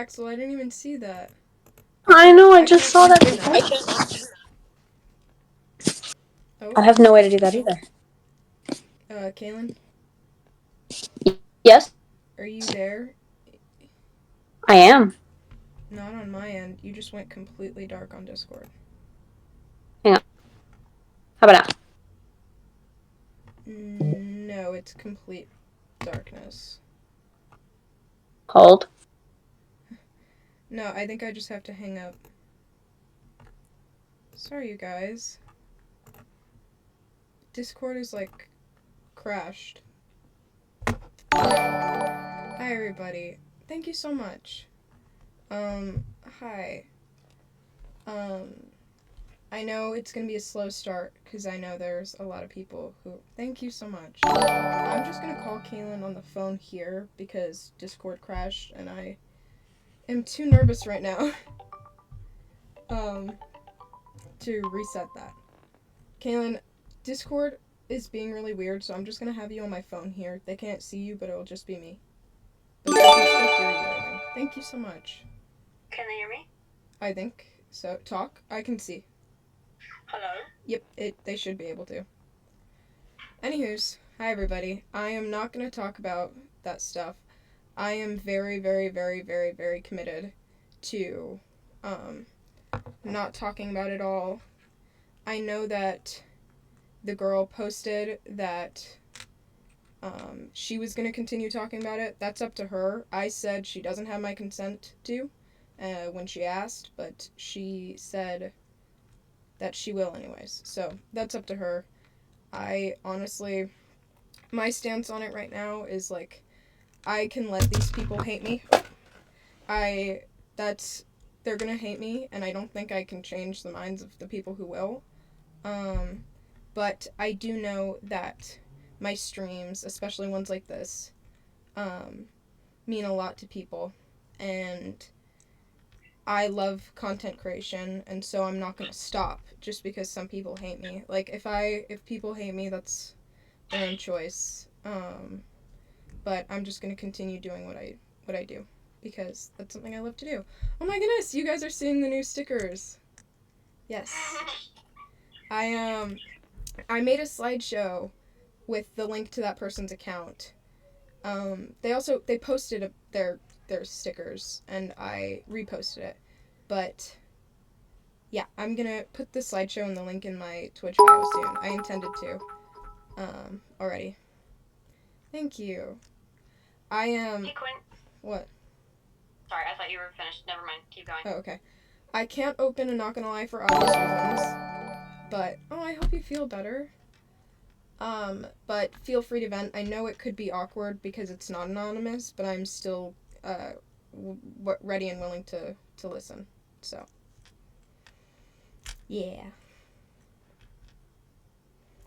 Axel, I didn't even see that. I know, I just saw that. Oh. I have no way to do that either. Kaelin? Yes? Are you there? I am. Not on my end. You just went completely dark on Discord. Hang on. How about now? No, it's complete darkness. Hold. No, I think I just have to hang up. Sorry, you guys. Discord is, like, crashed. Hi, everybody. Thank you so much. Hi. I know it's gonna be a slow start, because I know there's a lot of people who... Thank you so much. I'm just gonna call Kaelin on the phone here, because Discord crashed, and I am too nervous right now, to reset that. Kaelin, Discord is being really weird, so I'm just gonna have you on my phone here. They can't see you, but it'll just be me. But they can still hear you, I think. Thank you so much. Can they hear me? I think so. Talk. I can see. Hello? Yep, they should be able to. Anywho's, hi everybody. I am not going to talk about that stuff. I am very, very, very, very, very committed to not talking about it all. I know that the girl posted that she was going to continue talking about it. That's up to her. I said she doesn't have my consent to when she asked, but she said that she will anyways. So that's up to her. I honestly, my stance on it right now is like, I can let these people hate me. They're gonna hate me, and I don't think I can change the minds of the people who will. But I do know that my streams, especially ones like this, mean a lot to people, and I love content creation, and so I'm not gonna stop just because some people hate me. Like, if people hate me, that's their own choice. But I'm just gonna continue doing what I do, because that's something I love to do. Oh my goodness, you guys are seeing the new stickers. Yes. I made a slideshow with the link to that person's account. They posted their stickers, and I reposted it. But yeah, I'm gonna put the slideshow and the link in my Twitch bio soon. I intended to already. Thank you. I am. Hey, Quinn. What? Sorry, I thought you were finished. Never mind. Keep going. Oh, okay. I can't open a Not Gonna Lie for obvious reasons. But, I hope you feel better. But feel free to vent. I know it could be awkward because it's not anonymous, but I'm still, ready and willing to listen. So. Yeah.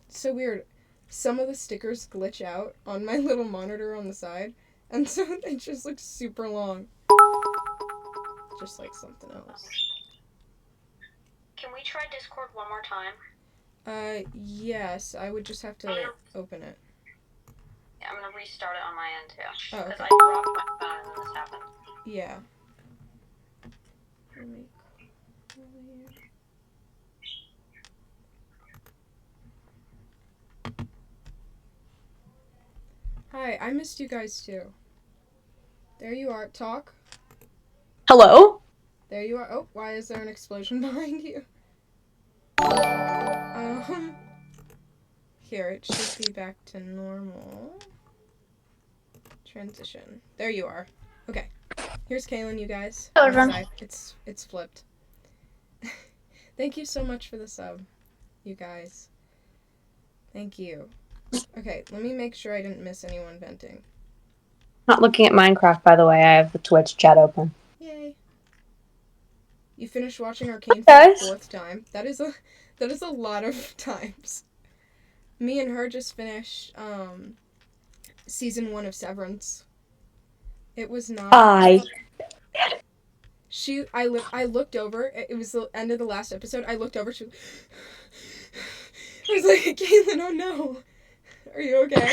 It's so weird. Some of the stickers glitch out on my little monitor on the side, and so it just looks super long. Just like something else. Can we try Discord one more time? Yes. I would just have to open it. Yeah, I'm gonna restart it on my end, too. Oh, okay. Because I dropped my phone and then this happened. Yeah. Hi, I missed you guys too. There you are. Talk. Hello? There you are. Oh, why is there an explosion behind you? Here, it should be back to normal. Transition. There you are. Okay. Here's Kaelin, you guys. Hello, everyone. It's flipped. Thank you so much for the sub, you guys. Thank you. Okay, let me make sure I didn't miss anyone venting. Not looking at Minecraft, by the way. I have the Twitch chat open. Yay. You finished watching Arcane for the 4th time. That is a lot of times. Me and her just finished season 1 of Severance. It was not. I looked over. It was the end of the last episode. I looked over. I was like, Kaelin, oh no. Are you okay?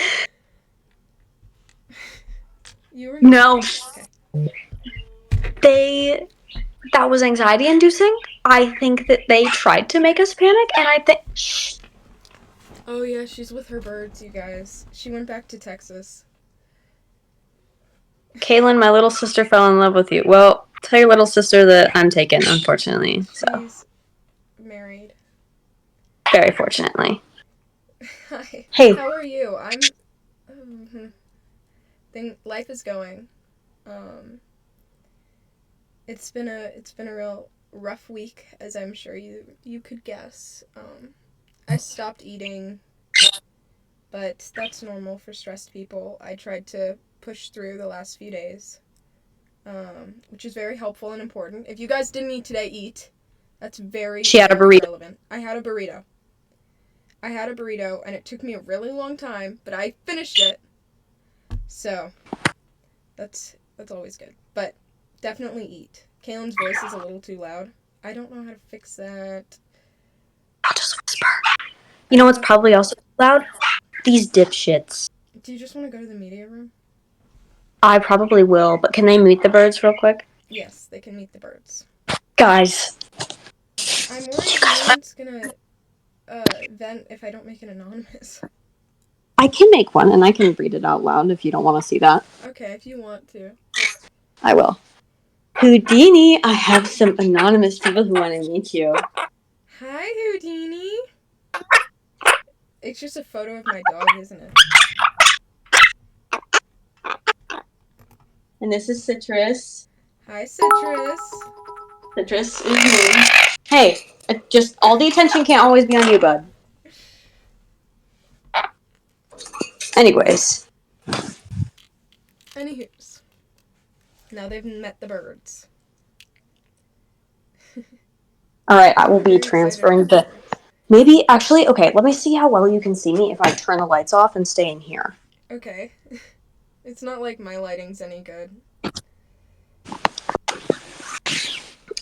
You were not. No. Okay. that was anxiety inducing. I think that they tried to make us panic, and I think Oh yeah, she's with her birds, you guys. She went back to Texas. Kaelin, my little sister, fell in love with you. Well, tell your little sister that I'm taken, unfortunately. So She's married. very fortunately. Hi. Hey. How are you? Life is going. It's been a real rough week, as I'm sure you could guess. I stopped eating, but that's normal for stressed people. I tried to push through the last few days, which is very helpful and important. If you guys didn't eat today, eat. That's very, She had a very burrito. relevant. I had a burrito, and it took me a really long time, but I finished it. So, that's always good. But definitely eat. Kaelin's voice is a little too loud. I don't know how to fix that. I'll just whisper. You know what's probably also loud? These dipshits. Do you just want to go to the media room? I probably will, but can they meet the birds real quick? Yes, they can meet the birds. Guys. I'm worried no one's gonna vent if I don't make it anonymous. I can make one, and I can read it out loud if you don't want to see that. Okay, if you want to. I will. Houdini, I have some anonymous people who want to meet you. Hi, Houdini. It's just a photo of my dog, isn't it? And this is Citrus. Hi, Citrus. Citrus is me. Hey, just all the attention can't always be on you, bud. Anyways. Anywho's. Now they've met the birds. Alright, I will be Very transferring excited. Maybe, actually, okay, let me see how well you can see me if I turn the lights off and stay in here. Okay. It's not like my lighting's any good.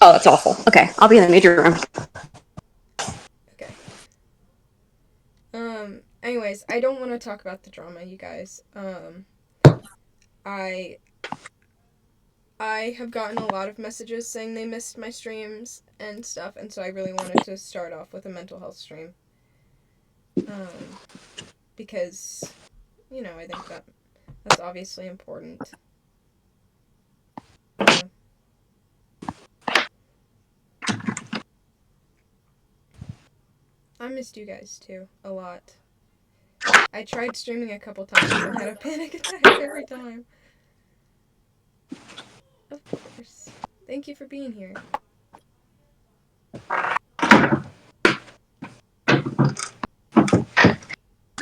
Oh, that's awful. Okay, I'll be in the media room. Okay. Anyways, I don't want to talk about the drama, you guys. I have gotten a lot of messages saying they missed my streams and stuff, and so I really wanted to start off with a mental health stream. Because, I think that's obviously important. I missed you guys too, a lot. I tried streaming a couple times and had a panic attack every time. Of course. Thank you for being here.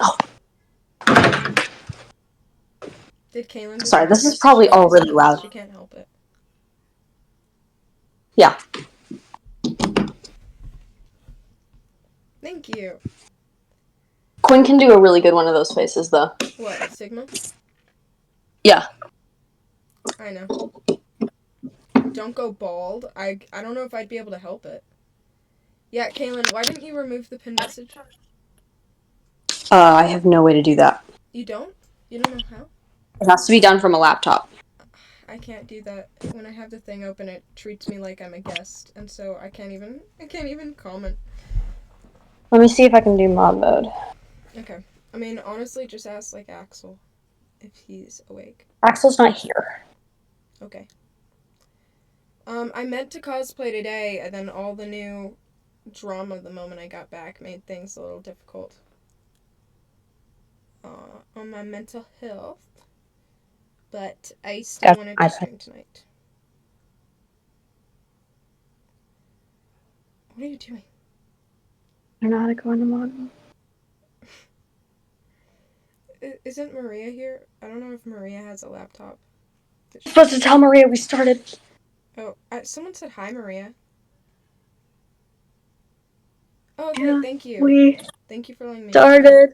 Oh. Did Kaelin just Sorry, this is message probably you? all really loud. She can't help it. Yeah. Thank you. Quinn can do a really good one of those faces, though. What, Sigma? Yeah. I know. Don't go bald. I don't know if I'd be able to help it. Yeah, Kaelin, why didn't you remove the pin message? I have no way to do that. You don't? You don't know how? It has to be done from a laptop. I can't do that. When I have the thing open, it treats me like I'm a guest, and so I can't even comment. Let me see if I can do mod mode. Okay. I mean, honestly, just ask, Axel, if he's awake. Axel's not here. Okay. I meant to cosplay today, and then all the new drama the moment I got back made things a little difficult. On my mental health. But I still wanted to stream tonight. What are you doing? I don't know how to go into mod mode. Isn't Maria here? I don't know if Maria has a laptop. I'm supposed to tell Maria we started. Oh, someone said hi, Maria. Oh, okay, Yeah, thank you. We Thank you for letting me started.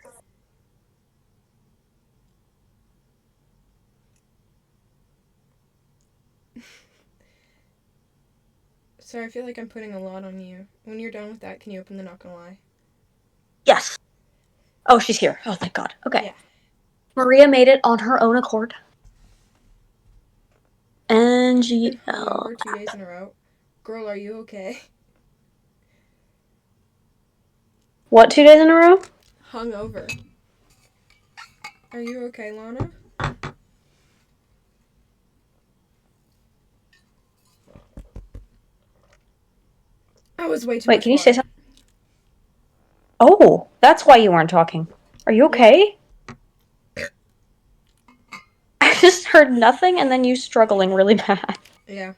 Sorry, I feel like I'm putting a lot on you. When you're done with that, can you open the Not Gonna Lie? Yes. Oh, she's here. Oh, thank God. Okay. Yeah. Maria made it on her own accord. And NGL. Hungover 2 days in a row. Girl, are you okay? What, 2 days in a row? Hungover. Are you okay, Lana? That was way too Wait, much can you water. say something? Oh, that's why you weren't talking. Are you okay? Yeah. I just heard nothing and then you struggling really bad. Yeah.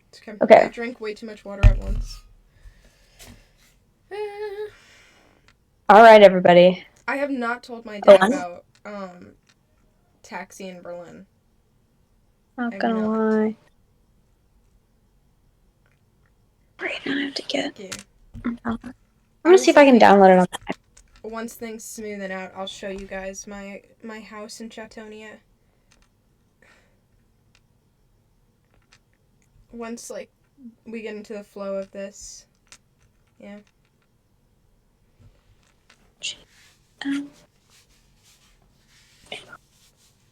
It's okay. Okay. I drank way too much water at once. Alright, everybody. I have not told my dad about Taxi in Berlin. Not gonna lie. Right now I have to get... Yeah. I'm gonna see if I can download it on that. Once things smoothen out, I'll show you guys my house in Chatonia. Once, like, we get into the flow of this. Yeah.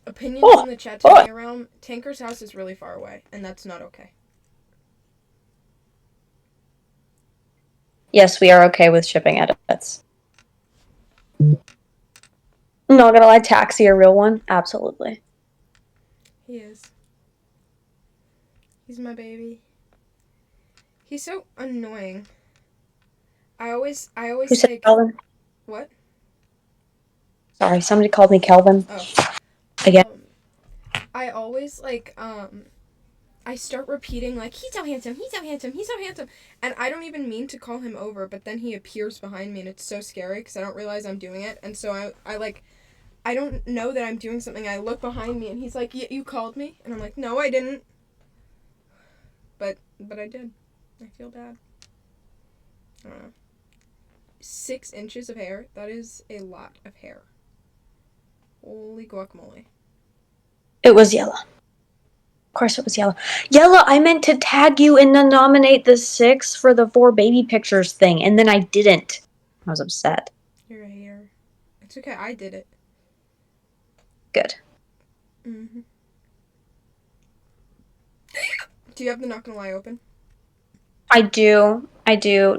Opinions in the Chatonia realm, Tanker's house is really far away, and that's not okay. Yes, we are okay with shipping edits. Not gonna lie, Taxi a real one? Absolutely. He is. He's my baby. He's so annoying. I always Who said Kelvin? What? Sorry, somebody called me Kelvin. Oh. Again. I always, I start repeating, he's so handsome, he's so handsome, he's so handsome. And I don't even mean to call him over, but then he appears behind me, and it's so scary, because I don't realize I'm doing it. And so I don't know that I'm doing something. I look behind me, and he's like, you called me? And I'm like, no, I didn't. But I did. I feel bad. I don't know. 6 inches of hair. That is a lot of hair. Holy guacamole. It was yellow. Of course it was yellow. Yellow, I meant to tag you and then nominate the 6 for the 4 baby pictures thing, and then I didn't. I was upset. You're a hater. It's okay, I did it. Good. Mm-hmm. Do you have the Not Gonna Lie open? I do.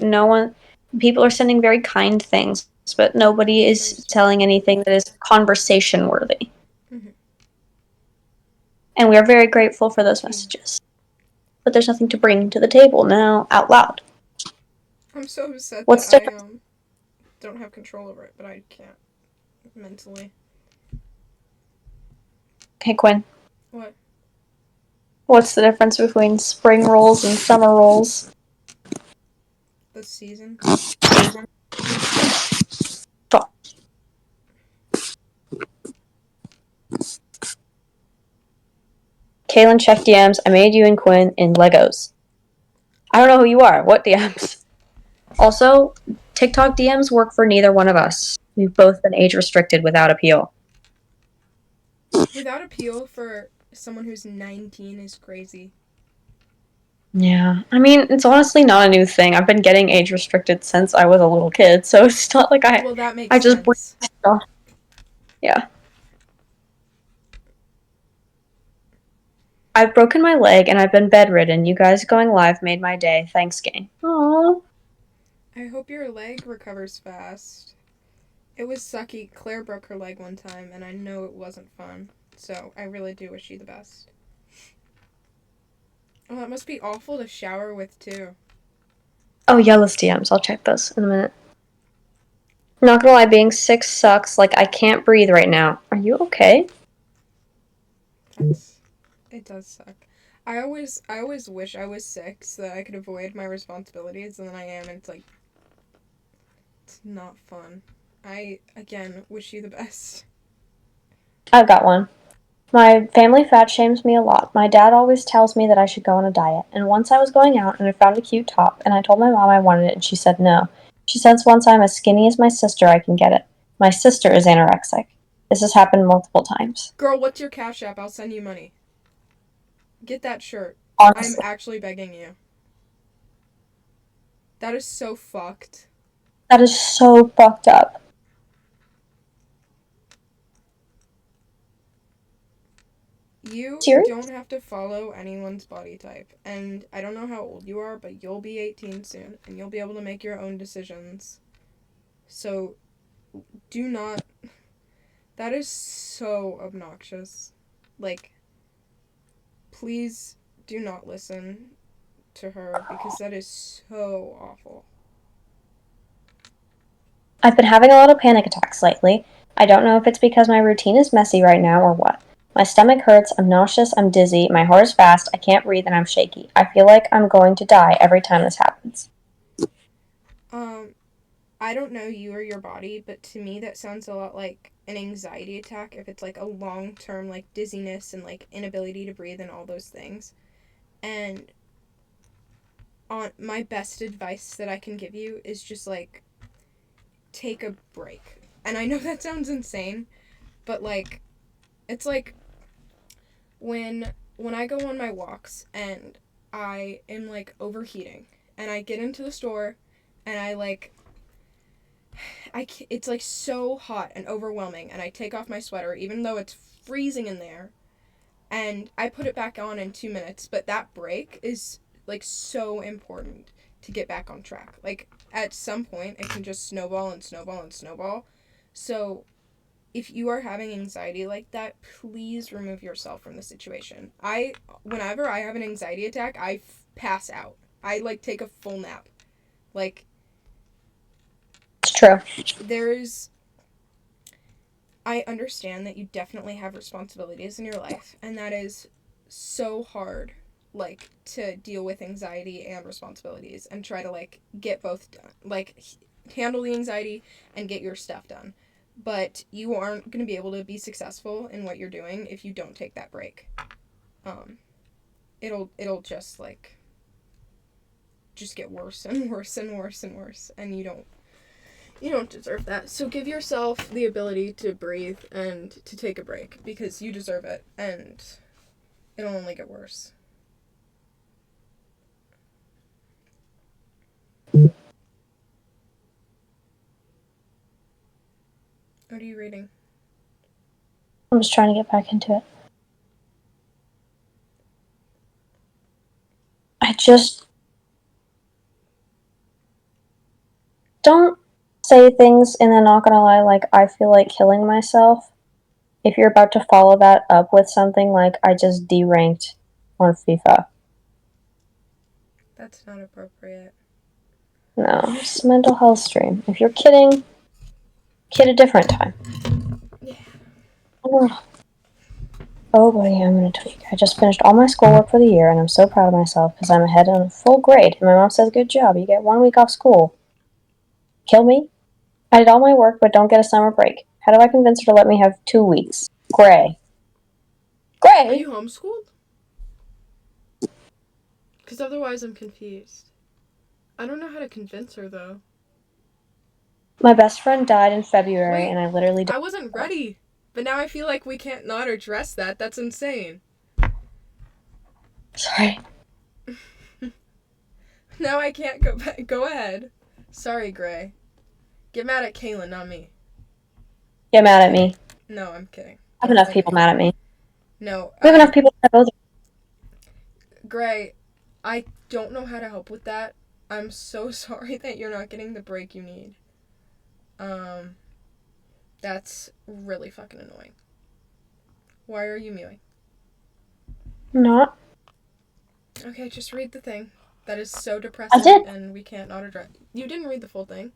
No one... People are sending very kind things, but nobody is telling anything that is conversation worthy. Mm-hmm. And we are very grateful for those messages. But there's nothing to bring to the table now out loud. I'm so upset What's that different? I don't have control over it, but I can't mentally. Hey, Quinn. What? What's the difference between spring rolls and summer rolls? The season? Kaelin, check DMs. I made you and Quinn in Legos. I don't know who you are. What DMs? Also, TikTok DMs work for neither one of us. We've both been age restricted without appeal. Without appeal for someone who's 19 is crazy. Yeah. I mean, it's honestly not a new thing. I've been getting age restricted since I was a little kid, so it's not like Well, that makes sense. Yeah. I've broken my leg and I've been bedridden. You guys going live made my day. Thanks, gang. Aww. I hope your leg recovers fast. It was sucky. Claire broke her leg one time, and I know it wasn't fun. So, I really do wish you the best. Oh, that must be awful to shower with, too. Oh, yellow's DMs. I'll check those in a minute. Not gonna lie, being sick sucks. Like, I can't breathe right now. Are you okay? It does suck. I always wish I was sick so that I could avoid my responsibilities, and then I am, and it's not fun. I, again, wish you the best. I've got one. My family fat shames me a lot. My dad always tells me that I should go on a diet. And once I was going out and I found a cute top, and I told my mom I wanted it, and she said no. She says once I'm as skinny as my sister, I can get it. My sister is anorexic. This has happened multiple times. Girl, what's your Cash App? I'll send you money. Get that shirt. Honestly. I'm actually begging you. That is so fucked. That is so fucked up. You Serious? don't have to follow anyone's body type. And I don't know how old you are, but you'll be 18 soon. And you'll be able to make your own decisions. So, do not... That is so obnoxious. Like, please do not listen to her because that is so awful. I've been having a lot of panic attacks lately. I don't know if it's because my routine is messy right now or what. My stomach hurts, I'm nauseous, I'm dizzy, my heart is fast, I can't breathe, and I'm shaky. I feel like I'm going to die every time this happens. I don't know you or your body, but to me that sounds a lot like an anxiety attack if it's like a long-term like dizziness and like inability to breathe and all those things. And on my best advice that I can give you is just like take a break. And I know that sounds insane, but like it's like when I go on my walks and I am like overheating and I get into the store and I like it's like so hot and overwhelming and I take off my sweater even though it's freezing in there and I put it back on in 2 minutes, but that break is like so important to get back on track. Like at some point it can just snowball and snowball and snowball. So if you are having anxiety like that, please remove yourself from the situation. Whenever I have an anxiety attack, I pass out. I like take a full nap. Like It's true. I understand that you definitely have responsibilities in your life, and that is so hard, like, to deal with anxiety and responsibilities and try to, like, get both done. Like, handle the anxiety and get your stuff done. But you aren't going to be able to be successful in what you're doing if you don't take that break. It'll just, like, just get worse and worse and worse and worse, and you don't deserve that. So give yourself the ability to breathe and to take a break because you deserve it and it'll only get worse. What are you reading? I'm just trying to get back into it. I just don't say things and then not gonna lie, like I feel like killing myself. If you're about to follow that up with something like I just deranked on FIFA. That's not appropriate. No, it's a mental health stream. If you're kidding, kid a different time. Yeah. Oh buddy, I'm gonna tweak. I just finished all my schoolwork for the year and I'm so proud of myself because I'm ahead on a full grade. And my mom says, good job, you get 1 week off school. Kill me? I did all my work but don't get a summer break. How do I convince her to let me have 2 weeks? Gray. Are Gray? you homeschooled? Because otherwise I'm confused. I don't know how to convince her though. My best friend died in February Wait, and I literally I wasn't ready. But now I feel like we can't not address that. That's insane. Sorry. Now I can't go back. Go ahead. Sorry, Gray. Get mad at Kaelin, not me. Get mad at me. No, I'm kidding. I have Don't enough blame people me. mad at me. No, We have enough people that both. Gray, I don't know how to help with that. I'm so sorry that you're not getting the break you need. That's really fucking annoying. Why are you mewing? Not. Okay, just read the thing. That is so I depressing did. and we can't not address. You didn't read the full thing.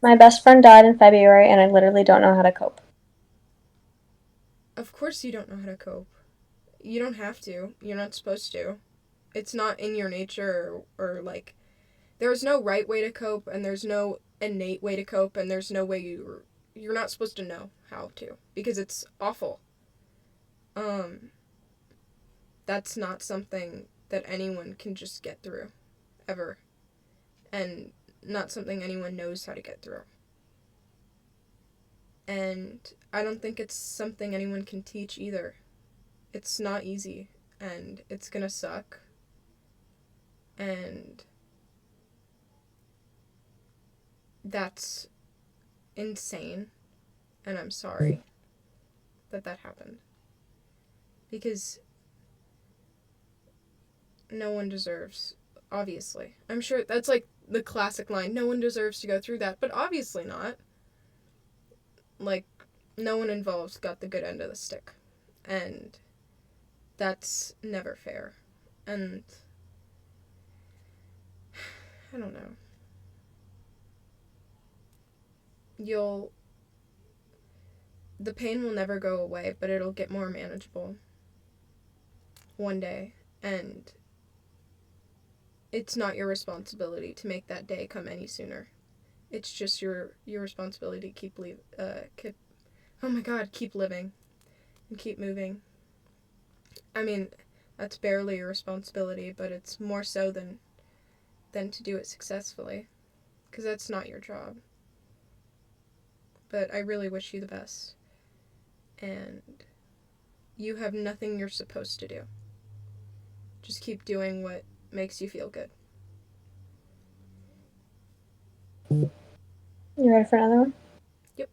My best friend died in February and I literally don't know how to cope. Of course you don't know how to cope. You don't have to. You're not supposed to. It's not in your nature or like there's no right way to cope and there's no innate way to cope and there's no way you're not supposed to know how to because it's awful. That's not something that anyone can just get through ever and not something anyone knows how to get through. And I don't think it's something anyone can teach either. It's not easy and it's gonna suck. And that's insane. And I'm sorry that happened. Because no one deserves, obviously. I'm sure that's like the classic line, no one deserves to go through that, but obviously not. Like, no one involved got the good end of the stick. And that's never fair. And I don't know. The pain will never go away, but it'll get more manageable one day. And it's not your responsibility to make that day come any sooner. It's just your responsibility to keep living and keep moving. I mean, that's barely a responsibility, but it's more so than to do it successfully, because that's not your job. But I really wish you the best, and you have nothing you're supposed to do. Just keep doing what makes you feel good. You ready for another one? Yep.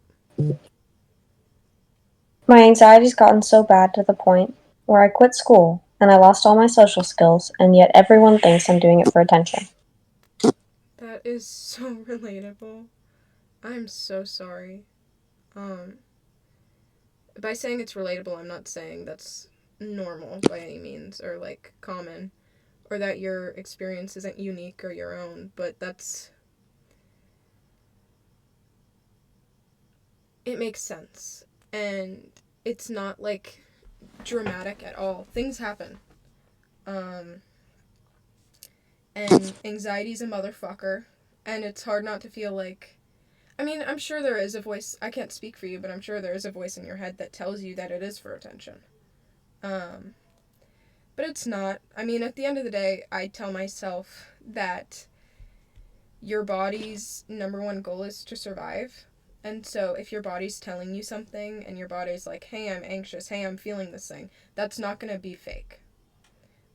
My anxiety's gotten so bad to the point where I quit school and I lost all my social skills, and yet everyone thinks I'm doing it for attention. That is so relatable. I'm so sorry. By saying it's relatable, I'm not saying that's normal by any means, or like common, or that your experience isn't unique or your own, but it makes sense. And it's not like dramatic at all. Things happen. And anxiety's a motherfucker, and it's hard not to feel like, I mean, I'm sure there is a voice, I can't speak for you, but I'm sure there is a voice in your head that tells you that it is for attention. But it's not. I mean, at the end of the day, I tell myself that your body's number one goal is to survive. And so if your body's telling you something and your body's like, hey, I'm anxious, hey, I'm feeling this thing, that's not going to be fake.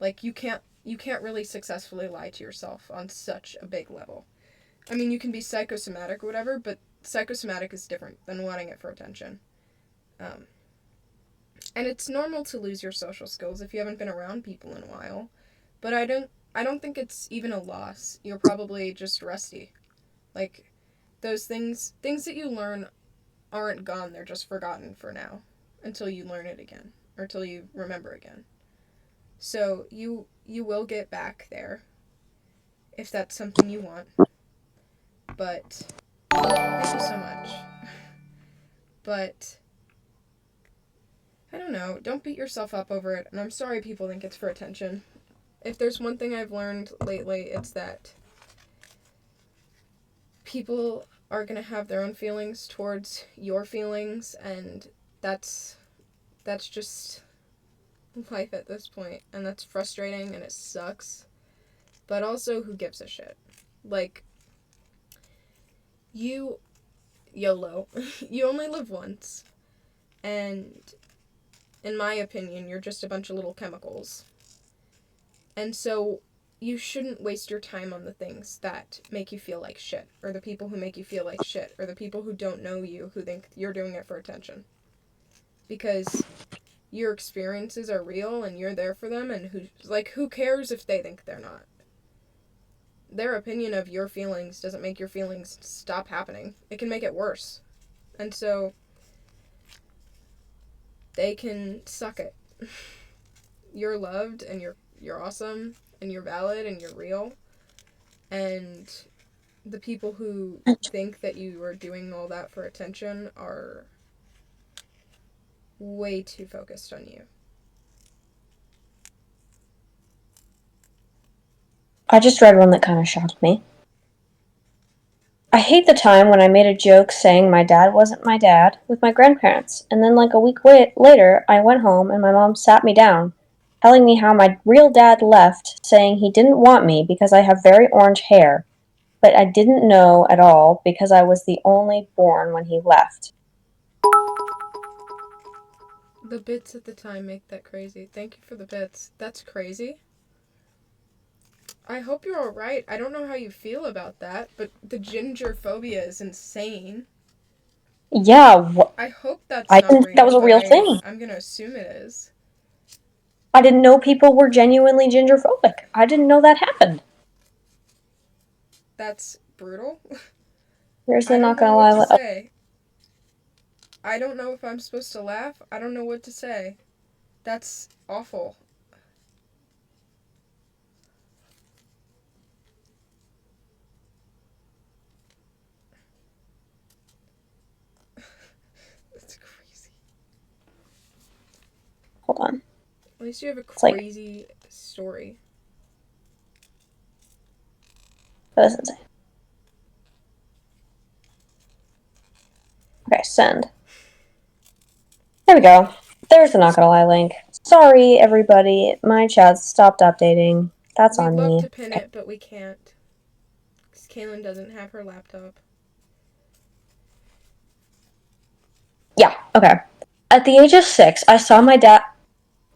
Like, you can't really successfully lie to yourself on such a big level. I mean, you can be psychosomatic or whatever, but psychosomatic is different than wanting it for attention. And it's normal to lose your social skills if you haven't been around people in a while. But I don't think it's even a loss. You're probably just rusty. Like, those things that you learn aren't gone, they're just forgotten for now. Until you learn it again. Or until you remember again. So, you will get back there. If that's something you want. But, thank you so much. But, I don't know, don't beat yourself up over it. And I'm sorry people think it's for attention. If there's one thing I've learned lately, it's that people are going to have their own feelings towards your feelings, and that's just life at this point, and that's frustrating, and it sucks. But also, who gives a shit? Like, YOLO. You only live once, and in my opinion, you're just a bunch of little chemicals. And so you shouldn't waste your time on the things that make you feel like shit, or the people who make you feel like shit, or the people who don't know you who think you're doing it for attention. Because your experiences are real and you're there for them, and who cares if they think they're not? Their opinion of your feelings doesn't make your feelings stop happening. It can make it worse. And so they can suck it. You're loved, and you're awesome, and you're valid, and you're real. And the people who think that you are doing all that for attention are way too focused on you. I just read one that kind of shocked me. I hate the time when I made a joke saying my dad wasn't my dad with my grandparents, and then like a week later, I went home and my mom sat me down, telling me how my real dad left, saying he didn't want me because I have very orange hair, but I didn't know at all because I was the only born when he left. The bits at the time make that crazy. Thank you for the bits. That's crazy. I hope you're alright. I don't know how you feel about that, but the ginger phobia is insane. Yeah, I hope that's I not didn't think that real, was a but real thing. I'm gonna assume it is. I didn't know people were genuinely gingerphobic. I didn't know that happened. That's brutal. Seriously, I not don't know gonna what lie. to say. I don't know if I'm supposed to laugh. I don't know what to say. That's awful. That's crazy. Hold on. At least you have a It's like, crazy story. that is insane. Okay, send. There we go. There's the not gonna lie link. Sorry, everybody. My chat stopped updating. That's We'd on love me. to pin it, but we can't. Because Kaelin doesn't have her laptop. Yeah, okay. At the age of 6, I saw my dad.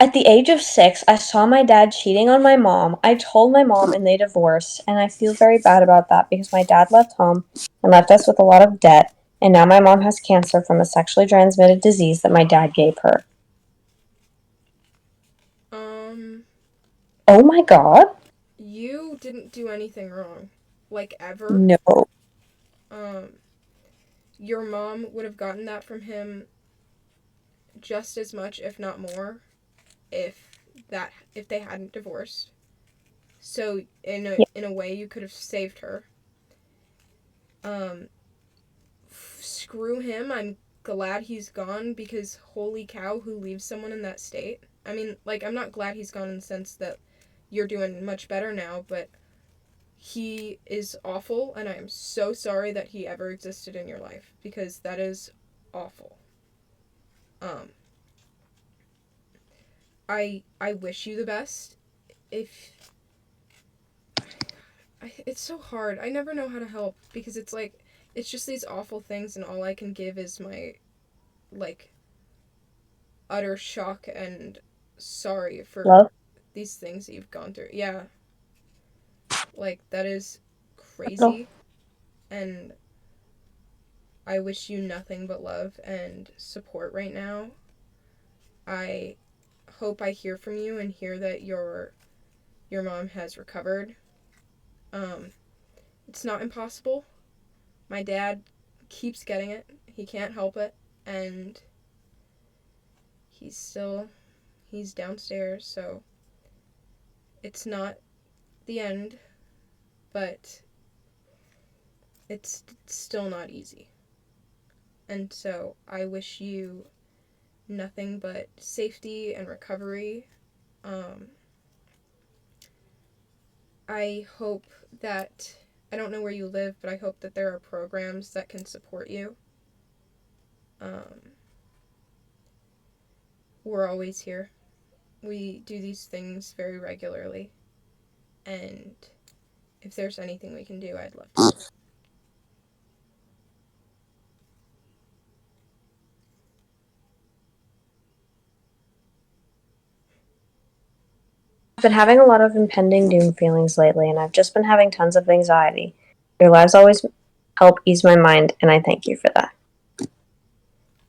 At the age of 6, I saw my dad cheating on my mom. I told my mom and they divorced, and I feel very bad about that because my dad left home and left us with a lot of debt, and now my mom has cancer from a sexually transmitted disease that my dad gave her. Oh my god. You didn't do anything wrong. Like, ever. No. Your mom would have gotten that from him just as much, if not more, if they hadn't divorced. So in a way, you could have saved her. Screw him. I'm glad he's gone because holy cow, who leaves someone in that state? I mean, like, I'm not glad he's gone in the sense that you're doing much better now, but he is awful, and I am so sorry that he ever existed in your life because that is awful. I wish you the best. If it's so hard. I never know how to help because it's like it's just these awful things, and all I can give is my like utter shock and sorry for Love? these things that you've gone through. Yeah, like that is No. crazy, and I wish you nothing but love and support right now. I hope I hear from you and hear that your mom has recovered. It's not impossible. My dad keeps getting it. He can't help it, and he's downstairs, so it's not the end, but it's still not easy. And so I wish you nothing but safety and recovery. I hope that, I don't know where you live, but I hope that there are programs that can support you. We're always here. We do these things very regularly. And if there's anything we can do, I'd love to. I've been having a lot of impending doom feelings lately, and I've just been having tons of anxiety. Your lives always help ease my mind, and I thank you for that.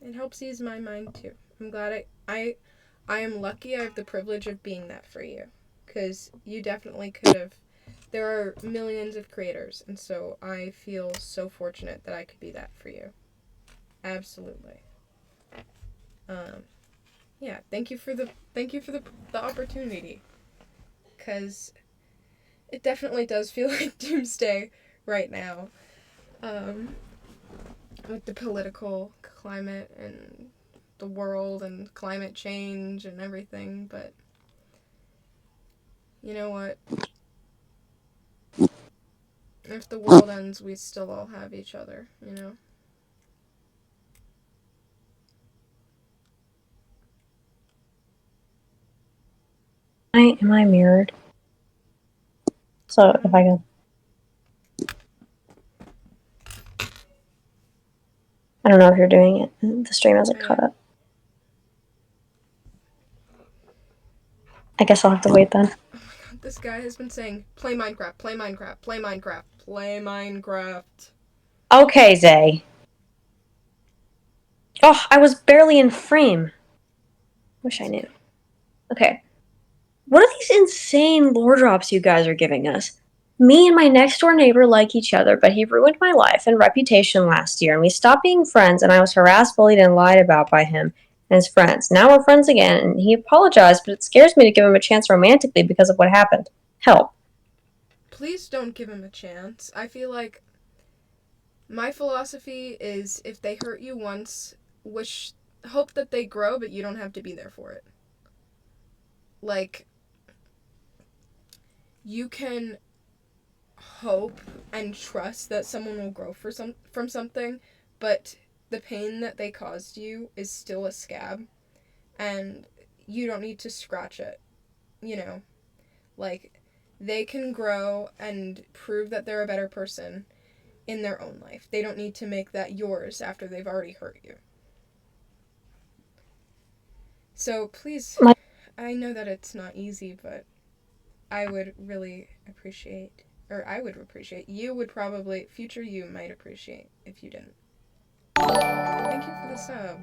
It helps ease my mind too. I'm glad I am lucky I have the privilege of being that for you. Because you definitely could have. There are millions of creators, and so I feel so fortunate that I could be that for you. Absolutely. Yeah, thank you for the opportunity. Because it definitely does feel like doomsday right now. With the political climate and the world and climate change and everything, but you know what? If the world ends, we still all have each other, you know? Am I mirrored? So if I can, I don't know if you're doing it. The stream hasn't caught up. I guess I'll have to wait then. Oh my god, this guy has been saying, play Minecraft, play Minecraft, play Minecraft, play Minecraft. Okay, Zay. Oh, I was barely in frame. Wish I knew. Okay. What are these insane lore drops you guys are giving us? Me and my next door neighbor like each other, but he ruined my life and reputation last year, and we stopped being friends, and I was harassed, bullied, and lied about by him and his friends. Now we're friends again, and he apologized, but it scares me to give him a chance romantically because of what happened. Help. Please don't give him a chance. I feel like my philosophy is if they hurt you once, hope that they grow, but you don't have to be there for it. Like, you can hope and trust that someone will grow from something, but the pain that they caused you is still a scab, and you don't need to scratch it. You know, like, they can grow and prove that they're a better person in their own life. They don't need to make that yours after they've already hurt you. So please, I know that it's not easy, but I would really appreciate, you would probably, future you might appreciate if you didn't. Thank you for the sub.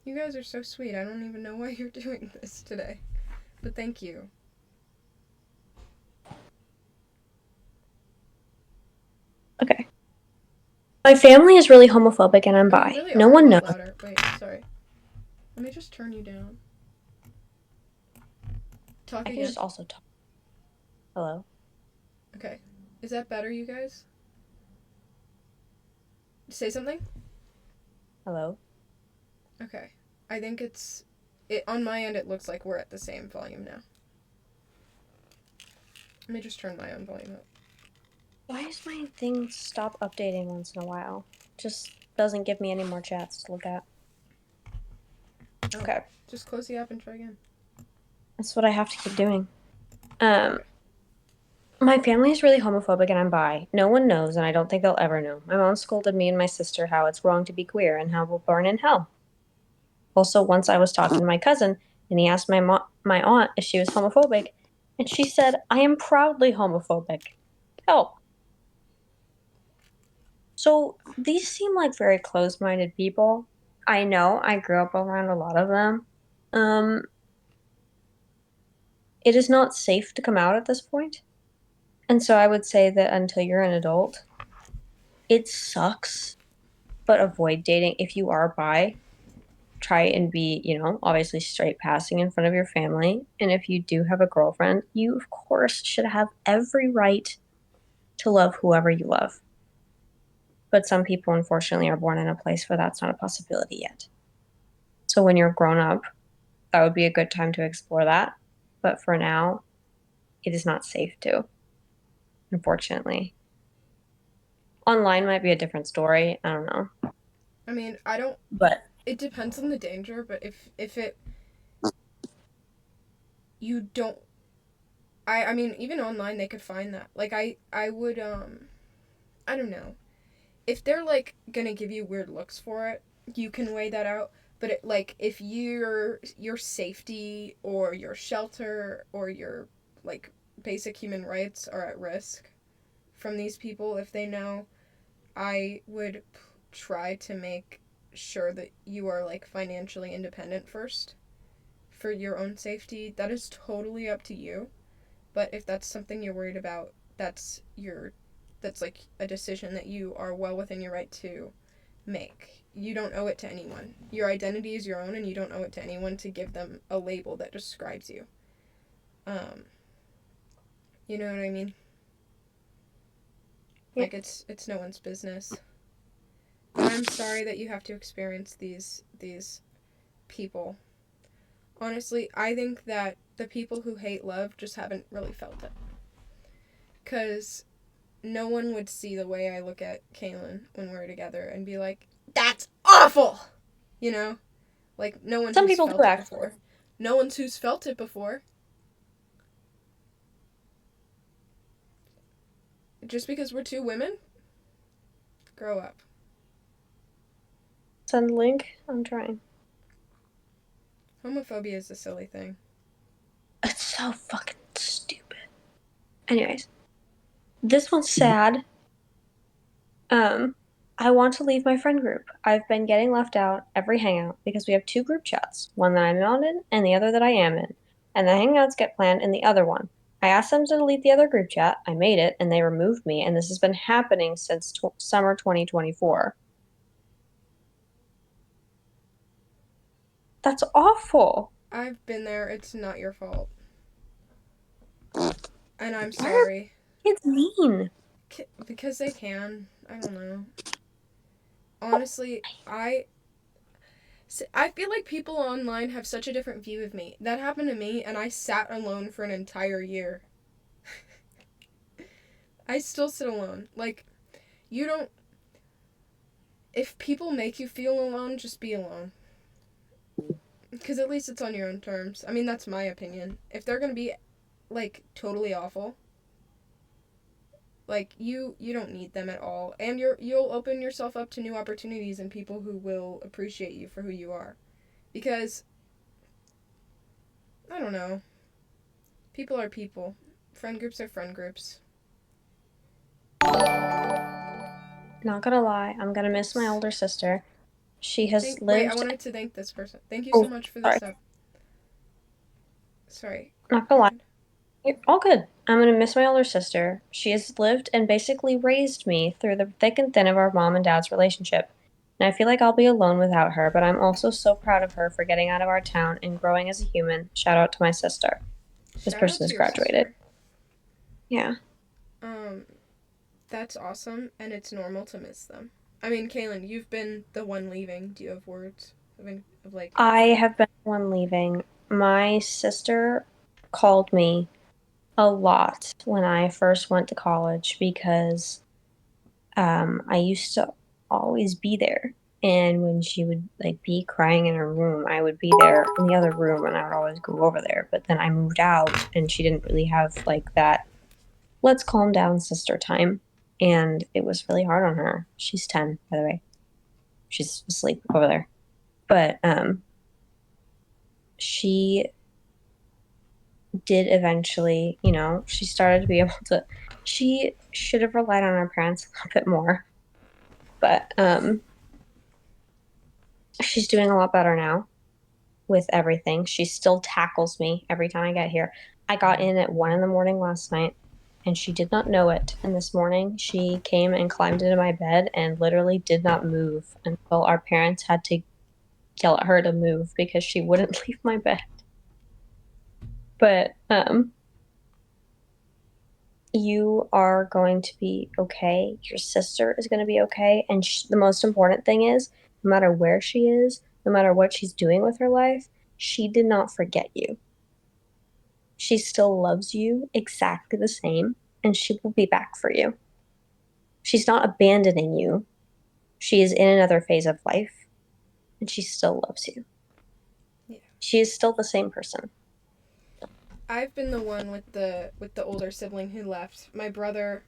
You guys are so sweet. I don't even know why you're doing this today. But thank you. Okay. My family is really homophobic and I'm bi. You really no are one a knows. lot louder. Wait, sorry. Let me just turn you down. Talk I again. can just also talk. Hello? Okay. Is that better, you guys? Say something? Hello? Okay. I think on my end it looks like we're at the same volume now. Let me just turn my own volume up. Why does my thing stop updating once in a while? Just doesn't give me any more chats to look at. Oh, Okay. just close the app and try again. That's what I have to keep doing. My family is really homophobic and I'm bi. No one knows, and I don't think they'll ever know. My mom scolded me and my sister how it's wrong to be queer and how we'll burn in hell. Also, once I was talking to my cousin, and he asked my aunt if she was homophobic, and she said, I am proudly homophobic. Help. So, these seem like very closed-minded people. I know, I grew up around a lot of them. It is not safe to come out at this point. And so I would say that until you're an adult, it sucks, but avoid dating. If you are bi, try and be, obviously straight passing in front of your family. And if you do have a girlfriend, you, of course, should have every right to love whoever you love. But some people, unfortunately, are born in a place where that's not a possibility yet. So when you're grown up, that would be a good time to explore that. But for now, it is not safe to, unfortunately. Online might be a different story. I don't know. I mean, But it depends on the danger, but if it, you don't, I mean, even online they could find that. Like, I would, I don't know. If they're, like, gonna give you weird looks for it, you can weigh that out. But, like, if your safety or your shelter or your, like, basic human rights are at risk from these people, if they know, I would try to make sure that you are, like, financially independent first for your own safety. That is totally up to you. But if that's something you're worried about, that's like a decision that you are well within your right to make. You don't owe it to anyone. Your identity is your own, and you don't owe it to anyone to give them a label that describes you. You know what I mean? yeah. Like, it's no one's business. But I'm sorry that you have to experience these people. Honestly, I think that the people who hate love just haven't really felt it. 'Cause no one would see the way I look at Kaelin when we're together and be like, that's awful! You know? Like, no one Some who's people felt do it before. No one who's felt it before. Just because we're two women? Grow up. Send the link. I'm trying. Homophobia is a silly thing. It's so fucking stupid. Anyways, this one's sad. I want to leave my friend group. I've been getting left out every hangout because we have two group chats, one that I'm not in and the other that I am in. and the hangouts get planned in the other one. I asked them to delete the other group chat. I made it, and they removed me, and this has been happening since summer 2024. That's awful. I've been there. It's not your fault. And I'm Why are sorry. kids mean? Because they can. I don't know. Honestly, I feel like people online have such a different view of me. That happened to me, and I sat alone for an entire year. I still sit alone. Like, you don't. If people make you feel alone, just be alone. Because at least it's on your own terms. I mean, that's my opinion. If they're gonna be, like, totally awful, like, you don't need them at all. And you'll open yourself up to new opportunities and people who will appreciate you for who you are. Because, I don't know. People are people. Friend groups are friend groups. Not gonna lie, I'm gonna miss my older sister. She has Wait, I lived. wanted to thank this person. Thank you so Oh, much for sorry. this stuff. Sorry. Not gonna lie. You're all good. I'm gonna miss my older sister. She has lived and basically raised me through the thick and thin of our mom and dad's relationship. And I feel like I'll be alone without her, but I'm also so proud of her for getting out of our town and growing as a human. Shout out to my sister. This Shout out person to has your graduated. sister. Yeah. That's awesome, and it's normal to miss them. I mean, Kaelin, you've been the one leaving. Do you have words of like? I have been the one leaving. My sister called me a lot when I first went to college because I used to always be there. And when she would like be crying in her room, I would be there in the other room and I would always go over there. But then I moved out and she didn't really have like that let's calm down sister time. And it was really hard on her. She's 10, by the way. She's asleep over there. But she did eventually, she started to be able to she should have relied on her parents a little bit more. But she's doing a lot better now with everything. She still tackles me every time I get here. I got in at 1 in the morning last night and she did not know it. And this morning she came and climbed into my bed and literally did not move until our parents had to yell at her to move because she wouldn't leave my bed. But you are going to be okay. Your sister is going to be okay. And the most important thing is, no matter where she is, no matter what she's doing with her life, she did not forget you. She still loves you exactly the same, and she will be back for you. She's not abandoning you. She is in another phase of life, and she still loves you. Yeah. She is still the same person. I've been the one with the older sibling who left. My brother,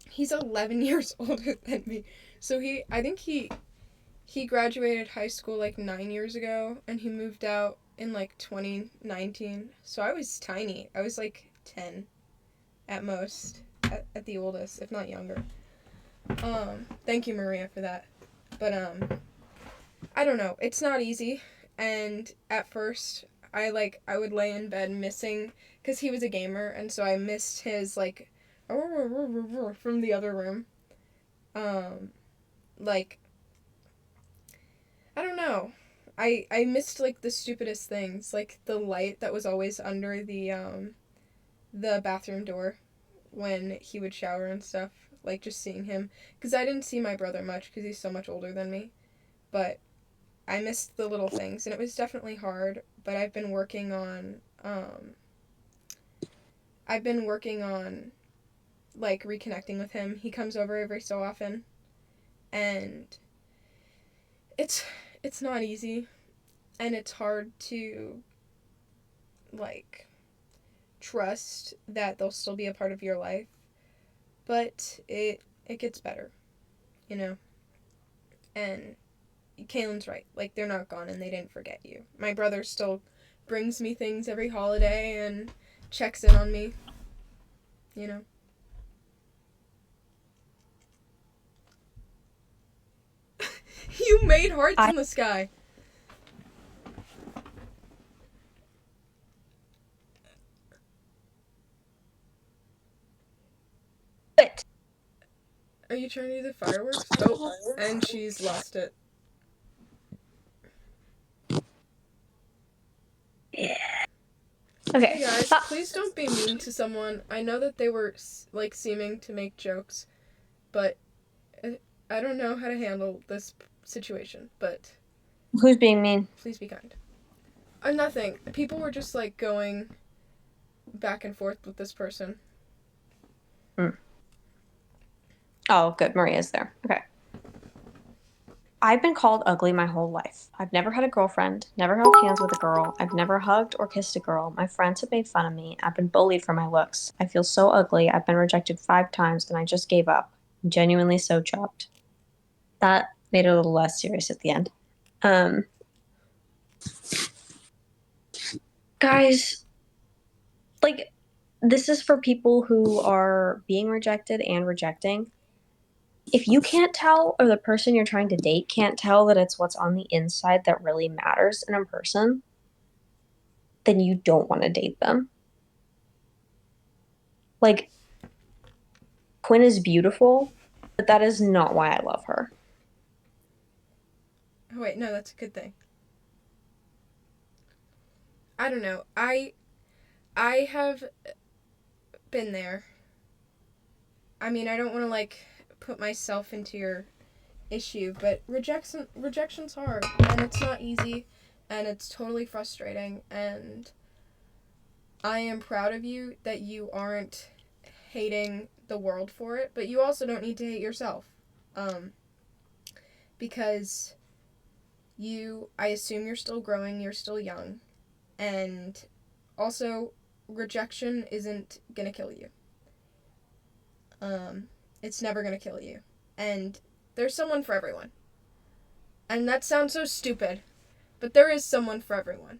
he's 11 years older than me. So I think he graduated high school like 9 years ago and he moved out in like 2019. So I was tiny. I was like 10 at most, at the oldest, if not younger. Thank you, Maria, for that. But I don't know. It's not easy, and at first I would lay in bed missing because he was a gamer, and so I missed his like from the other room. Like I don't know. I missed like the stupidest things, like the light that was always under the bathroom door when he would shower and stuff. Like just seeing him, because I didn't see my brother much because he's so much older than me, but I missed the little things, and it was definitely hard, but I've been working on like reconnecting with him. He comes over every so often, and it's not easy, and it's hard to like trust that they'll still be a part of your life, but it gets better, you know. And Kaylin's right. Like, they're not gone and they didn't forget you. My brother still brings me things every holiday and checks in on me, you know. You made hearts in the sky. Are you trying to do the fireworks? Oh, and she's lost it. Yeah. Okay. Hey guys, please don't be mean to someone. I know that they were, like, seeming to make jokes, but I don't know how to handle this situation, but... Who's being mean? Please be kind. Nothing. People were just, like, going back and forth with this person. Oh, good. Maria's there. Okay. I've been called ugly my whole life. I've never had a girlfriend, never held hands with a girl. I've never hugged or kissed a girl. My friends have made fun of me. I've been bullied for my looks. I feel so ugly. I've been rejected 5 times and I just gave up. I'm genuinely so chopped. That made it a little less serious at the end. Guys, like, this is for people who are being rejected and rejecting. If you can't tell, or the person you're trying to date can't tell that it's what's on the inside that really matters in a person, then you don't want to date them. Like, Quinn is beautiful, but that is not why I love her. Oh, wait, no, that's a good thing. I don't know. I have been there. I mean, I don't want to, like, put myself into your issue, but rejection's hard, and it's not easy, and it's totally frustrating, and I am proud of you that you aren't hating the world for it, but you also don't need to hate yourself, because I assume you're still growing, you're still young, and also, rejection isn't gonna kill you. It's never gonna kill you, and there's someone for everyone. And that sounds so stupid, but there is someone for everyone.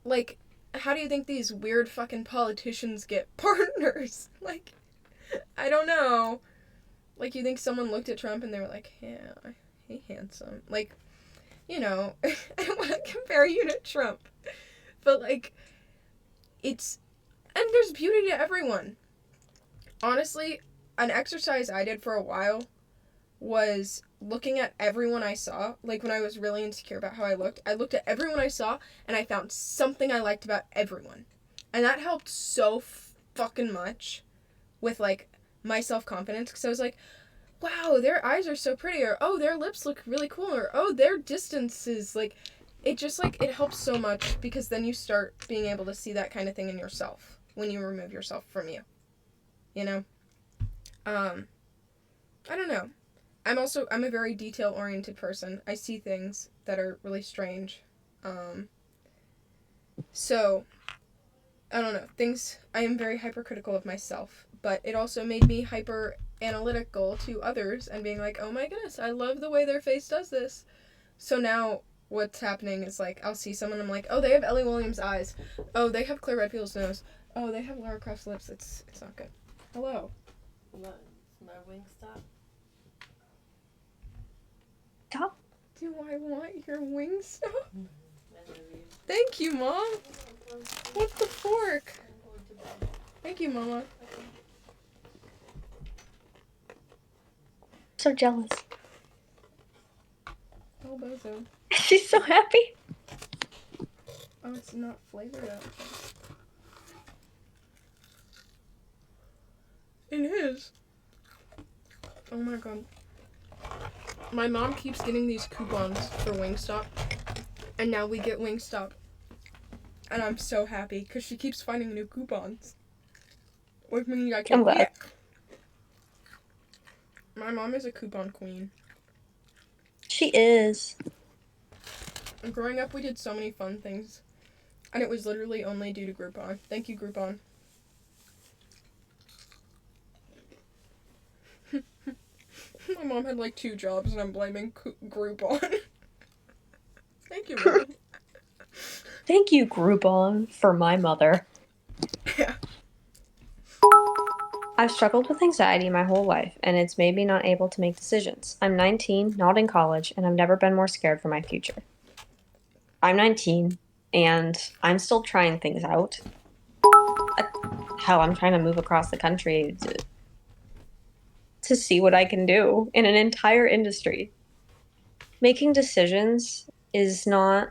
Like, how do you think these weird fucking politicians get partners? Like, I don't know. Like, you think someone looked at Trump and they were like, yeah, he's handsome. Like, you know, I don't want to compare you to Trump. But, like, and there's beauty to everyone. Honestly, an exercise I did for a while was looking at everyone I saw. Like, when I was really insecure about how I looked at everyone I saw, and I found something I liked about everyone. And that helped so fucking much with, like, my self-confidence, because I was like, wow, their eyes are so pretty, or, oh, their lips look really cool, or, oh, their distance is, like, it just, like, it helps so much, because then you start being able to see that kind of thing in yourself, when you remove yourself from you. You know? I don't know. I'm a very detail-oriented person. I see things that are really strange. So, I don't know. I am very hypercritical of myself, but it also made me hyper-analytical to others and being like, oh my goodness, I love the way their face does this. So now, what's happening is, like, I'll see someone, I'm like, oh, they have Ellie Williams' eyes. Oh, they have Claire Redfield's nose. Oh, they have Lara Croft's lips. It's not good. Hello. What? My wing stop? Stop. Do I want your Wingstop? Thank you, Mom. What's the fork? Thank you, Mama. So jealous. Oh, bozo. She's so happy. Oh, it's not flavored up. It is. Oh my god. My mom keeps getting these coupons for Wingstop, and now we get Wingstop. And I'm so happy, because she keeps finding new coupons. Which means I can I'm glad. get. My mom is a coupon queen. She is. And growing up, we did so many fun things. And it was literally only due to Groupon. Thank you, Groupon. My mom had like 2 jobs, and I'm blaming Groupon. Thank you, Mom. Thank you, Groupon, for my mother. Yeah. I've struggled with anxiety my whole life, and it's made me not able to make decisions. I'm 19, not in college, and I've never been more scared for my future. I'm 19, and I'm still trying things out. Hell, I'm trying to move across the country. to see what I can do in an entire industry. Making decisions is not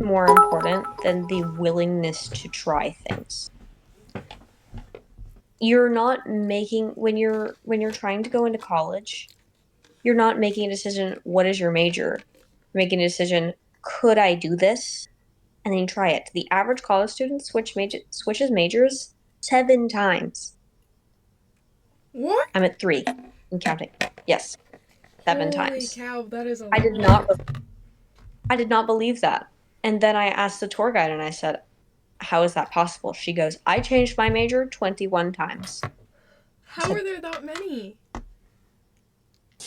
more important than the willingness to try things. You're not making when you're trying to go into college, you're not making a decision, what is your major? You're making a decision, could I do this? And then you try it. The average college student switches majors 7 times. What? I'm at 3 and counting. Yes, 7 Holy times. cow, that is a I did lot. not believe that. And then I asked the tour guide and I said, how is that possible? She goes, I changed my major 21 times. How are there that many?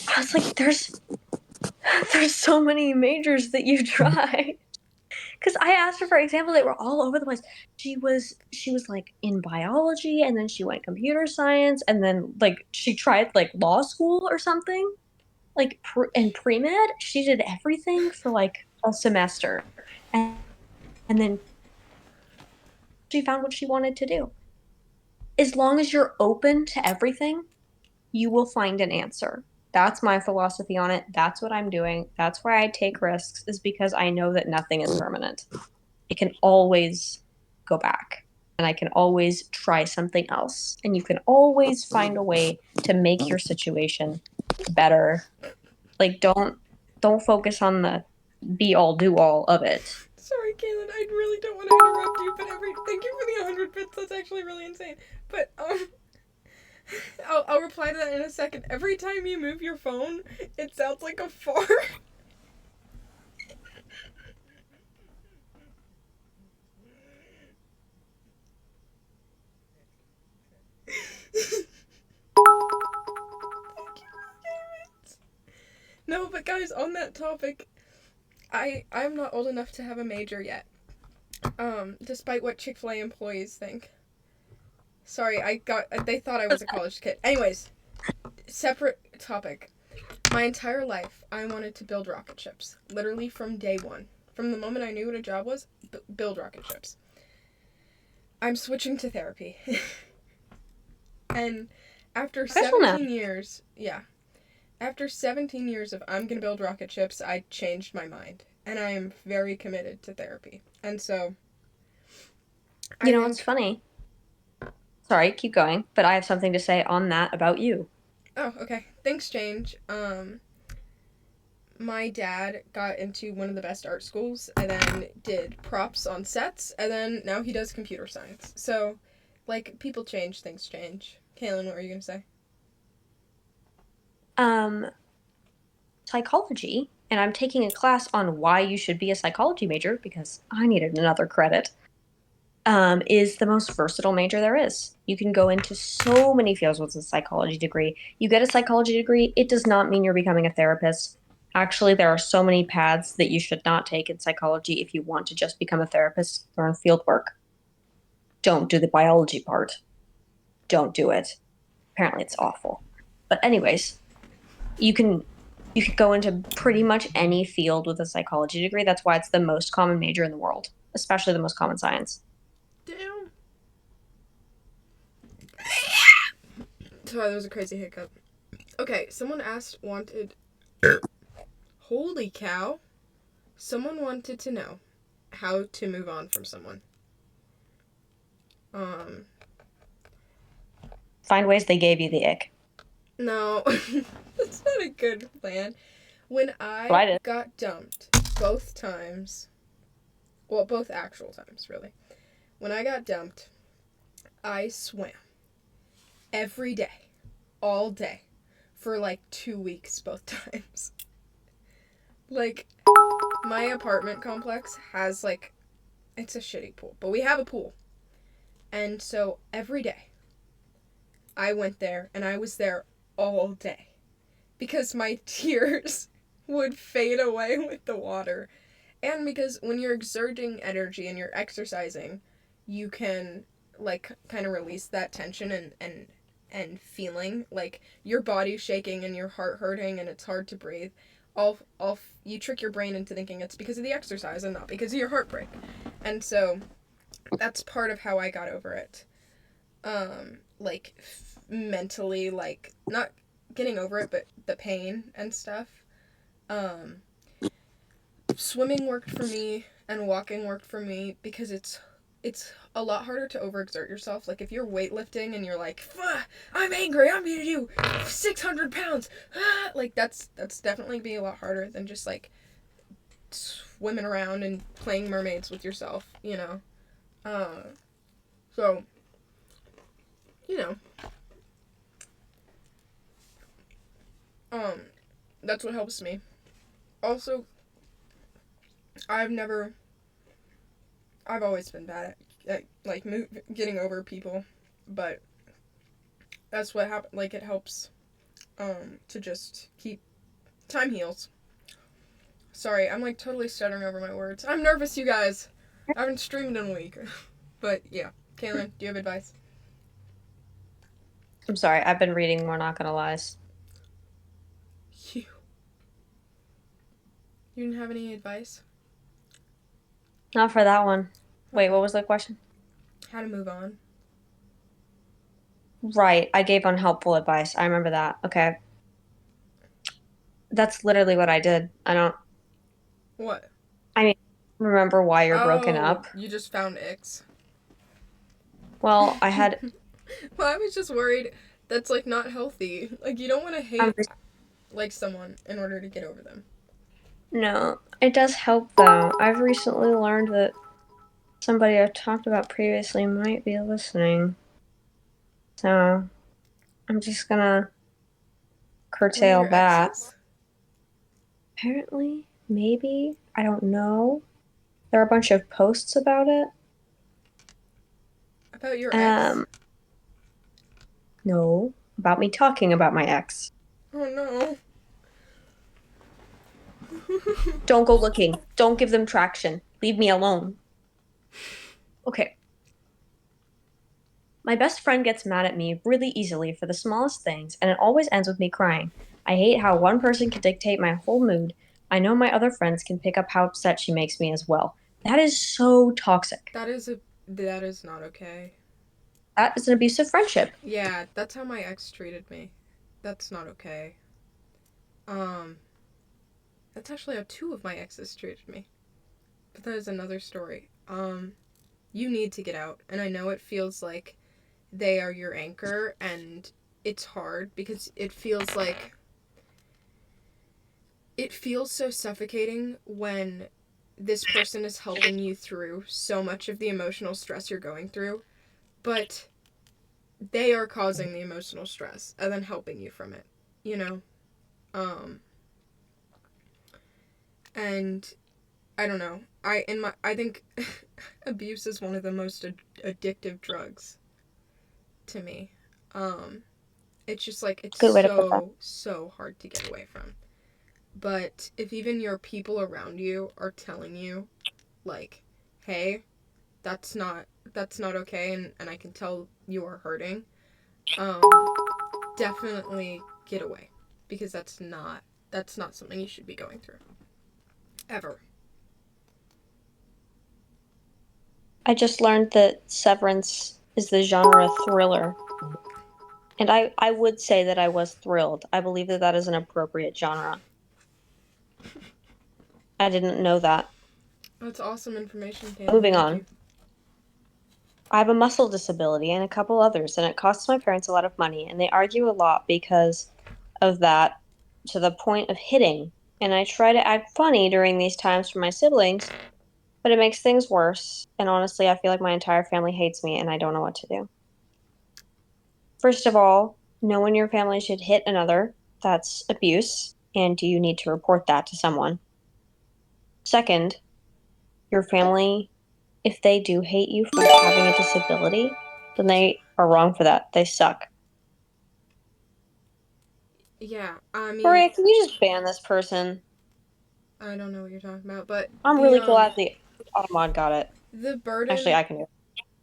I was like, there's so many majors that you try. Because I asked her for example, they were all over the place. She was like in biology, and then she went computer science, and then like she tried like law school or something. Like in pre-med, she did everything for like a semester, and then she found what she wanted to do. As long as you're open to everything, you will find an answer. That's my philosophy on it. That's what I'm doing. That's why I take risks, is because I know that nothing is permanent. It can always go back, and I can always try something else. And you can always find a way to make your situation better. Like don't focus on the be all do all of it. Sorry, Kaelin, I really don't want to interrupt you, but thank you for the 100 bits. That's actually really insane. But I'll reply to that in a second. Every time you move your phone, it sounds like a fart. No, but guys, on that topic, I'm not old enough to have a major yet. Despite what Chick-fil-A employees think. Sorry, they thought I was a college kid. Anyways, separate topic. My entire life, I wanted to build rocket ships. Literally from day one. From the moment I knew what a job was, build rocket ships. I'm switching to therapy. And after 17 years, after 17 years of I'm gonna build rocket ships, I changed my mind. And I am very committed to therapy. And so... You know, it's funny. Sorry, keep going. But I have something to say on that about you. Oh, okay. Thanks, Change. My dad got into one of the best art schools and then did props on sets, and then now he does computer science. So, like, people change, things change. Kaelin, what were you gonna say? Psychology, and I'm taking a class on why you should be a psychology major because I needed another credit, is the most versatile major there is. You can go into so many fields with a psychology degree. You get a psychology degree, it does not mean you're becoming a therapist. Actually, there are so many paths that you should not take in psychology if you want to just become a therapist, learn field work. Don't do the biology part. Don't do it. Apparently it's awful. But anyways, you can go into pretty much any field with a psychology degree. That's why it's the most common major in the world, especially the most common science. Damn. Sorry, that was a crazy hiccup. Okay, someone wanted... Holy cow. Someone wanted to know how to move on from someone. Find ways they gave you the ick. No, that's not a good plan. When I got dumped, both times, well, both actual times, really. When I got dumped, I swam every day, all day, for like 2 weeks both times. Like, my apartment complex has like, it's a shitty pool, but we have a pool. And so every day, I went there and I was there all day because my tears would fade away with the water. And because when you're exerting energy and you're exercising, you can like kind of release that tension and feeling like your body's shaking and your heart hurting and it's hard to breathe. You trick your brain into thinking it's because of the exercise and not because of your heartbreak. And so that's part of how I got over it. mentally, like, not getting over it, but the pain and stuff. Swimming worked for me and walking worked for me because it's a lot harder to overexert yourself. Like, if you're weightlifting and you're like, I'm angry, I'm gonna do 600 pounds, like, that's definitely be a lot harder than just, like, swimming around and playing mermaids with yourself, you know? So, you know, that's what helps me. Also, I've always been bad at like, getting over people, but that's what happened. Like, it helps, to just keep, time heals. Sorry, I'm, like, totally stuttering over my words. I'm nervous, you guys. I haven't streamed in a week. But, yeah. Kaelin, do you have advice? I'm sorry, I've been reading more Not Gonna Lies. You didn't have any advice? Not for that one. Wait, what was the question? How to move on. Right, I gave unhelpful advice. I remember that. Okay. That's literally what I did. I don't What? remember why you're broken up. You just found X. Well, I had... Well, I was just worried that's, like, not healthy. Like, you don't want to hate, like, someone in order to get over them. No, it does help, though. I've recently learned that somebody I've talked about previously might be listening. So, I'm just gonna curtail Your that. exes? Apparently, maybe, I don't know. There are a bunch of posts about it. About your ex? No, about me talking about my ex. Oh, no. Don't go looking. Don't give them traction. Leave me alone. Okay. My best friend gets mad at me really easily for the smallest things, and it always ends with me crying. I hate how one person can dictate my whole mood. I know my other friends can pick up how upset she makes me as well. That is so toxic. That is not okay. That is an abusive friendship. Yeah, that's how my ex treated me. That's not okay. That's actually how 2 of my exes treated me. But that is another story. You need to get out, and I know it feels like they are your anchor, and it's hard because it feels so suffocating when this person is helping you through so much of the emotional stress you're going through, but they are causing the emotional stress and then helping you from it, you know? And I don't know. I think abuse is one of the most addictive drugs to me. It's just, like, it's Good way to put that. so hard to get away from. But if even your people around you are telling you, like, hey, that's not okay, and I can tell you are hurting, definitely get away, because that's not something you should be going through. Ever. I just learned that Severance is the genre thriller. And I would say that I was thrilled. I believe that that is an appropriate genre. I didn't know that. That's awesome information, Kaelin. Moving Thank on. you. I have a muscle disability and a couple others, and it costs my parents a lot of money, and they argue a lot because of that to the point of hitting. And I try to act funny during these times for my siblings, but it makes things worse. And honestly, I feel like my entire family hates me, and I don't know what to do. First of all, no one in your family should hit another. That's abuse, and you need to report that to someone. Second, your family, if they do hate you for having a disability, then they are wrong for that. They suck. Yeah, I mean, Maria, can you just ban this person? I don't know what you're talking about, but I'm really glad the Automod got it. the burden Actually, I can do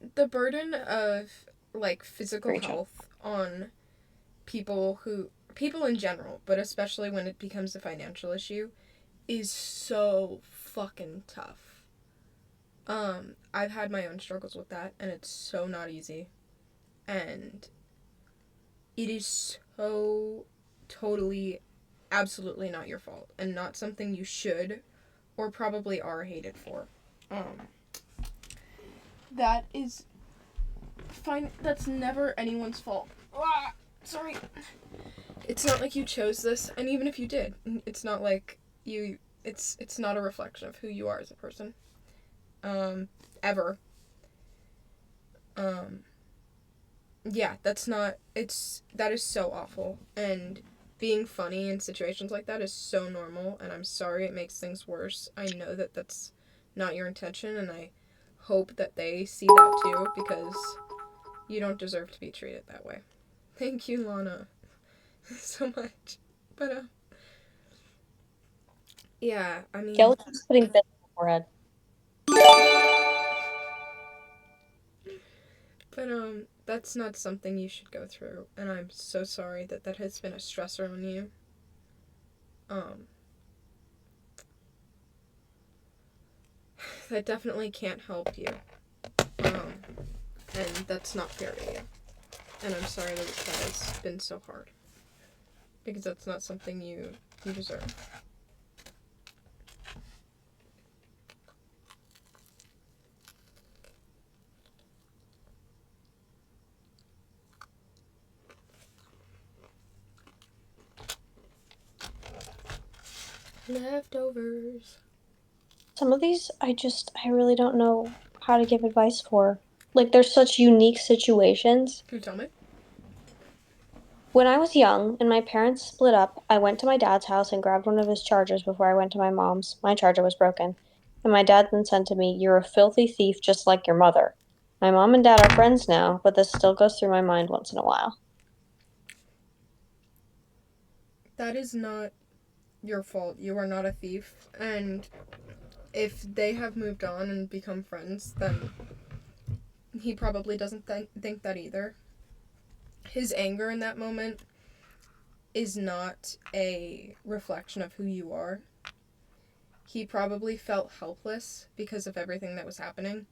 it. the burden of, like, physical Screenshot. health on people in general, but especially when it becomes a financial issue, is so fucking tough. I've had my own struggles with that, and it's so not easy. And it is so totally, absolutely not your fault, and not something you should or probably are hated for. That is fine. That's never anyone's fault. Ah, sorry. It's not like you chose this, and even if you did, it's not like you. It's not a reflection of who you are as a person. Ever. Yeah, that is so awful, and being funny in situations like that is so normal, and I'm sorry it makes things worse. I know that that's not your intention, and I hope that they see that too, because you don't deserve to be treated that way. Thank you, Lana, so much. But, yeah, I mean... Kelly keeps putting bits on the forehead. But, that's not something you should go through, and I'm so sorry that that has been a stressor on you. That definitely can't help you. And that's not fair to you. And I'm sorry that has been so hard. Because that's not something you deserve. Leftovers. Some of these, I really don't know how to give advice for. Like, they're such unique situations. Can you tell me? When I was young and my parents split up, I went to my dad's house and grabbed one of his chargers before I went to my mom's. My charger was broken. And my dad then said to me, "You're a filthy thief just like your mother." My mom and dad are friends now, but this still goes through my mind once in a while. That is not your fault. You are not a thief. And if they have moved on and become friends, then he probably doesn't think that either. His anger in that moment is not a reflection of who you are. He probably felt helpless because of everything that was happening,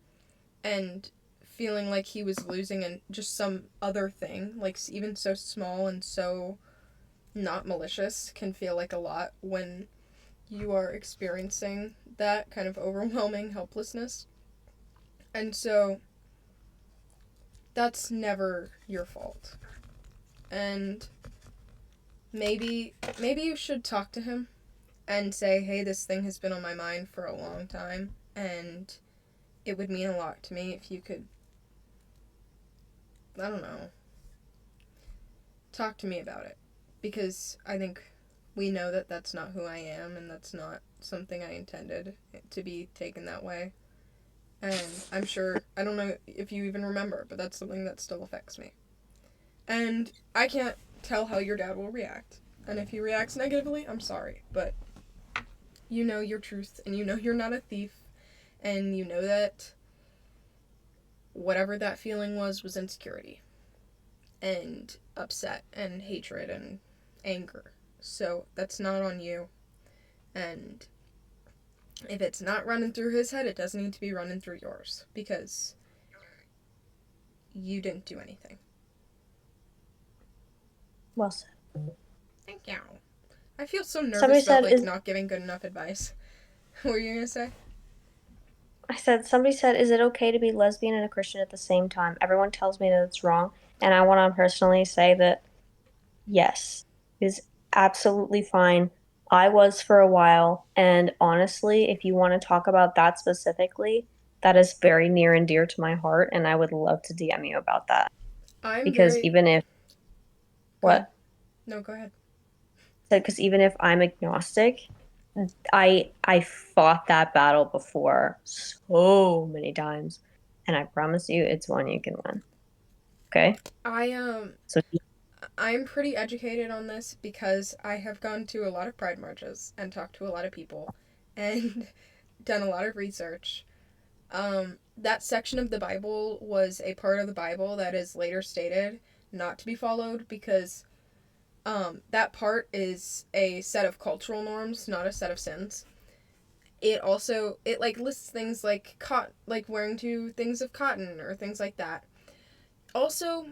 and feeling like he was losing just some other thing, like even so small and so not malicious, can feel like a lot when you are experiencing that kind of overwhelming helplessness. And so that's never your fault. And maybe you should talk to him and say, "Hey, this thing has been on my mind for a long time, and it would mean a lot to me if you could, I don't know, talk to me about it." Because I think we know that that's not who I am, and that's not something I intended to be taken that way. And I'm sure, I don't know if you even remember, but that's something that still affects me. And I can't tell how your dad will react. And if he reacts negatively, I'm sorry. But you know your truth, and you know you're not a thief, and you know that whatever that feeling was insecurity, and upset, and hatred, and anger. So that's not on you. And if it's not running through his head, it doesn't need to be running through yours, because you didn't do anything. Well said. Thank you. I feel so nervous Somebody about, said, not giving good enough advice. What were you going to say? somebody said, "Is it okay to be lesbian and a Christian at the same time? Everyone tells me that it's wrong." And I want to personally say that, yes, it is absolutely fine. I was for a while. And honestly, if you want to talk about that specifically, that is very near and dear to my heart. And I would love to DM you about that. Because even if, Go ahead. what? No, go ahead. Because even if I'm agnostic, I fought that battle before so many times, and I promise you, it's one you can win. Okay. So I'm pretty educated on this because I have gone to a lot of pride marches and talked to a lot of people, and done a lot of research. That section of the Bible was a part of the Bible that is later stated not to be followed, because that part is a set of cultural norms, not a set of sins. It also, lists things like wearing things of cotton or things like that. Also,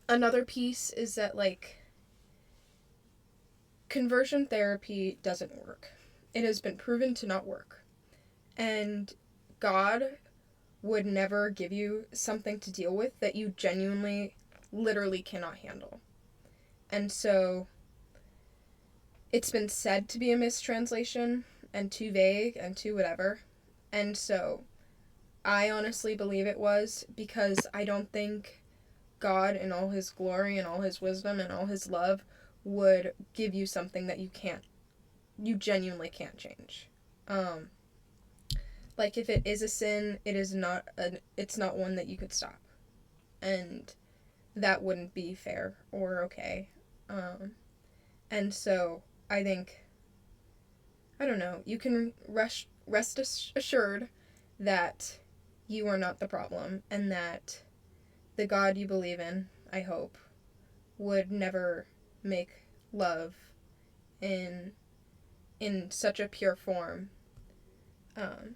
another piece is that, like, conversion therapy doesn't work. It has been proven to not work. And God would never give you something to deal with that you genuinely, literally cannot handle. And so it's been said to be a mistranslation and too vague and too whatever. And so I honestly believe it was, because I don't think God in all his glory and all his wisdom and all his love would give you something that you genuinely can't change. Like, if it is a sin, it's not one that you could stop. And that wouldn't be fair or okay. And so I think, I don't know, you can rest assured that you are not the problem, and that the God you believe in, I hope, would never make love in such a pure form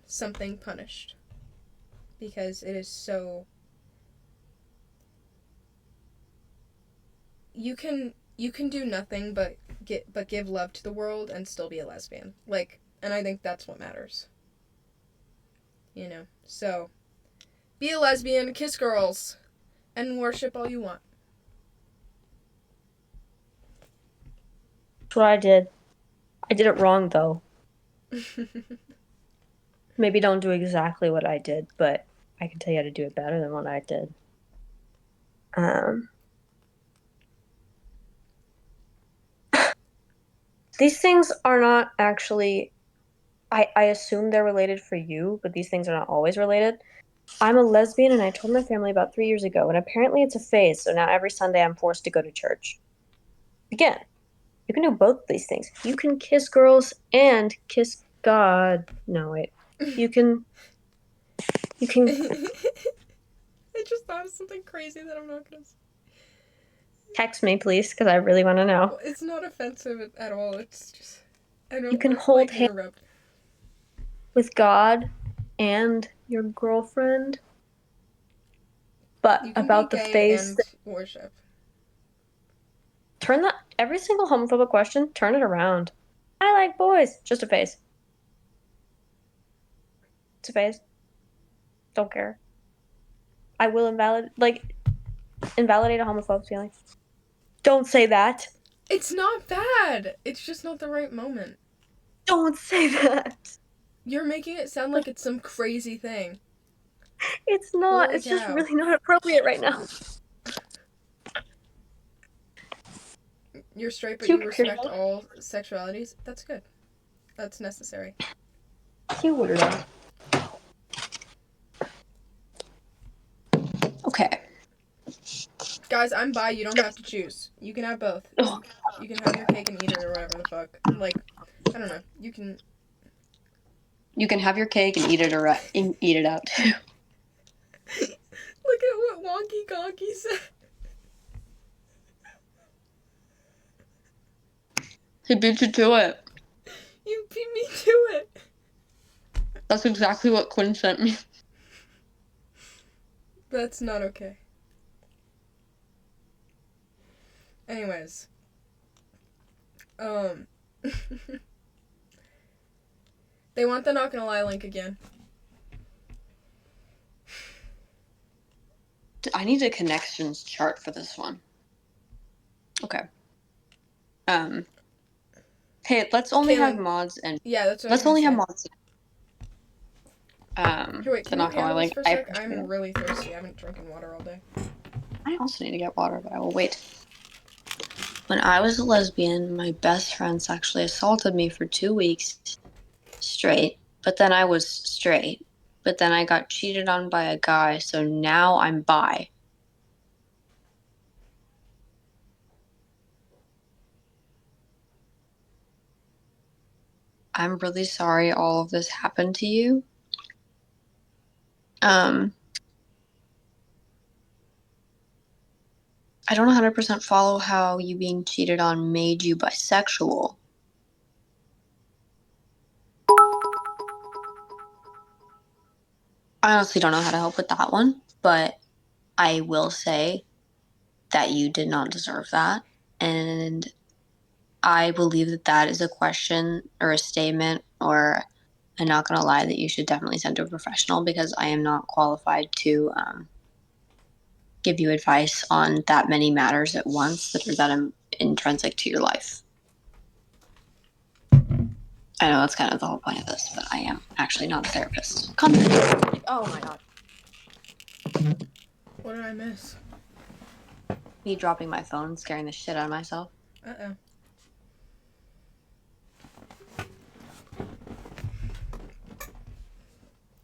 something punished, because it is so. You can do nothing but give love to the world and still be a lesbian, like, and I think that's what matters. So be a lesbian, kiss girls, and worship all you want. That's what I did. I did it wrong, though. Maybe don't do exactly what I did, but I can tell you how to do it better than what I did. These things are not actually... I assume they're related for you, but these things are not always related. I'm a lesbian, and I told my family about 3 years ago, and apparently it's a phase, so now every Sunday I'm forced to go to church. Again, you can do both these things. You can kiss girls and kiss God. No, wait. You can... I just thought of something crazy that I'm not gonna say. Text me, please, because I really want to know. Well, it's not offensive at all. It's just, I don't. You can hold hands with God and your girlfriend, but You can about be the gay phase and worship. Turn that... every single homophobic question, turn it around. I like boys. Just a phase. It's a phase. Don't care. I will invalidate a homophobe's feelings. Don't say that. It's not bad. It's just not the right moment. Don't say that. You're making it sound like it's some crazy thing. It's not. Holy It's just cow. really not appropriate right now. You're straight, but Cute you respect weirdo. all sexualities. That's good. That's necessary. Cute weirdo. Okay. Guys, I'm bi. You don't have to choose. You can have both. You can have your cake and eat it, or whatever the fuck. Like, I don't know. You can have your cake and eat it out too. Look at what Wonky Gonky said. He beat you to it. You beat me to it. That's exactly what Quinn sent me. That's not okay. Anyways. They want the Not Gonna Lie link again. I need a connections chart for this one. Okay. Hey, let's only have mods and... yeah, that's what let's only have mods. Hey, wait, can you not gonna handle lie, this for a sec? I'm really thirsty. I haven't drinking water all day. I also need to get water, but I will wait. When I was a lesbian, my best friend sexually assaulted me for 2 weeks straight, but then I was straight. But then I got cheated on by a guy, so now I'm bi. I'm really sorry all of this happened to you. I don't 100% follow how you being cheated on made you bisexual. I honestly don't know how to help with that one, but I will say that you did not deserve that. And I believe that that is a question or a statement, or I'm not going to lie, that you should definitely send to a professional, because I am not qualified to give you advice on that many matters at once that are that intrinsic to your life. I know that's kind of the whole point of this, but I am actually not a therapist. Oh my god. What did I miss? Me dropping my phone, scaring the shit out of myself. Uh-oh.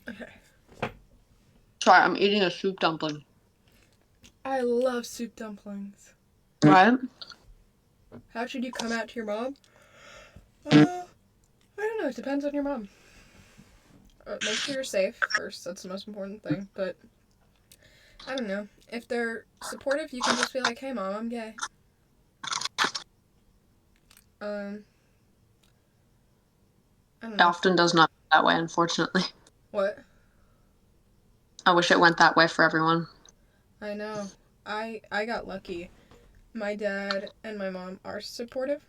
Okay. Sorry, I'm eating a soup dumpling. I love soup dumplings. Right? How should you come out to your mom? I don't know. It depends on your mom. Make sure you're safe first. That's the most important thing. But I don't know. If they're supportive, you can just be like, "Hey, mom, I'm gay." I don't It know. often does not go that way, unfortunately. What? I wish it went that way for everyone. I know. I got lucky. My dad and my mom are supportive.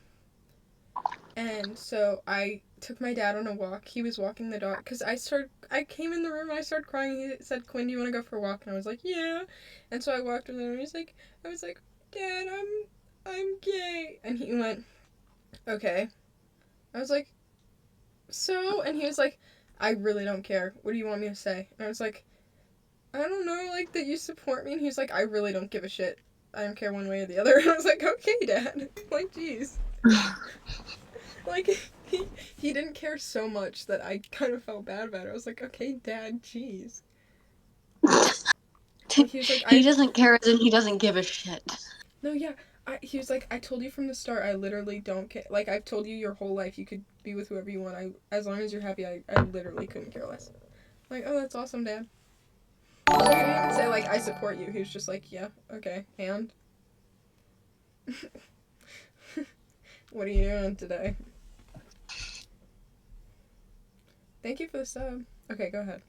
And so I took my dad on a walk. He was walking the dog. Because I came in the room and I started crying. He said, "Quinn, do you want to go for a walk?" And I was like, "Yeah." And so I walked with him and I was like, "Dad, I'm gay." And he went, "Okay." I was like, "So?" And he was like, "I really don't care. What do you want me to say?" And I was like, "I don't know, like, that you support me." And he was like, "I really don't give a shit. I don't care one way or the other." And I was like, "Okay, Dad." Like, jeez. Like, he didn't care so much that I kind of felt bad about it. I was like, "Okay, Dad, jeez." Like, he was like, He doesn't care as in he doesn't give a shit. No, yeah. He was like, "I told you from the start, I literally don't care. Like, I've told you your whole life you could be with whoever you want. As long as you're happy, I literally couldn't care less." I'm like, "Oh, that's awesome, Dad." Like, he didn't even say, like, "I support you." He was just like, "Yeah, okay, and?" What are you doing today? Thank you for the sub. Okay, go ahead.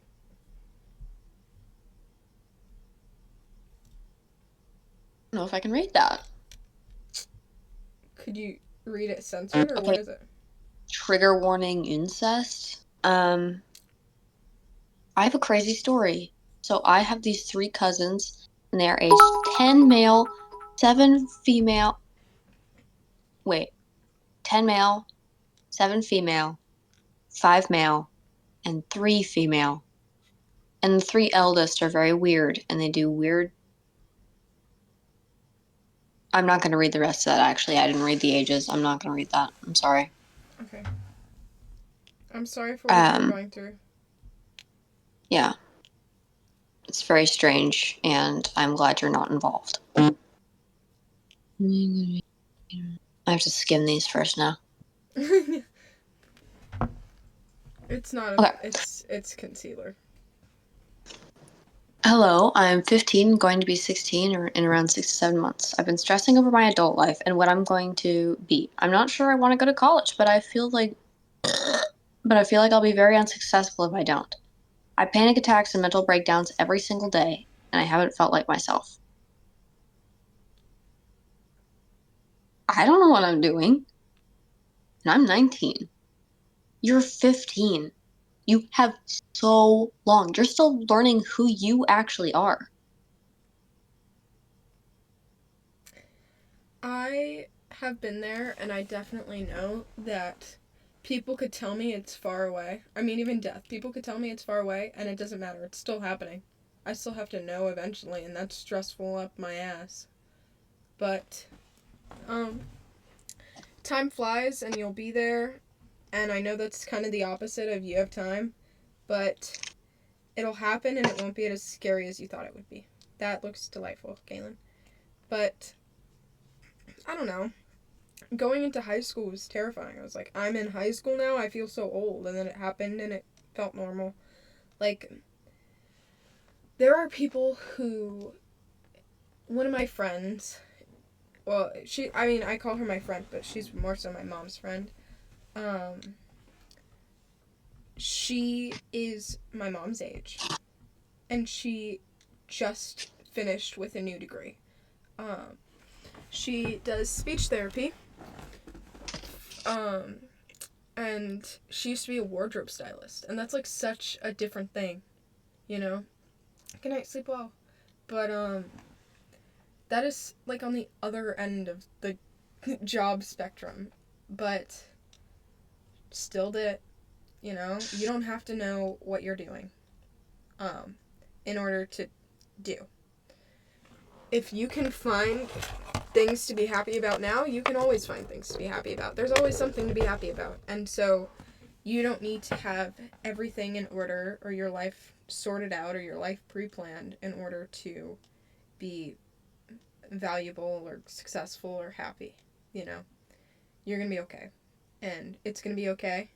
I don't know if I can read that. Could you read it censored, or Okay. what is it? Trigger warning: incest. I have a crazy story. So I have these 3 cousins, and they are aged 10 male, 7 female. Wait, 10 male, 7 female, 5 male, and 3 female. And the 3 eldest are very weird, and they do weird. I'm not going to read the rest of that, actually. I didn't read the ages. I'm not going to read that. I'm sorry. Okay. I'm sorry for what you're going through. Yeah. It's very strange, and I'm glad you're not involved. I have to skim these first now. It's not Okay. it's concealer. Hello, I'm 15, going to be 16 or in around 6 to 7 months. I've been stressing over my adult life and what I'm going to be. I'm not sure I want to go to college, but I feel like I'll be very unsuccessful if I don't. I panic attacks and mental breakdowns every single day, and I haven't felt like myself. I don't know what I'm doing. And I'm 19. You're 15. You have so long. You're still learning who you actually are. I have been there, and I definitely know that people could tell me it's far away. I mean, even death. People could tell me it's far away, and it doesn't matter. It's still happening. I still have to know eventually, and that's stressful up my ass. But, time flies, and you'll be there, and I know that's kind of the opposite of you have time, but it'll happen, and it won't be as scary as you thought it would be. That looks delightful, Kaelin. But I don't know. Going into high school was terrifying. I was like, I'm in high school now, I feel so old. And then it happened and it felt normal. Like, there are people who, one of my friends, well, I call her my friend, but she's more so my mom's friend. She is my mom's age. And she just finished with a new degree. She does speech therapy. And she used to be a wardrobe stylist, and that's like such a different thing, you know? Good night, sleep well. But that is like on the other end of the job spectrum, but still did it, you know? You don't have to know what you're doing in order to do. If you can find things to be happy about now, you can always find things to be happy about. There's always something to be happy about. And so you don't need to have everything in order or your life sorted out or your life pre-planned in order to be valuable or successful or happy, you know? You're going to be okay. And it's going to be okay.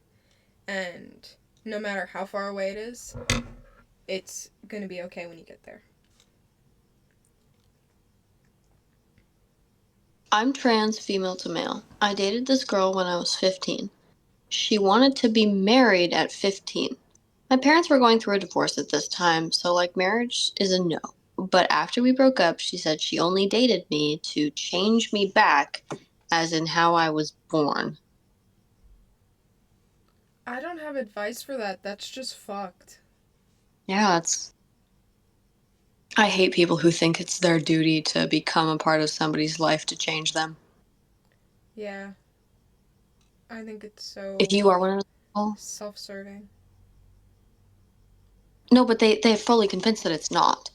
And no matter how far away it is, it's going to be okay when you get there. I'm trans, female to male. I dated this girl when I was 15. She wanted to be married at 15. My parents were going through a divorce at this time, so like marriage is a no. But after we broke up, she said she only dated me to change me back, as in how I was born. I don't have advice for that. That's just fucked. Yeah, I hate people who think it's their duty to become a part of somebody's life to change them. Yeah. I think it's so If you are one of those people, self-serving. no, but they're fully convinced that it's not.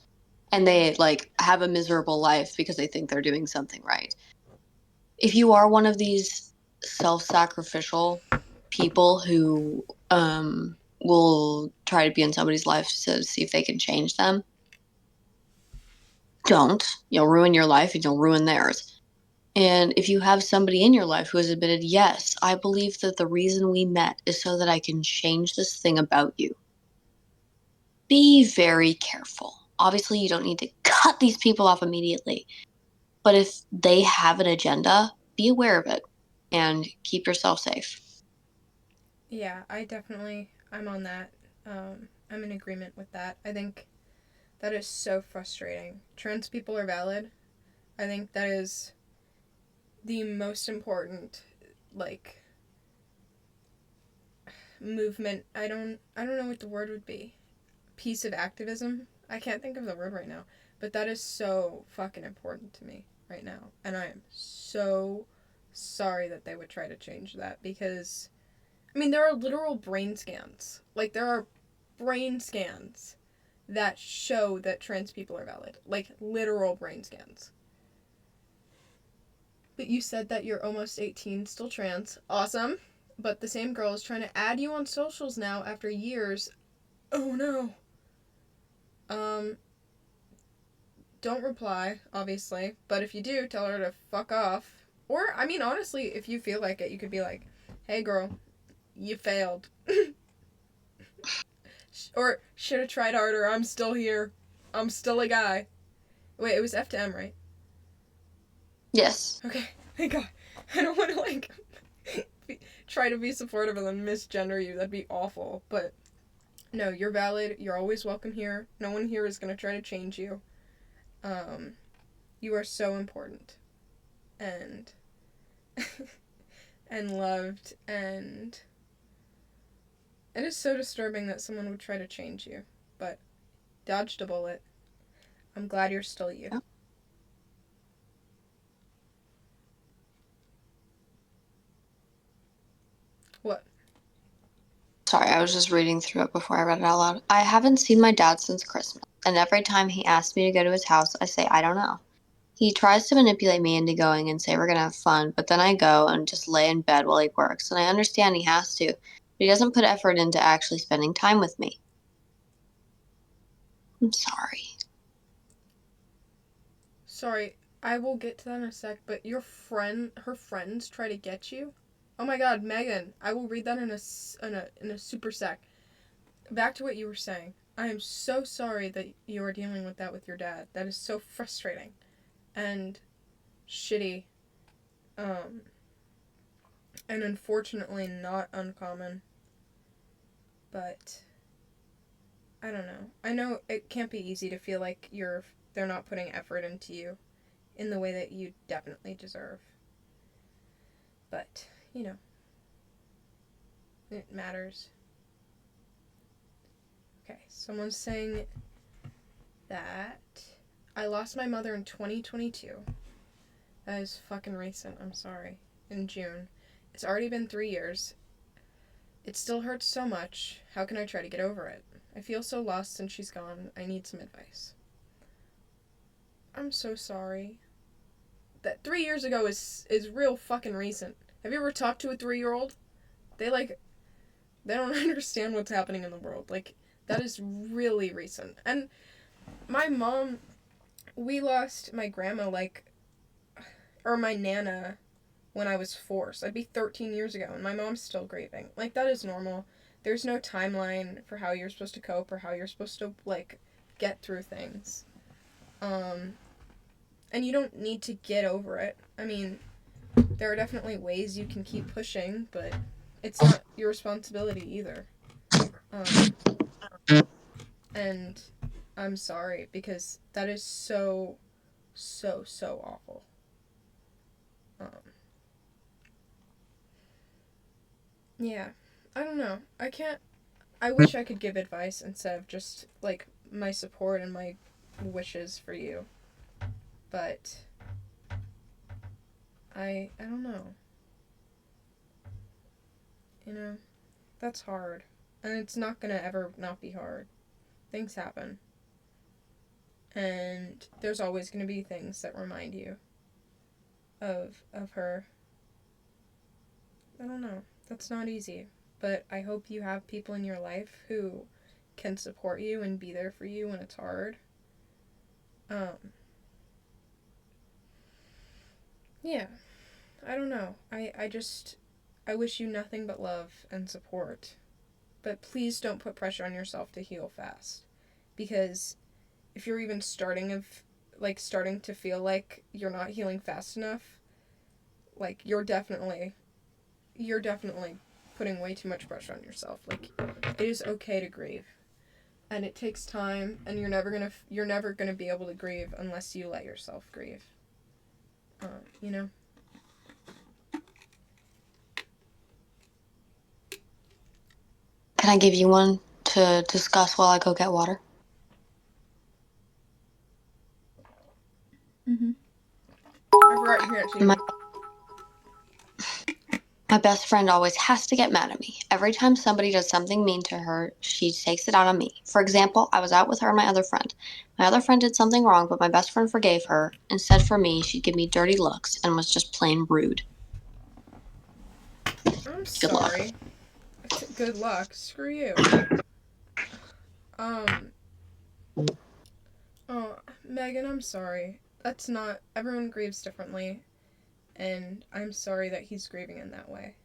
And they like have a miserable life because they think they're doing something right. If you are one of these self-sacrificial people who will try to be in somebody's life to see if they can change them, don't. You'll ruin your life and you'll ruin theirs. And if you have somebody in your life who has admitted, yes, I believe that the reason we met is so that I can change this thing about you, be very careful. Obviously, you don't need to cut these people off immediately. But if they have an agenda, be aware of it and keep yourself safe. Yeah, I'm on that. I'm in agreement with that. I think that is so frustrating. Trans people are valid. I think that is the most important, like, movement. I don't know what the word would be. Piece of activism. I can't think of the word right now. But that is so fucking important to me right now. And I am so sorry that they would try to change that because, I mean, there are literal brain scans. Like, there are brain scans that show that trans people are valid. Like, literal brain scans. But you said that you're almost 18, still trans. Awesome. But the same girl is trying to add you on socials now after years. Oh no. Don't reply, obviously. But if you do, tell her to fuck off. Or, I mean, honestly, if you feel like it, you could be like, hey girl, you failed. Or, should have tried harder, I'm still here. I'm still a guy. Wait, it was F to M, right? Yes. Okay, thank God. I don't want to, like, try to be supportive and then misgender you. That'd be awful. But, no, you're valid. You're always welcome here. No one here is going to try to change you. You are so important. And, and loved. And it is so disturbing that someone would try to change you. But, dodged a bullet. I'm glad you're still you. Yeah. What? Sorry, I was just reading through it before I read it out loud. I haven't seen my dad since Christmas, and every time he asks me to go to his house, I say, I don't know. He tries to manipulate me into going and say we're gonna have fun, but then I go and just lay in bed while he works, and I understand he has to, but he doesn't put effort into actually spending time with me. I'm sorry. Sorry, I will get to that in a sec, but her friends try to get you? Oh my god, Megan, I will read that in a super sec. Back to what you were saying. I am so sorry that you are dealing with that with your dad. That is so frustrating and shitty. And unfortunately not uncommon. But I don't know. I know it can't be easy to feel like they're not putting effort into you in the way that you definitely deserve. But, you know, it matters. Okay, someone's saying that I lost my mother in 2022. That is fucking recent, I'm sorry. In June. It's already been 3 years. It still hurts so much. How can I try to get over it? I feel so lost since she's gone. I need some advice. I'm so sorry. That 3 years ago is real fucking recent. Have you ever talked to a 3-year-old? They don't understand what's happening in the world. Like, that is really recent. And my mom, we lost my grandma, or my Nana, when I was 4. So that'd be 13 years ago, and my mom's still grieving. Like, that is normal. There's no timeline for how you're supposed to cope or how you're supposed to, get through things. And you don't need to get over it. I mean, there are definitely ways you can keep pushing, but it's not your responsibility either. And I'm sorry, because that is so, so, so awful. Yeah, I don't know. I wish I could give advice instead of just, my support and my wishes for you. But I don't know. You know, that's hard. And it's not gonna ever not be hard. Things happen. And there's always gonna be things that remind you of her. I don't know. That's not easy. But I hope you have people in your life who can support you and be there for you when it's hard. Yeah. I don't know. I wish you nothing but love and support. But please don't put pressure on yourself to heal fast. Because if you're even starting to feel like you're not healing fast enough, you're definitely putting way too much pressure on yourself. It is okay to grieve. And it takes time, and you're never gonna be able to grieve unless you let yourself grieve. You know? Can I give you one to discuss while I go get water? Mm-hmm. I forgot you're here too. My best friend always has to get mad at me. Every time somebody does something mean to her, she takes it out on me. For example, I was out with her and my other friend. My other friend did something wrong, but my best friend forgave her. Instead, for me, she'd give me dirty looks and was just plain rude. I'm Good luck. sorry. Good luck. Screw you. Oh, Megan, I'm sorry. That's not... Everyone grieves differently. And I'm sorry that he's grieving in that way.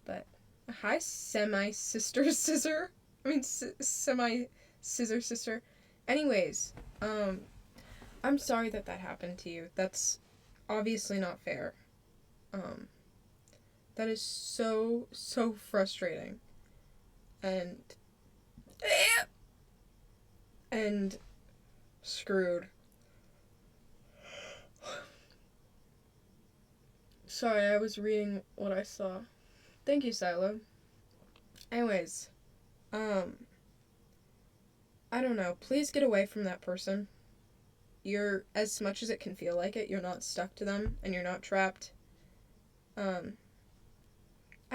But, hi, semi-sister scissor. I mean, semi-scissor sister. Anyways, I'm sorry that happened to you. That's obviously not fair. That is so, so frustrating. And screwed. Sorry, I was reading what I saw. Thank you, Silo. Anyways, I don't know. Please get away from that person. You're, as much as it can feel like it, you're not stuck to them, and you're not trapped. I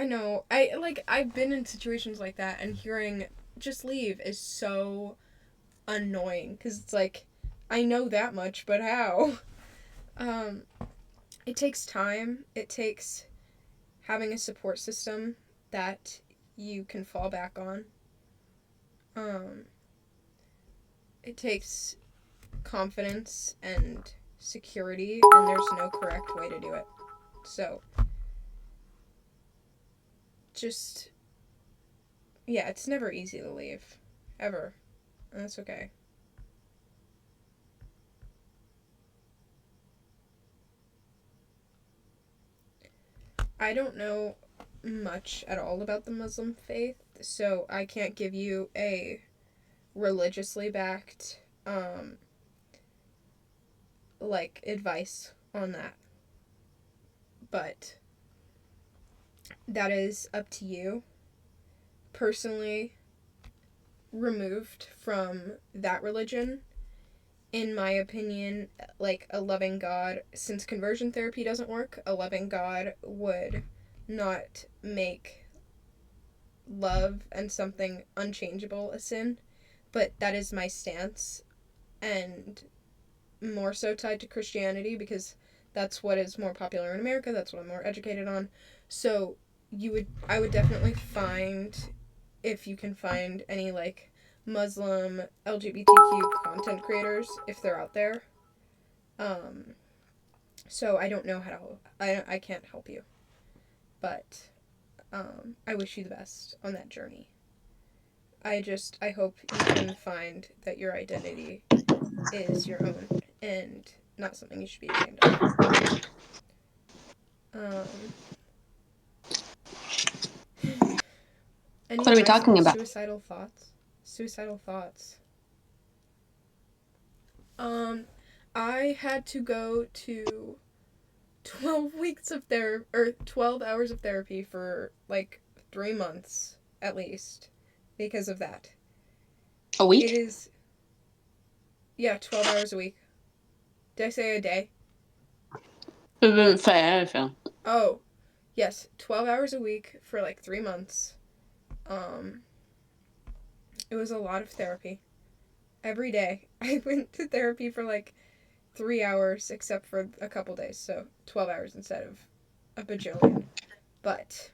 know. I've been in situations like that, and hearing just leave is so annoying, because it's I know that much, but how? It takes time. It takes having a support system that you can fall back on. It takes confidence and security, and there's no correct way to do it. So, just, yeah, it's never easy to leave. Ever. And that's okay. I don't know much at all about the Muslim faith, so I can't give you a religiously backed, like, advice on that. But that is up to you. Personally, removed from that religion, in my opinion, like, a loving God, since conversion therapy doesn't work, a loving God would not make love and something unchangeable a sin. But that is my stance, and more so tied to Christianity, because that's what is more popular in America, that's what I'm more educated on. So I would definitely find, if you can find any, like, Muslim LGBTQ content creators, if they're out there. So I don't know how to, I can't help you, but I wish you the best on that journey. I hope you can find that your identity is your own and not something you should be ashamed of. Any What are we advice talking on about? suicidal thoughts? Suicidal thoughts. I had to go to 12 hours of therapy for like 3 months at least because of that. A week? It is, yeah, 12 hours a week. Did I say a day? Oh, yes, 12 hours a week for like 3 months. It was a lot of therapy. Every day. I went to therapy for like 3 hours, except for a couple days, so 12 hours instead of a bajillion. But,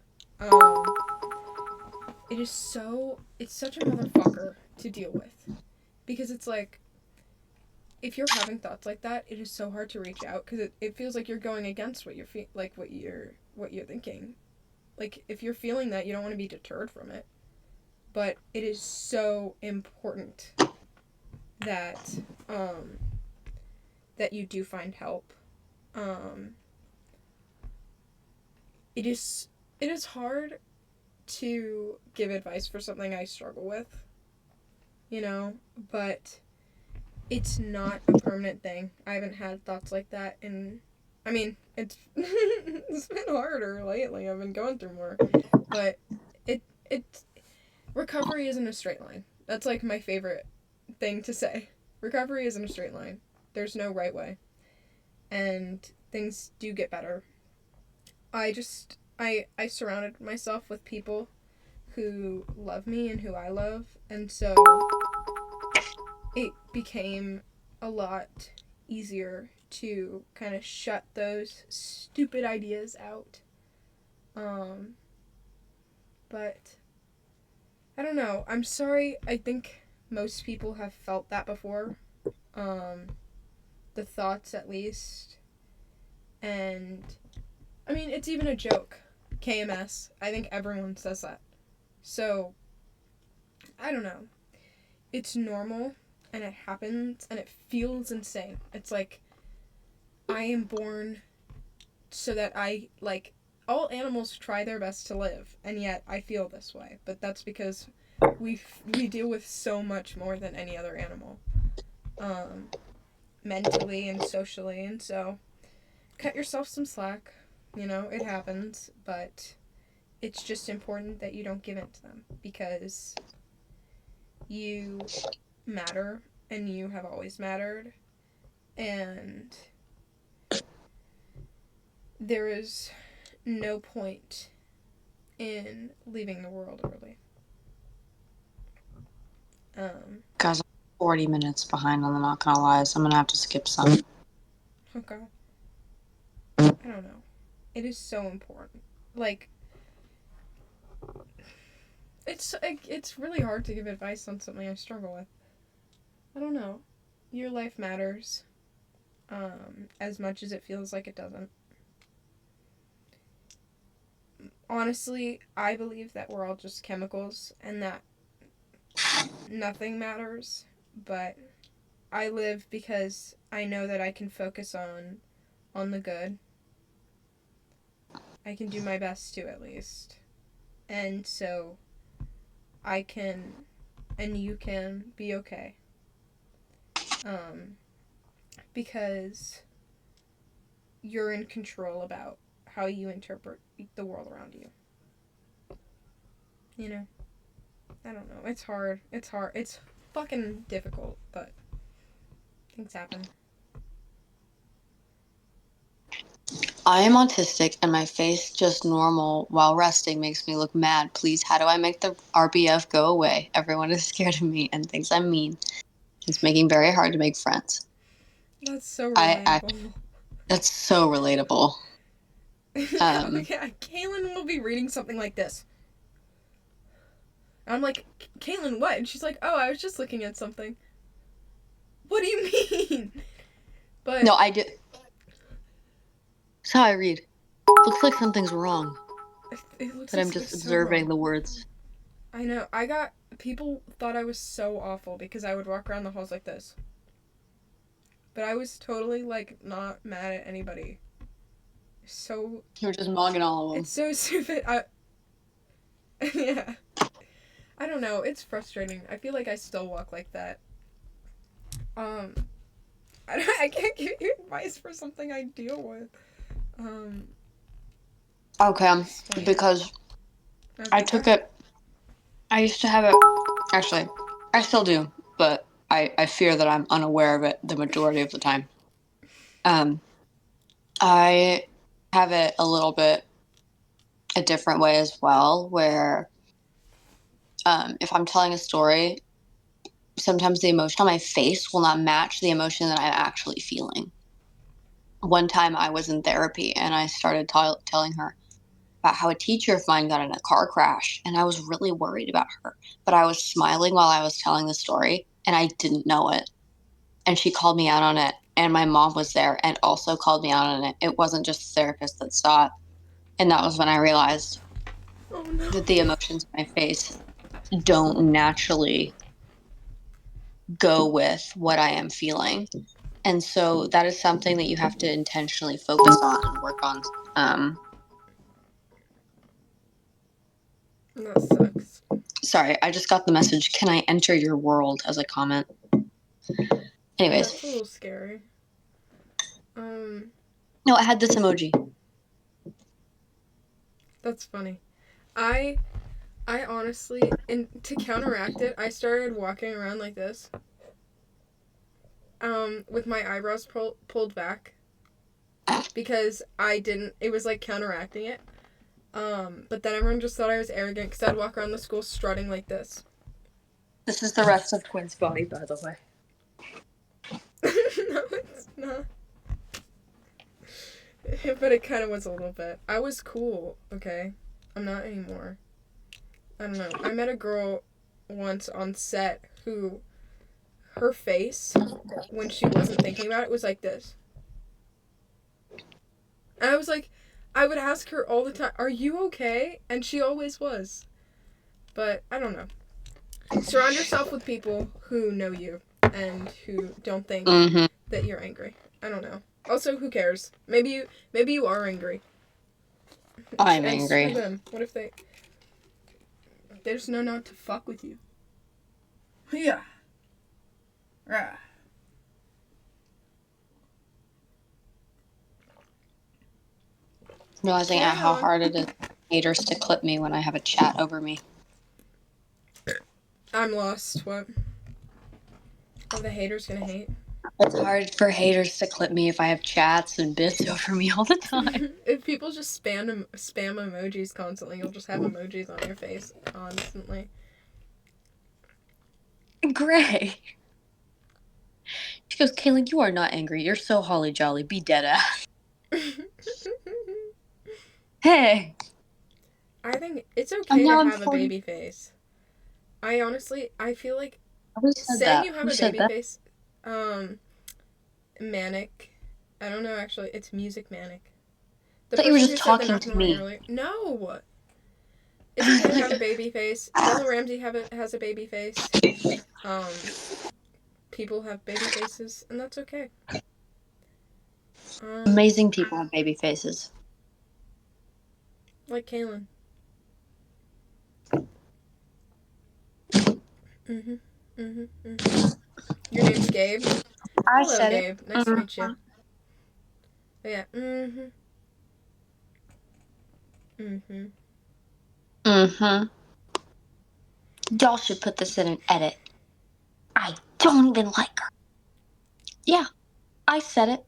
it's such a motherfucker to deal with. Because it's like, if you're having thoughts like that, it is so hard to reach out, because it feels like you're going against what you're thinking. Like, if you're feeling that, you don't want to be deterred from it. But it is so important that, that you do find help. It is hard to give advice for something I struggle with, but it's not a permanent thing. I haven't had thoughts like that it's it's been harder lately. I've been going through more, but it recovery isn't a straight line. That's like my favorite thing to say. Recovery isn't a straight line. There's no right way, and things do get better. I surrounded myself with people who love me and who I love, and so it became a lot easier to kind of shut those stupid ideas out. But I don't know. I'm sorry. I think most people have felt that before. The thoughts, at least. And it's even a joke. KMS. I think everyone says that. So, I don't know. It's normal, and it happens, and it feels insane. It's like, I am born so that all animals try their best to live, and yet I feel this way. But that's because we deal with so much more than any other animal, mentally and socially, and so cut yourself some slack. It happens, but it's just important that you don't give in to them, because you matter, and you have always mattered, and there is no point in leaving the world early. Guys, I'm 40 minutes behind on the Not Gonna Lie, so I'm gonna have to skip some. Oh god. I don't know. It is so important. Like, it's really hard to give advice on something I struggle with. I don't know. Your life matters, as much as it feels like it doesn't. Honestly, I believe that we're all just chemicals and that nothing matters, but I live because I know that I can focus on the good. I can do my best to, at least. And so I can, and you can be okay. because you're in control about how you interpret the world around you. You know? I don't know. It's hard. It's fucking difficult, but things happen. I am autistic and my face just normal while resting makes me look mad. Please, how do I make the RBF go away? Everyone is scared of me and thinks I'm mean. It's making it very hard to make friends. That's so relatable. That's so relatable. Kaelin will be reading something like this. And I'm like, Kaelin, what? And she's like, oh, I was just looking at something. What do you mean? But no, I do. That's how I read. Looks like something's wrong. It looks But like I'm just observing the words. I know. People thought I was so awful because I would walk around the halls like this. But I was totally, like, not mad at anybody. So... You're just mugging all of them. It's so stupid. Yeah. I don't know. It's frustrating. I feel like I still walk like that. I can't give you advice for something I deal with. Okay, because I took it... I used to have it... Actually, I still do, but I fear that I'm unaware of it the majority of the time. I have it a little bit a different way as well, where if I'm telling a story, sometimes the emotion on my face will not match the emotion that I'm actually feeling. One time I was in therapy and I started telling her about how a teacher of mine got in a car crash and I was really worried about her, but I was smiling while I was telling the story and I didn't know it. And she called me out on it, and my mom was there and also called me out on it. It wasn't just the therapist that saw it. And that was when I realized that the emotions in my face don't naturally go with what I am feeling. And so that is something that you have to intentionally focus on and work on. That sucks. Sorry, I just got the message, can I enter your world, as a comment. Anyways. That's a little scary. No, I had this emoji. That's funny. I honestly, and to counteract it, I started walking around like this. With my eyebrows pulled back. Because it was like counteracting it. But then everyone just thought I was arrogant because I'd walk around the school strutting like this. This is the rest of Quinn's body, by the way. No, it's not. But it kind of was a little bit. I was cool, okay? I'm not anymore. I don't know. I met a girl once on set who, her face, when she wasn't thinking about it, was like this. And I was like, I would ask her all the time, are you okay? And she always was. But, I don't know. Surround yourself with people who know you and who don't think that you're angry. I don't know. Also, who cares? Maybe you are angry. I'm and angry. Screw them. What if they just know not to fuck with you? Yeah. Rah. Realizing how hard it is for haters to clip me when I have a chat over me. I'm lost. What? Are the haters gonna hate? It's hard for haters to clip me if I have chats and bits over me all the time. If people just spam emojis constantly, you'll just have emojis on your face constantly. Gray. She goes, Kaelin, you are not angry. You're so holly jolly. Be dead ass. Hey. I think it's okay to have a baby face. I feel like saying you have a baby face, manic. I don't know, actually. It's music manic. I thought you were just talking to me. Earlier. No! It's okay to have a baby face. Bella Ramsey has a baby face. People have baby faces, and that's okay. Amazing people have baby faces. Like Kaelin. Your name's Gabe? I Hello, said Gabe. it. Nice to meet you. Oh, yeah. Y'all should put this in an edit. I don't even like her. Yeah, I said it.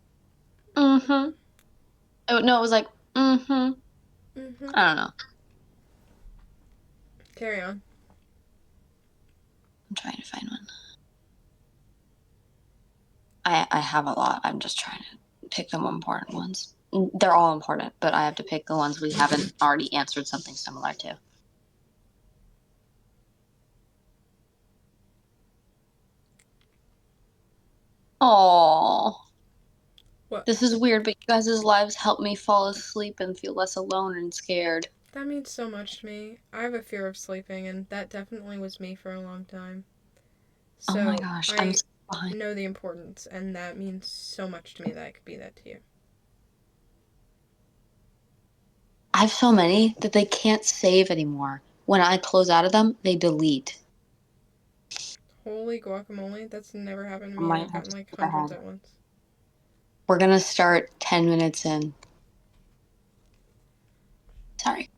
Oh, no, it was like, I don't know. Carry on. I'm trying to find one. I have a lot. I'm just trying to pick the more important ones. They're all important, but I have to pick the ones we haven't already answered something similar to. Aww. What? This is weird, but you guys' lives help me fall asleep and feel less alone and scared. That means so much to me. I have a fear of sleeping, and that definitely was me for a long time. So Oh my gosh, I'm so behind. know the importance, and that means so much to me that I could be that to you. I have so many that they can't save anymore. When I close out of them, they delete. Holy guacamole, that's never happened to I me, and might I've have gotten to like skip hundreds ahead. at once. We're gonna start 10 minutes in. Sorry.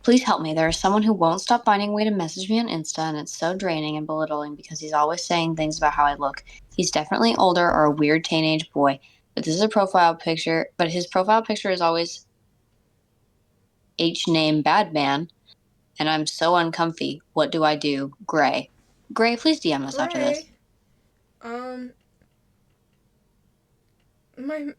Please help me. There is someone who won't stop finding a way to message me on Insta, and it's so draining and belittling because he's always saying things about how I look. He's definitely older or a weird teenage boy, but this is a profile picture. But his profile picture is always H name bad man, and I'm so uncomfy. What do I do? Gray. Gray, please DM us after this. My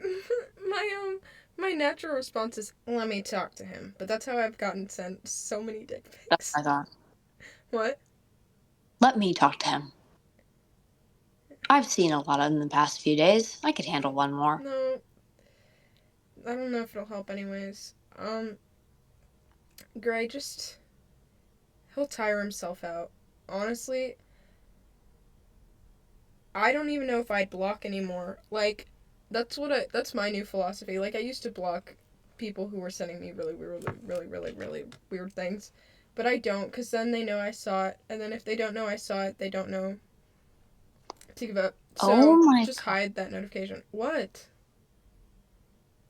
my natural response is let me talk to him, but that's how I've gotten sent so many dick That's pics. what I thought. What? Let me talk to him. I've seen a lot in the past few days. I could handle one more. No, I don't know if it'll help anyways. Gray he'll tire himself out. Honestly, I don't even know if I'd block anymore. Like, that's my new philosophy. Like, I used to block people who were sending me really weird things. But I don't, because then they know I saw it. And then if they don't know I saw it, they don't know to give up. So, Oh my just God. hide that notification. What?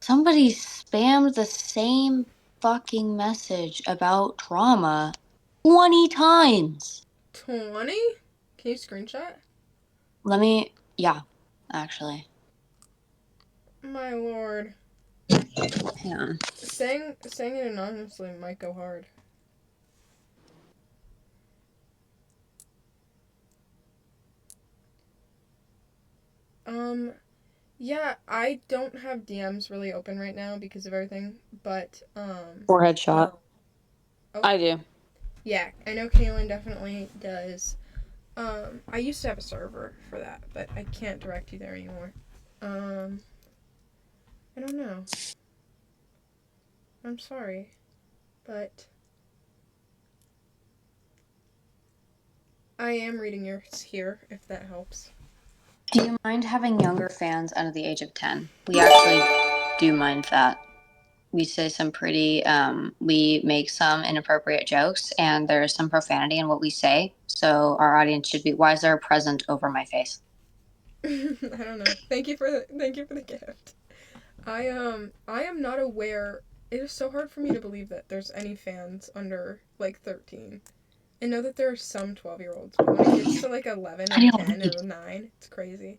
Somebody spammed the same fucking message about trauma 20 times. 20? Can you screenshot? Yeah, actually. My lord. Hang on. Saying it anonymously might go hard. Yeah, I don't have DMs really open right now because of everything, but, Forehead shot. Oh. I do. Yeah, I know Kaelin definitely does. I used to have a server for that, but I can't direct you there anymore. I don't know. I'm sorry, but I am reading yours here, if that helps. Do you mind having younger fans under the age of 10? We actually do mind that. We say some we make some inappropriate jokes, and there's some profanity in what we say. So our audience should be, why is there a present over my face? I don't know. Thank you for the gift. I am not aware. It is so hard for me to believe that there's any fans under like 13. I know that there are some 12-year-olds, but when it gets to like 11 and 10 and 9, it's crazy.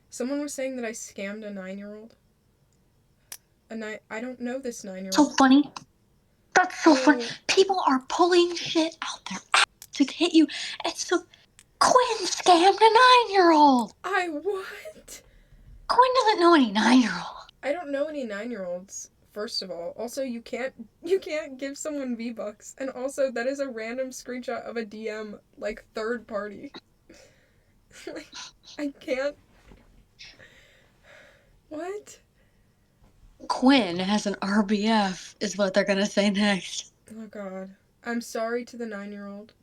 Someone was saying that I scammed a 9-year-old. I don't know this 9-year-old. So funny. That's so funny. People are pulling shit out their ass to hit you. It's so. Quinn scammed a 9-year-old. I what? Quinn doesn't know any 9-year-old. I don't know any 9-year-olds. First of all, also you can't give someone V-Bucks, and also that is a random screenshot of a DM, like third party. Like, I can't. What? Quinn has an RBF, is what they're gonna say next. Oh god. I'm sorry to the 9-year-old.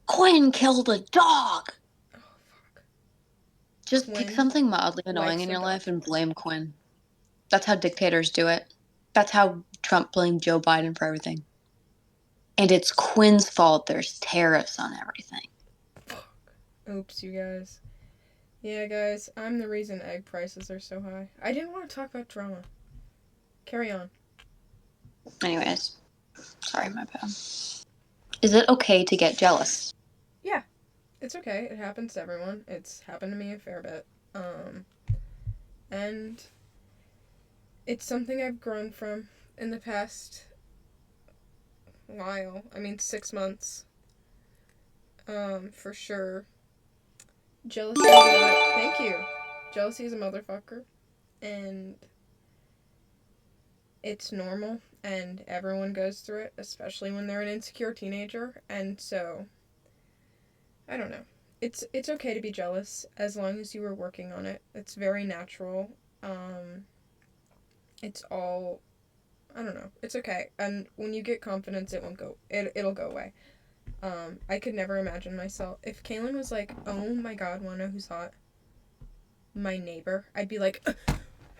Quinn killed a dog. Oh fuck. Just Quinn pick something mildly annoying likes in a your dog. life and blame Quinn. That's how dictators do it. That's how Trump blamed Joe Biden for everything. And it's Quinn's fault there's tariffs on everything. Fuck. Oops, you guys. Yeah, guys, I'm the reason egg prices are so high. I didn't want to talk about drama. Carry on. Anyways, sorry, my bad. Is it okay to get jealous? Yeah, it's okay. It happens to everyone. It's happened to me a fair bit. And it's something I've grown from in the past while. I mean, 6 months. For sure. Jealousy thank you. Jealousy is a motherfucker. And it's normal. And everyone goes through it, especially when they're an insecure teenager. And so, I don't know. It's okay to be jealous as long as you were working on it. It's very natural. It's all, I don't know. It's okay. And when you get confidence, it'll go away. I could never imagine myself. If Kaelin was like, oh my god, wanna know who's hot? My neighbor. I'd be like,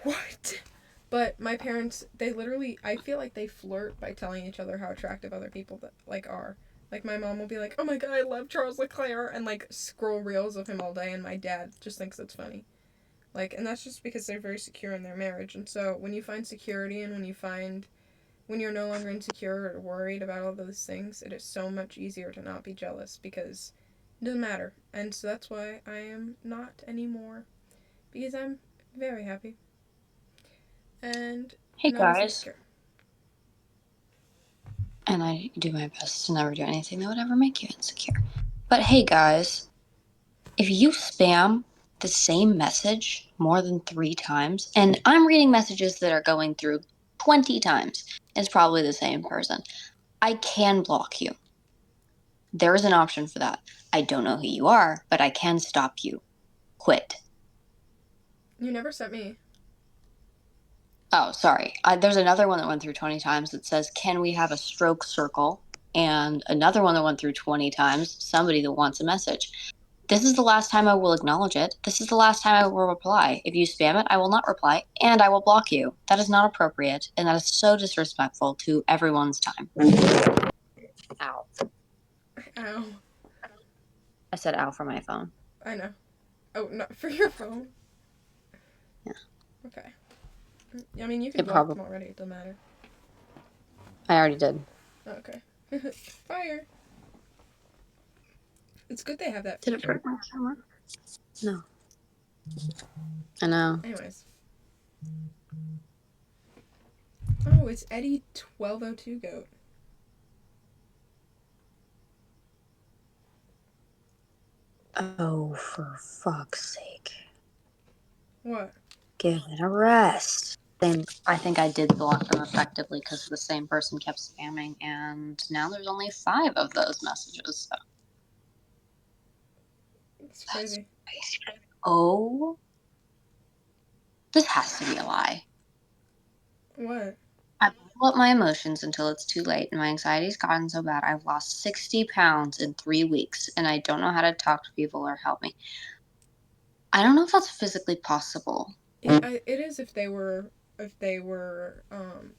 what? But my parents, they literally, I feel like they flirt by telling each other how attractive other people are. Like, my mom will be like, oh my god, I love Charles Leclerc, and like scroll reels of him all day, and my dad just thinks it's funny. Like, and that's just because they're very secure in their marriage. And so when you find security and when you're no longer insecure or worried about all those things, it is so much easier to not be jealous because it doesn't matter. And so that's why I am not anymore. Because I'm very happy. And Hey not as guys, insecure. and I do my best to never do anything that would ever make you insecure. But hey guys, if you spam the same message more than 3 times, and I'm reading messages that are going through 20 times, it's probably the same person. I can block you. There is an option for that. I don't know who you are, but I can stop you. Quit. You never sent me. Oh, sorry. There's another one that went through 20 times that says, can we have a stroke circle? And another one that went through 20 times, somebody that wants a message. This is the last time I will acknowledge it. This is the last time I will reply. If you spam it, I will not reply, and I will block you. That is not appropriate, and that is so disrespectful to everyone's time. Ow. Ow. I said ow for my phone. I know. Oh, not for your phone. Yeah. Okay. I mean, you can block them already. It doesn't matter. I already did. Okay. Fire. It's good they have that Did it feature. break my camera? No. I know. Anyways. Oh, it's Eddie 1202 Goat. Oh, for fuck's sake. What? Give it a rest. I think I did block them effectively because the same person kept spamming, and now there's only 5 of those messages. So. It's crazy. Oh, this has to be a lie. What? I bottle up my emotions until it's too late, and my anxiety's gotten so bad I've lost 60 pounds in 3 weeks, and I don't know how to talk to people or help me. I don't know if that's physically possible. It is if they were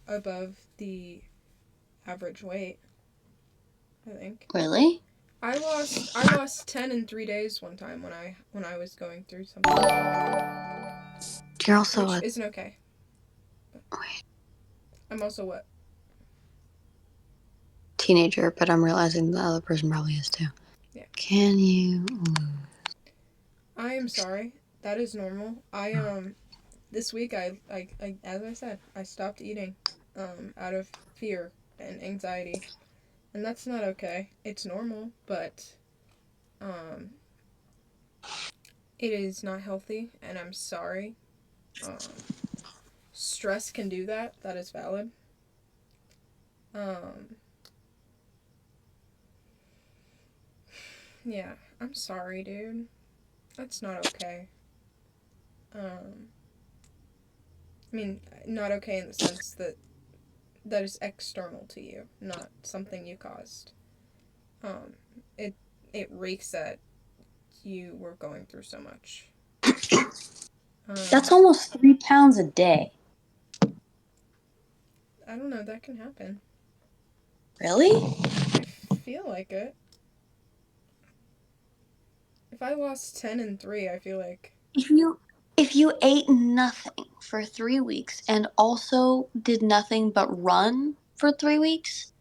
above the average weight. I think. Really? I lost 10 in 3 days one time when I was going through something. You're also which isn't okay. Wait. I'm also what? Teenager, but I'm realizing the other person probably is too. Yeah. Can you? I am sorry. That is normal. This week I as I said, I stopped eating out of fear and anxiety. And that's not okay. It's normal, but it is not healthy, and I'm sorry. Stress can do that. That is valid. Yeah, I'm sorry, dude. That's not okay. I mean, not okay in the sense that is external to you, not something you caused. It reeks that you were going through so much. That's almost 3 pounds a day. I don't know, that can happen. Really? I feel like it. If I lost 10 and 3, I feel like... If you ate nothing for 3 weeks and also did nothing but run for 3 weeks,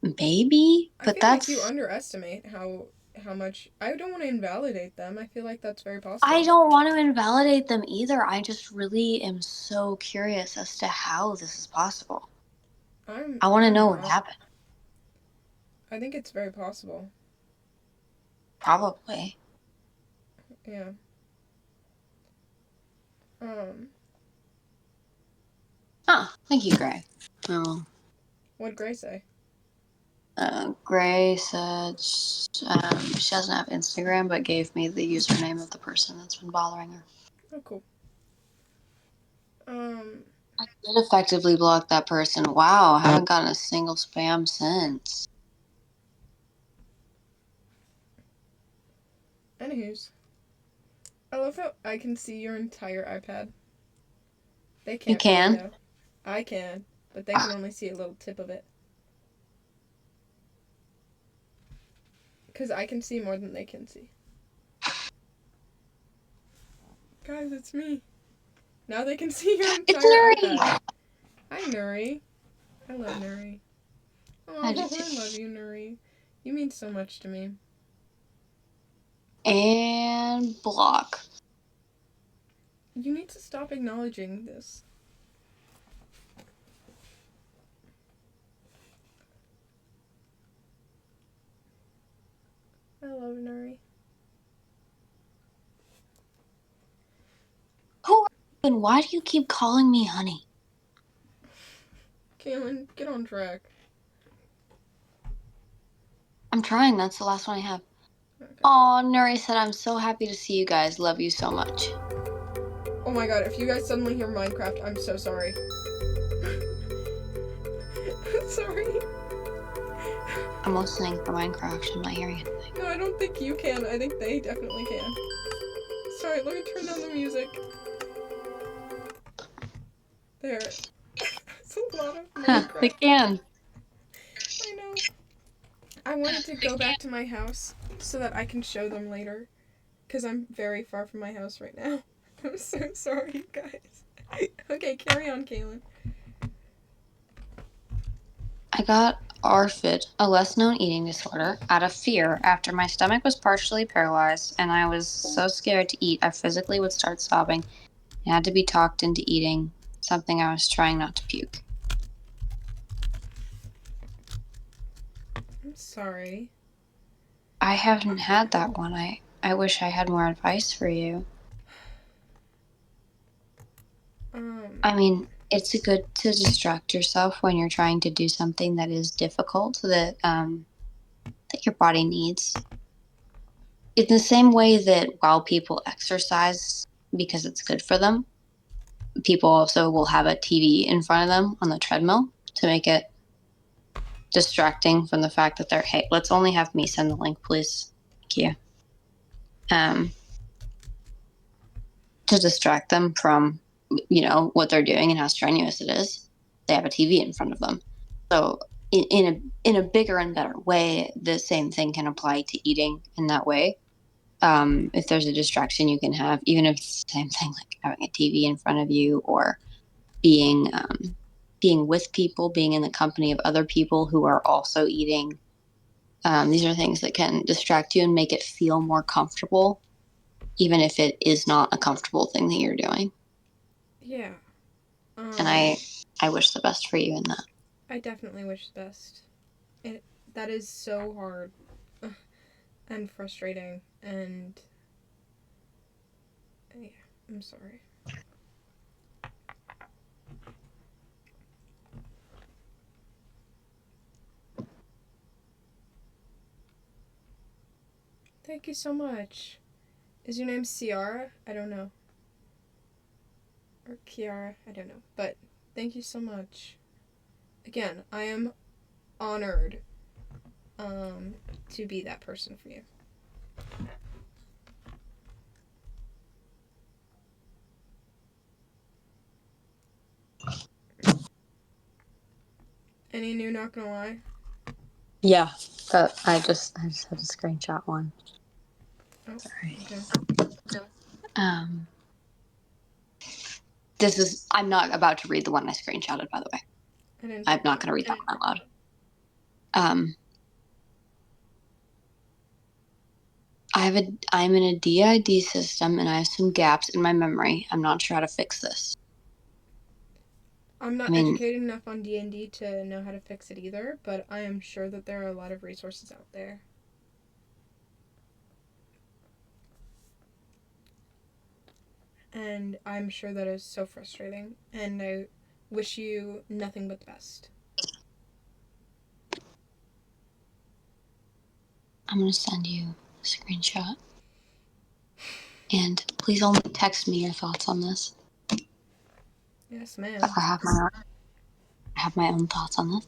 maybe, I but feel like you that's... underestimate how much... I don't want to invalidate them. I feel like that's very possible. I don't want to invalidate them either. I just really am so curious as to how this is possible. I want to know what happened. I think it's very possible. Probably. Yeah. Oh, thank you, Gray. Oh. What'd Gray say? Gray said she doesn't have Instagram, but gave me the username of the person that's been bothering her. Oh, cool. I did effectively block that person. Wow, I haven't gotten a single spam since. Anywho's. I love how I can see your entire iPad. They can't. You can? Really, though. I can, but they can only see a little tip of it. Because I can see more than they can see. Guys, it's me. Now they can see your entire iPad. Hi, Nuri. I love Nuri. Oh, I love you, Nuri. You mean so much to me. And block. You need to stop acknowledging this. I love Nuri. Who are you and why do you keep calling me honey? Kaelin, get on track. I'm trying. That's the last one I have. Okay. Aw, Nuri said, I'm so happy to see you guys. Love you so much. Oh my god, if you guys suddenly hear Minecraft, I'm so sorry. I'm sorry. I'm listening for Minecraft. I'm not hearing anything. No, I don't think you can. I think they definitely can. Sorry, let me turn down the music. There. It's a lot of Minecraft. They can. I know. I wanted to go back to my house so that I can show them later. Because I'm very far from my house right now. I'm so sorry, you guys. Okay, carry on, Kaelin. I got ARFID, a less-known eating disorder, out of fear after my stomach was partially paralyzed and I was so scared to eat I physically would start sobbing and had to be talked into eating something I was trying not to puke. I'm sorry. I haven't had that one. I wish I had more advice for you. I mean, it's good to distract yourself when you're trying to do something that is difficult that your body needs. In the same way that while people exercise because it's good for them, people also will have a TV in front of them on the treadmill to make it distracting from the fact that they're, hey, let's only have me send the link, please. Thank you. To distract them from, what they're doing and how strenuous it is. They have a TV in front of them. So in a bigger and better way, the same thing can apply to eating in that way. If there's a distraction you can have, even if it's the same thing, like having a TV in front of you or being with people, being in the company of other people who are also eating. These are things that can distract you and make it feel more comfortable, even if it is not a comfortable thing that you're doing. Yeah. And I wish the best for you in that. I definitely wish the best. That is so hard and frustrating, and yeah, I'm sorry. Thank you so much. Is your name Ciara? I don't know. Or Kiara? I don't know. But thank you so much. Again, I am honored to be that person for you. Any new not gonna lie? Yeah. But I just had to screenshot one. Oh, Sorry. okay. I'm not about to read the one I screenshotted, by the way. I didn't I'm take not that. going to read that one out loud. I'm in a DID system and I have some gaps in my memory. I'm not sure how to fix this. I'm not educated enough on D&D to know how to fix it either, but I am sure that there are a lot of resources out there. And I'm sure that is so frustrating, and I wish you nothing but the best. I'm going to send you a screenshot. And please only text me your thoughts on this. Yes, ma'am. I have my own thoughts on this.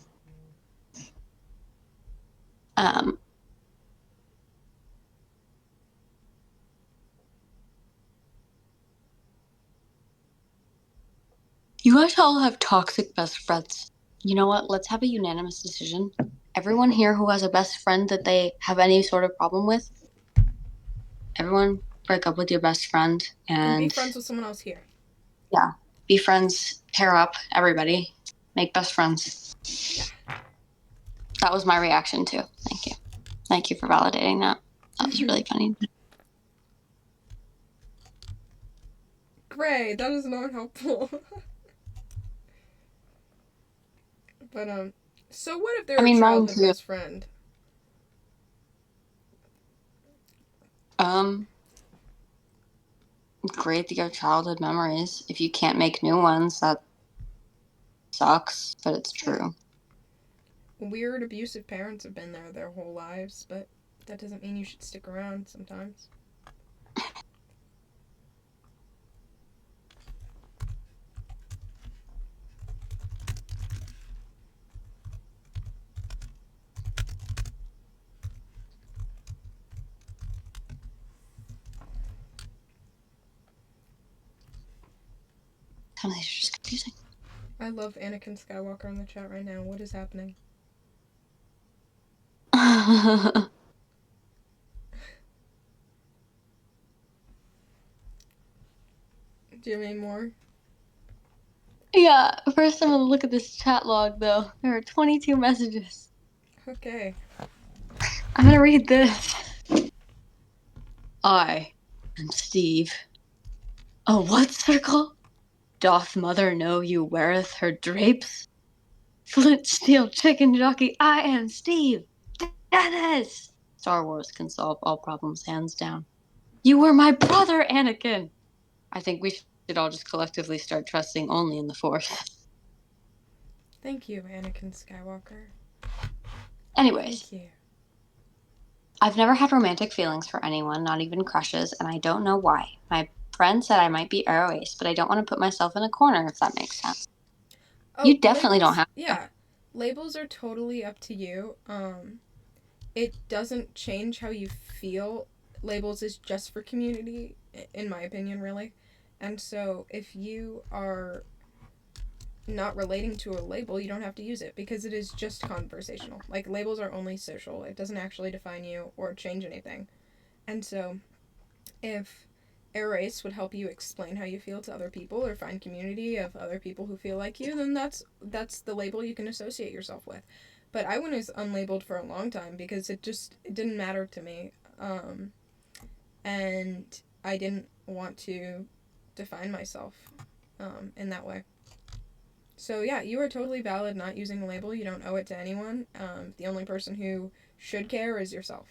You guys all have toxic best friends. You know what? Let's have a unanimous decision. Everyone here who has a best friend that they have any sort of problem with, everyone break up with your best friend And be friends with someone else here. Yeah. Be friends, pair up, everybody. Make best friends. Yeah. That was my reaction too. Thank you. Thank you for validating that. That was really funny. Gray, that is not helpful. But, so what if they're a childhood best friend? Great to get childhood memories. If you can't make new ones, that sucks, but it's true. Weird, abusive parents have been there their whole lives, but that doesn't mean you should stick around sometimes. Some of these are just confusing. I love Anakin Skywalker in the chat right now. What is happening? Do you have any more? Yeah, first I'm gonna look at this chat log though. There are 22 messages. Okay. I'm gonna read this. I am Steve. A what circle? Doth mother know you weareth her drapes? Flint steel chicken jockey, I am Steve. Dennis! Star Wars can solve all problems hands down. You were my brother, Anakin! I think we should all just collectively start trusting only in the Force. Thank you, Anakin Skywalker. Anyways. Thank you. I've never had romantic feelings for anyone, not even crushes, and I don't know why. My friend said I might be aroace, but I don't want to put myself in a corner, if that makes sense. Oh, You definitely labels, don't have to. Yeah. Labels are totally up to you. It doesn't change how you feel. Labels is just for community, in my opinion, really. And so if you are not relating to a label, you don't have to use it because it is just conversational. Like, labels are only social. It doesn't actually define you or change anything. And so if erase would help you explain how you feel to other people or find community of other people who feel like you, then that's the label you can associate yourself with. But I went as unlabeled for a long time because it didn't matter to me. And I didn't want to define myself in that way. So yeah, you are totally valid not using a label. You don't owe it to anyone. The only person who should care is yourself.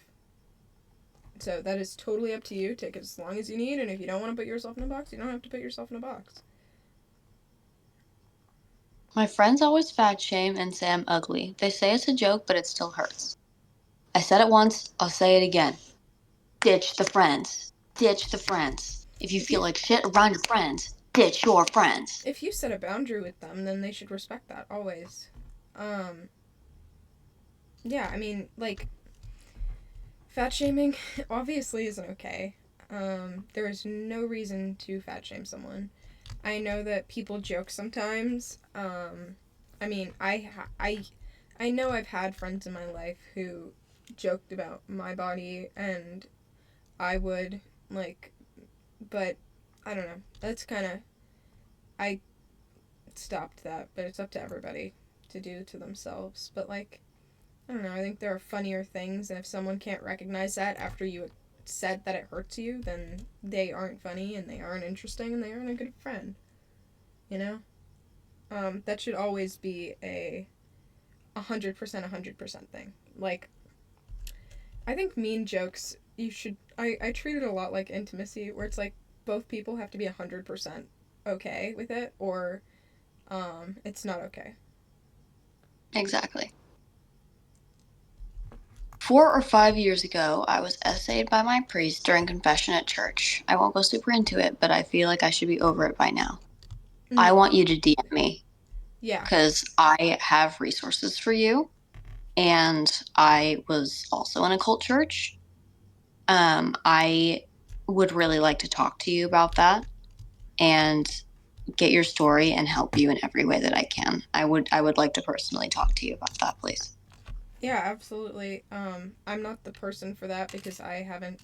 So that is totally up to you. Take it as long as you need, and if you don't want to put yourself in a box, you don't have to put yourself in a box. My friends always fat shame and say I'm ugly. They say it's a joke, but it still hurts. I said it once, I'll say it again. Ditch the friends. Ditch the friends. If you feel like shit around your friends, ditch your friends. If you set a boundary with them, then they should respect that, always. Yeah, I mean, like, fat shaming obviously isn't okay. There is no reason to fat shame someone. I know that people joke sometimes. I mean, I know I've had friends in my life who joked about my body, and I would, like, but I don't know. That's kind of, I stopped that, but it's up to everybody to do to themselves. But, like, I don't know, I think there are funnier things, and if someone can't recognize that after you said that it hurts you, then they aren't funny, and they aren't interesting, and they aren't a good friend. You know? That should always be a 100% thing. Like, I think mean jokes, you should, I treat it a lot like intimacy, where it's like both people have to be 100% okay with it, or it's not okay. Exactly. 4 or 5 years ago, I was essayed by my priest during confession at church. I won't go super into it, but I feel like I should be over it by now. I want you to DM me. Yeah. Because I have resources for you. And I was also in a cult church. I would really like to talk to you about that and get your story and help you in every way that I can. I would like to personally talk to you about that, please. Yeah, absolutely. I'm not the person for that because I haven't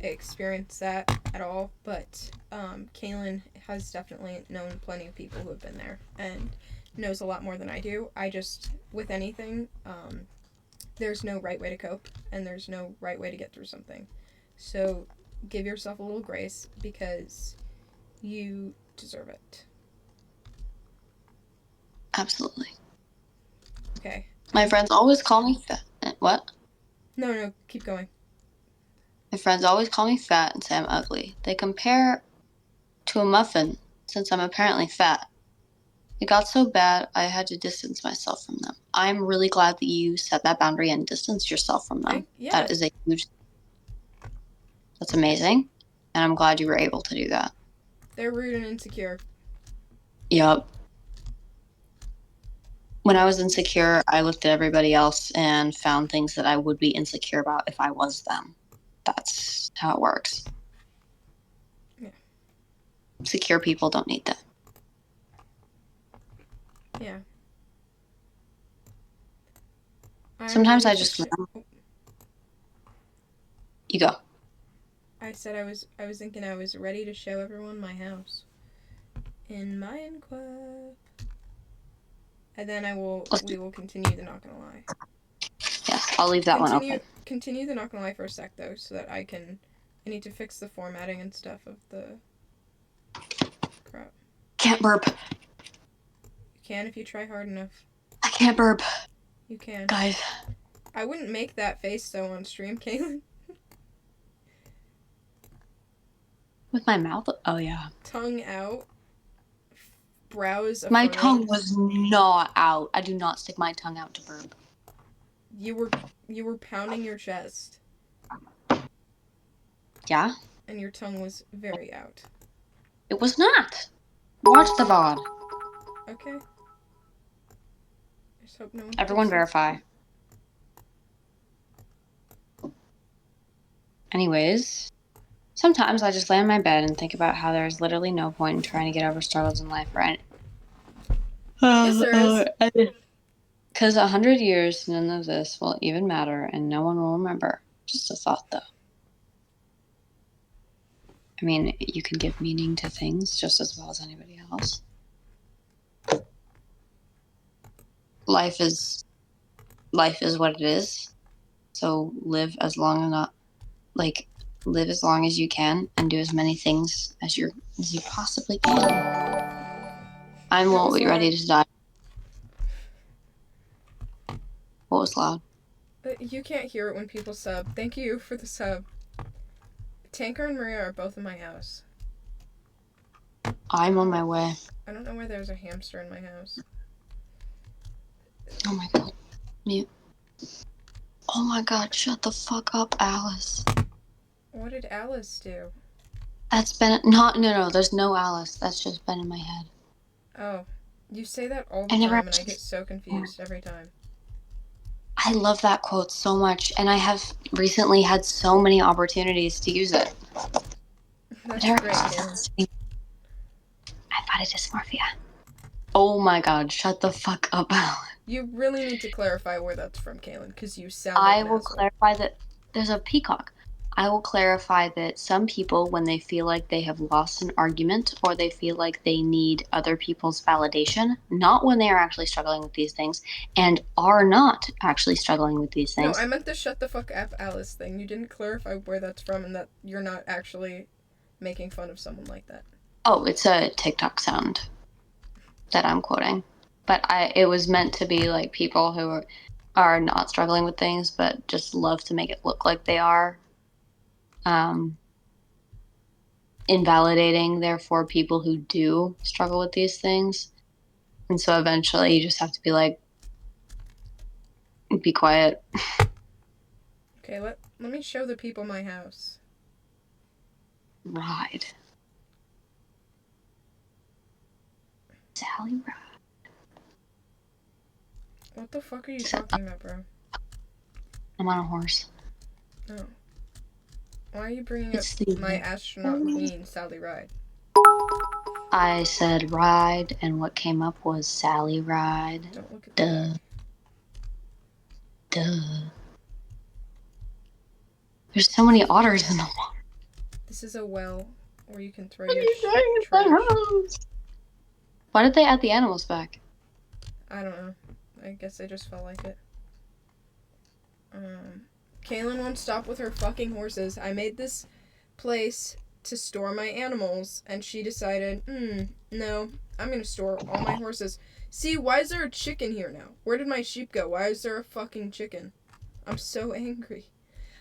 experienced that at all, but Kaelin has definitely known plenty of people who have been there and knows a lot more than I do. I just, with anything, there's no right way to cope, and there's no right way to get through something. So give yourself a little grace because you deserve it. Absolutely. Okay. My friends always call me fat. What? No, keep going. My friends always call me fat and say I'm ugly. They compare to a muffin since I'm apparently fat. It got so bad I had to distance myself from them. I'm really glad that you set that boundary and distanced yourself from them. Yeah. That is that's amazing. And I'm glad you were able to do that. They're rude and insecure. Yep. When I was insecure, I looked at everybody else and found things that I would be insecure about if I was them. That's how it works. Yeah. Secure people don't need that. Yeah. Sometimes I just... You go. I said I was thinking I was ready to show everyone my house. In Minecraft. And then we will continue the Not Gonna Lie. Yes, I'll leave that one open. Continue the Not Gonna Lie for a sec, though, so that I need to fix the formatting and stuff of the crap. Can't burp. You can if you try hard enough. I can't burp. You can. Guys. I wouldn't make that face, though, on stream, Kaelin. With my mouth? Oh, yeah. Tongue out. Brows affirming. My tongue was not out. I do not stick my tongue out to burp. You were pounding your chest. Yeah? And your tongue was very out. It was not. Watch the VOD. Okay. I just hope no one... Everyone verify. Anyways, sometimes I just lay in my bed and think about how there's literally no point in trying to get over struggles in life, right? Yes, there is. Because 100 years, none of this will even matter, and no one will remember. Just a thought, though. I mean, you can give meaning to things just as well as anybody else. Life is what it is. So live as long as you can and do as many things as you possibly can. I won't be ready to die. What was loud? You can't hear it when people sub. Thank you for the sub. Tanker and Maria are both in my house. I'm on my way. I don't know why there's a hamster in my house. Oh my god. Mute. Oh my god, shut the fuck up, Alice. What did Alice do? That's been... No, there's no Alice. That's just been in my head. Oh. You say that all the time and I get so confused every time. I love that quote so much, and I have recently had so many opportunities to use it. That's great, Kaelin. I've got a dysmorphia. Oh my god, shut the fuck up, Alice. You really need to clarify where that's from, Kaelin, because you sound like I an will asshole. clarify that there's a peacock. I will clarify that some people, when they feel like they have lost an argument or they feel like they need other people's validation, not when they are actually struggling with these things and are not actually struggling with these No, things. I meant the shut the fuck up Alice thing. You didn't clarify where that's from and that you're not actually making fun of someone like that. Oh, it's a TikTok sound that I'm quoting. But it was meant to be like people who are not struggling with things but just love to make it look like they are. Invalidating, therefore, people who do struggle with these things. And so eventually you just have to be like, be quiet. Okay, let me show the people my house. Ride. Sally ride. What the fuck are you talking about, bro? I'm on a horse. No. Why are you bringing up It's the my astronaut queen, Sally Ride? I said ride, and what came up was Sally ride. Don't look at the back. Duh. There's so many otters in the water. This is a well where you can throw your trash. Why did they add the animals back? I don't know. I guess I just felt like it. Kaelin won't stop with her fucking horses. I made this place to store my animals, and she decided, no, I'm gonna store all my horses. See, why is there a chicken here now? Where did my sheep go? Why is there a fucking chicken? I'm so angry.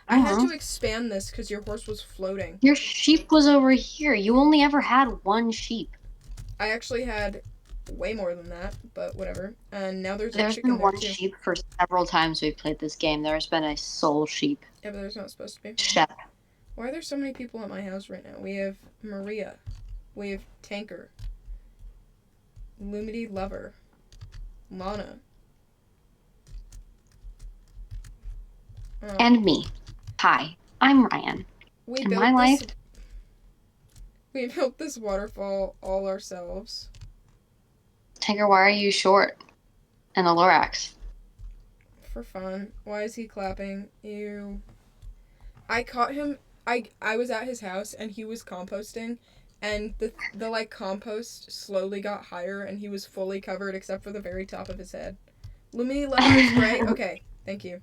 I had to expand this because your horse was floating. Your sheep was over here. You only ever had one sheep. I actually had way more than that, but whatever. And now there's a There's chicken been there one too. sheep for several times we've played this game. There's been a sole sheep. Yeah, but there's not supposed to be. Shep. Why are there so many people at my house right now? We have Maria. We have Tanker. Lumity Lover. Lana. And me. Hi, I'm Ryan. We In built my life, we built this waterfall all ourselves. Tinker, why are you short? And the Lorax. For fun. Why is he clapping? Ew. I caught him. I was at his house and he was composting, and the like compost slowly got higher and he was fully covered except for the very top of his head. Lumini Lover is right. Okay, thank you.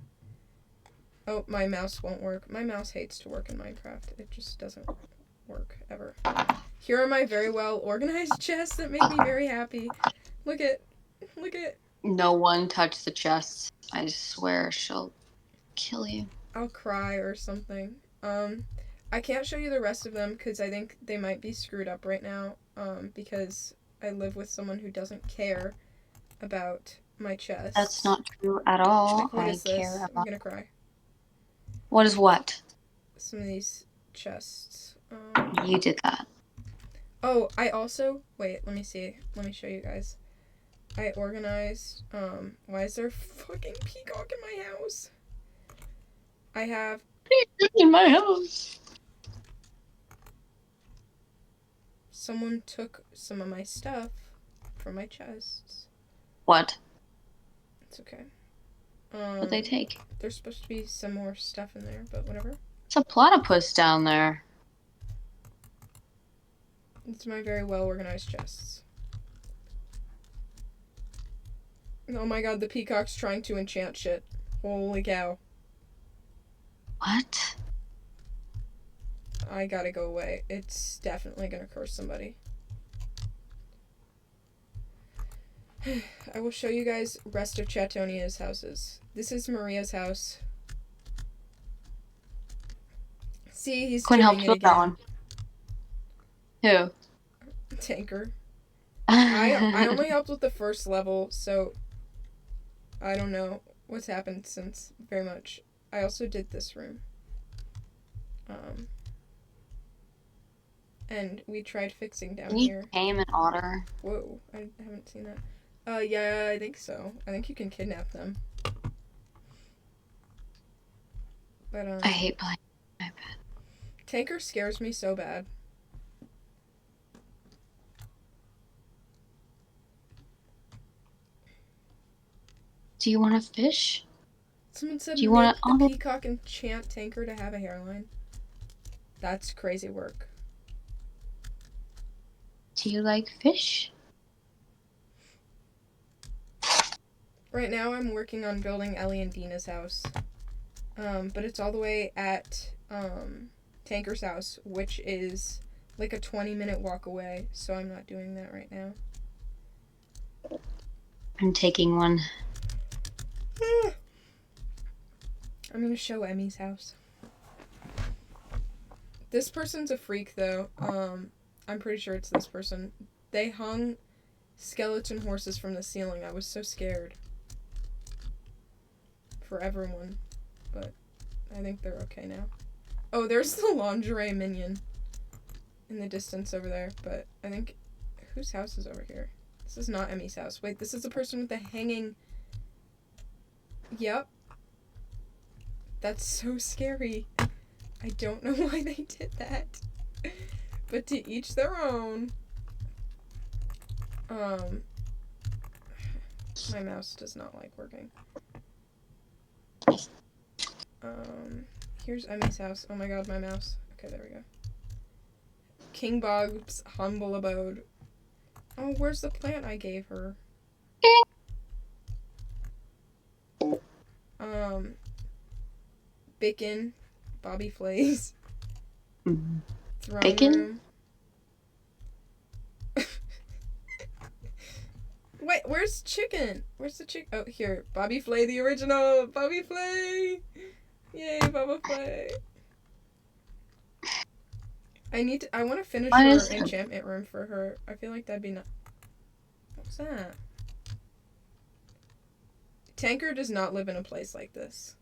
Oh, my mouse won't work. My mouse hates to work in Minecraft. It just doesn't work ever. Here are my very well organized chests that make me very happy. Look at. No one touch the chests. I swear she'll kill you. I'll cry or something. I can't show you the rest of them because I think they might be screwed up right now. Because I live with someone who doesn't care about my chest. That's not true at all. Like, what is this? care I'm about. gonna cry. What is what? Some of these chests. You did that. Oh, I also wait. Let me see. Let me show you guys. I organized. Why is there a fucking peacock in my house? I have. In my house. Someone took some of my stuff from my chests. What? It's okay. What'd they take? There's supposed to be some more stuff in there, but whatever. It's a platypus down there. It's my very well organized chests. Oh my god, the peacock's trying to enchant shit. Holy cow. What? I gotta go away. It's definitely gonna curse somebody. I will show you guys rest of Chatonia's houses. This is Maria's house. See, he's Quinn doing helped it build that again. one. Who? Tanker. I only helped with the first level, so I don't know what's happened since very much. I also did this room. And we tried fixing down here. Can you tame an otter? Whoa, I haven't seen that. Yeah, I think so. I think you can kidnap them. But, I hate playing iPad. Tanker scares me so bad. Do you want to fish? Someone said Do you make want the to... peacock enchant Tanker to have a hairline. That's crazy work. Do you like fish? Right now I'm working on building Ellie and Dina's house. But it's all the way at Tanker's house, which is like a 20-minute walk away, so I'm not doing that right now. I'm taking one. I'm gonna show Emmy's house. This person's a freak, though. I'm pretty sure it's this person. They hung skeleton horses from the ceiling. I was so scared. For everyone. But I think they're okay now. Oh, there's the lingerie minion in the distance over there. But I think... Whose house is over here? This is not Emmy's house. Wait, this is the person with the hanging... Yep. That's so scary. I don't know why they did that. But to each their own. My mouse does not like working. Here's Emmy's house. Oh my god, my mouse. Okay, there we go. King Bob's humble abode. Oh, where's the plant I gave her? Bacon. Bobby Flays. Throne Bacon? room. Wait, where's chicken? Where's the chicken? Oh, here. Bobby Flay, the original. Bobby Flay. Yay, Bobby Flay. I want to finish her enchantment room for her. I feel like that'd be nice. What's that? Tanker does not live in a place like this.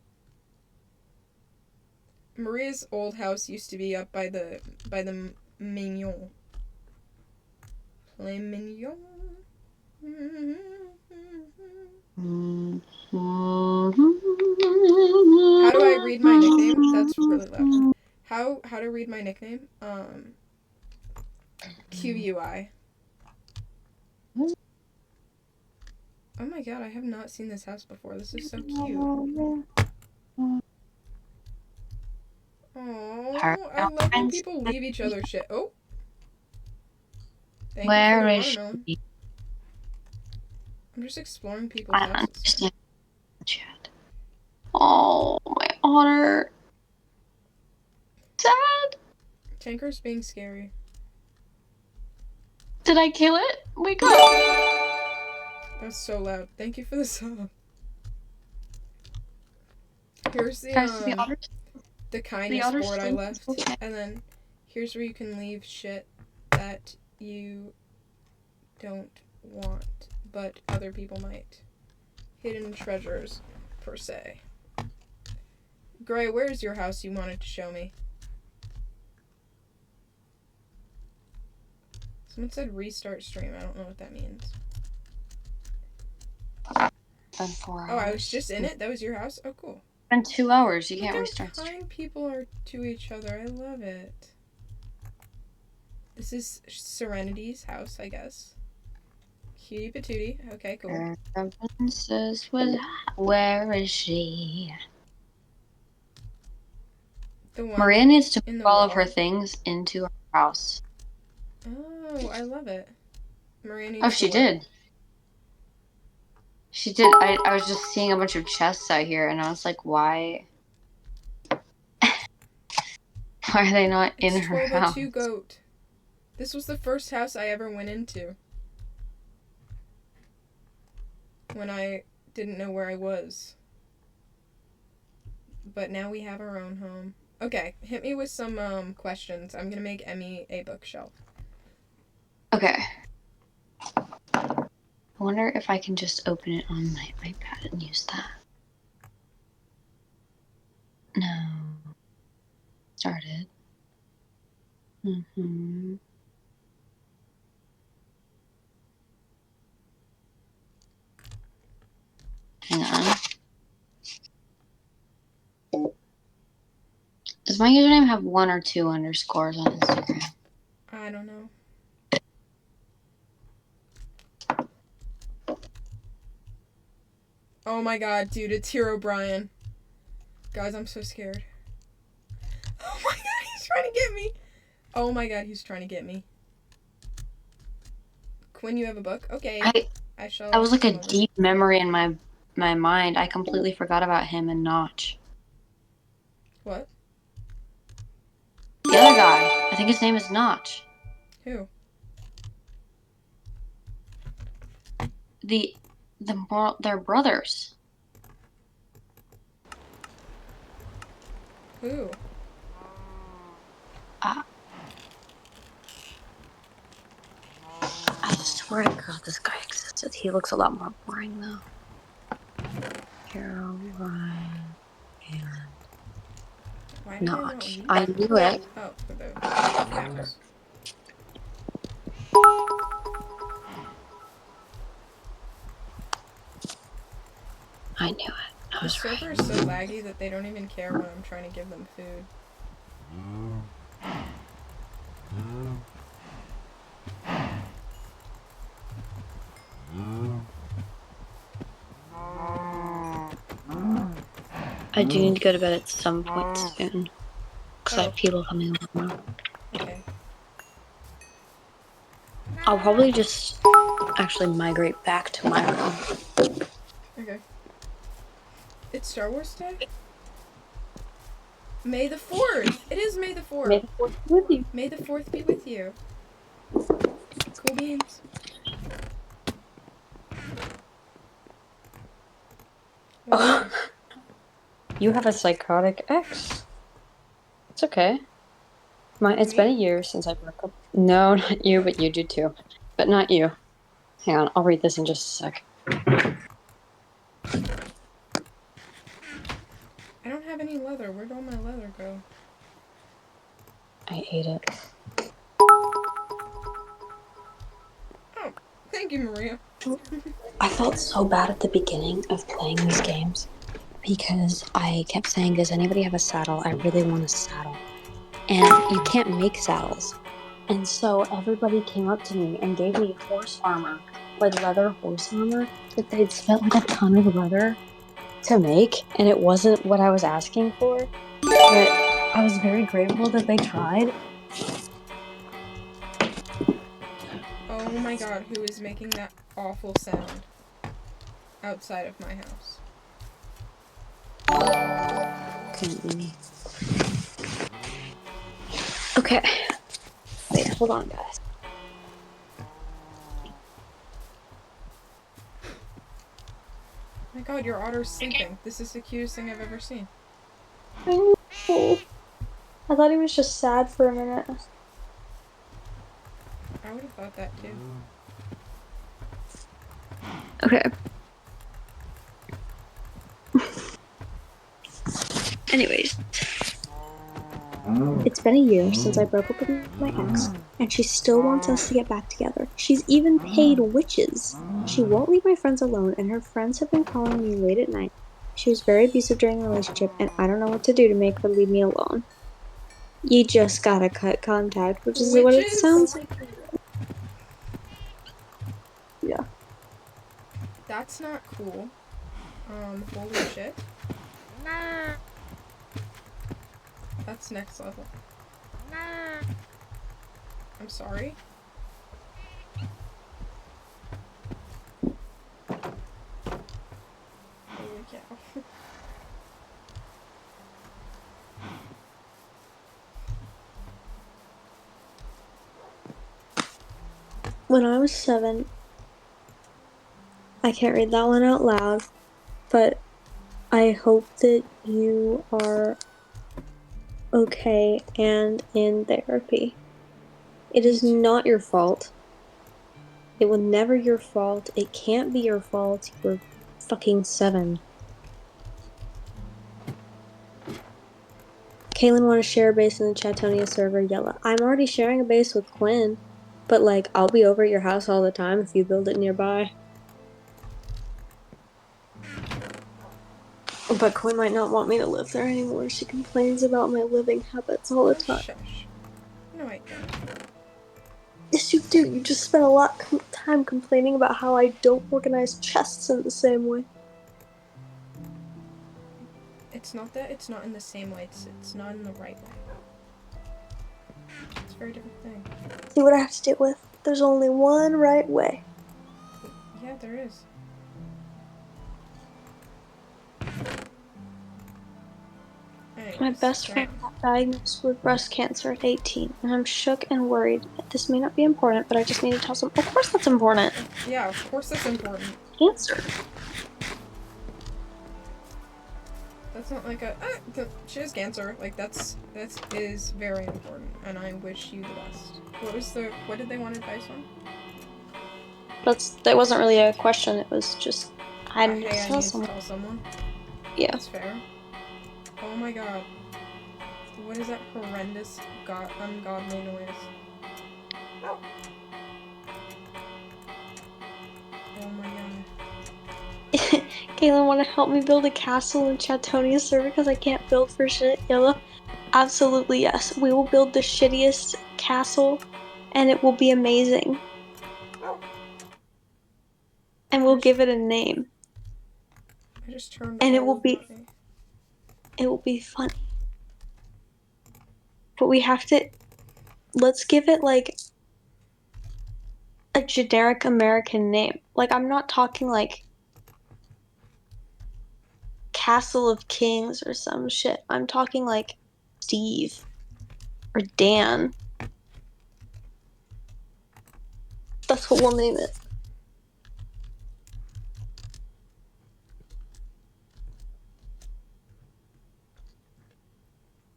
Maria's old house used to be up by the Mignon. Les Mignon. How do I read my nickname? That's really loud. How to read my nickname? Queyoueye. Oh my god, I have not seen this house before. This is so cute. Oh, I love when people leave each other shit. Oh. Thank Where you is for the watermelon. she? I'm just exploring people's I houses. understand. Chat. Oh, my otter. Dad! Tanker's being scary. Did I kill it? Wake up! That's so loud. Thank you for the sub. Here's the kindness board I left. Okay. And then here's where you can leave shit that you don't want, but other people might. Hidden treasures, per se. Gray, where's your house you wanted to show me? Someone said restart stream. I don't know what that means. Been 4 hours. Oh, I was just in it? That was your house? Oh, cool. Been 2 hours. You Look can't how restart stream. kind people are to each other. I love it. This is Serenity's house, I guess. Cutie patootie. Okay, cool. The princess was... Where is she? The one Maria needs to in put the all of wall. her things into her house. Oh, I love it. Maria needs Oh, to she work. did. She did. I was just seeing a bunch of chests out here, and I was like, why? Why are they not in It's her house? 1202 Goat. This was the first house I ever went into. When I didn't know where I was. But now we have our own home. Okay, hit me with some questions. I'm gonna make Emmy a bookshelf. Okay. I wonder if I can just open it on my iPad and use that. No. Started. Mm-hmm. Hang on. Does my username have 1 or 2 underscores on Instagram? I don't know. Oh my god, dude, it's Hero Brian. Guys, I'm so scared. Oh my god, he's trying to get me. Oh my god, he's trying to get me. Quinn, you have a book? Okay. I shall. That was like a come over. deep memory in my mind. I completely forgot about him and Notch. What? The other guy. I think his name is Notch. Who? They're brothers. Who? I swear to God, this guy existed. He looks a lot more boring though. Hero Brian and Why did Notch. I I not knew it. Oh, for the cactus. I knew it. I The was server right. is so laggy that they don't even care when I'm trying to give them food. I do need to go to bed at some point soon. Because I have people coming over. Okay. I'll probably just actually migrate back to my room. Okay. It's Star Wars Day? May the 4th! It is May the 4th! May the 4th be with you. May the 4th be with you. Cool beans. Oh. You have a psychotic ex. It's okay. It's been a year since I broke up. No, not you, but you do too. But not you. Hang on, I'll read this in just a sec. I don't have any leather. Where'd all my leather go? I ate it. Oh, thank you, Maria. I felt so bad at the beginning of playing these games because I kept saying, does anybody have a saddle? I really want a saddle. And you can't make saddles. And so everybody came up to me and gave me horse armor, like leather horse armor, that they'd spent like a ton of leather to make, and it wasn't what I was asking for. But I was very grateful that they tried. Oh my god, who is making that awful sound outside of my house? Okay. Wait, hold on, guys. Oh my god, your otter's sleeping. This is the cutest thing I've ever seen. I know. I thought he was just sad for a minute. I would have thought that too. Okay. Anyways. It's been a year since I broke up with my ex, and she still wants us to get back together. She's even paid witches. She won't leave my friends alone, and her friends have been calling me late at night. She was very abusive during the relationship, and I don't know what to do to make her leave me alone. You just gotta cut contact, which is what it Witches? sounds like. Yeah. That's not cool. Holy shit. That's next level. I'm sorry. Holy cow. When I was 7, I can't read that one out loud, but I hope that you are okay and in therapy. It is not your fault. It was never your fault. It can't be your fault. You're fucking 7. Kaelin want to share a base in the Chatonia server. Yella. I'm already sharing a base with Quinn, but like I'll be over at your house all the time if you build it nearby. But Quinn might not want me to live there anymore. She complains about my living habits all the time. Shush. No, I don't. Yes, you do. You just spend a lot of time complaining about how I don't organize chests in the same way. It's not that it's not in the same way. It's not in the right way. It's a very different thing. See what I have to deal with? There's only one right way. Yeah, there is. Anyways, My best friend got diagnosed with breast cancer at 18, and I'm shook and worried. This may not be important, but I just need to tell someone. Of course that's important. Yeah, of course that's important. Cancer. That's not like she has cancer. Like that is very important, and I wish you the best. What did they want advice on? That wasn't really a question. It was just I need to tell someone. To tell someone. Yeah. That's fair. Oh my god. What is that horrendous ungodly noise? Oh my god. Kaelin, want to help me build a castle in Chatonia server because I can't build for shit? Yellow? Absolutely yes. We will build the shittiest castle, and it will be amazing. And we'll give it a name. I just turned. And it will be funny. But we have to. Let's give it like a generic American name. Like I'm not talking like Castle of Kings or some shit. I'm talking like Steve or Dan. That's what we'll name it.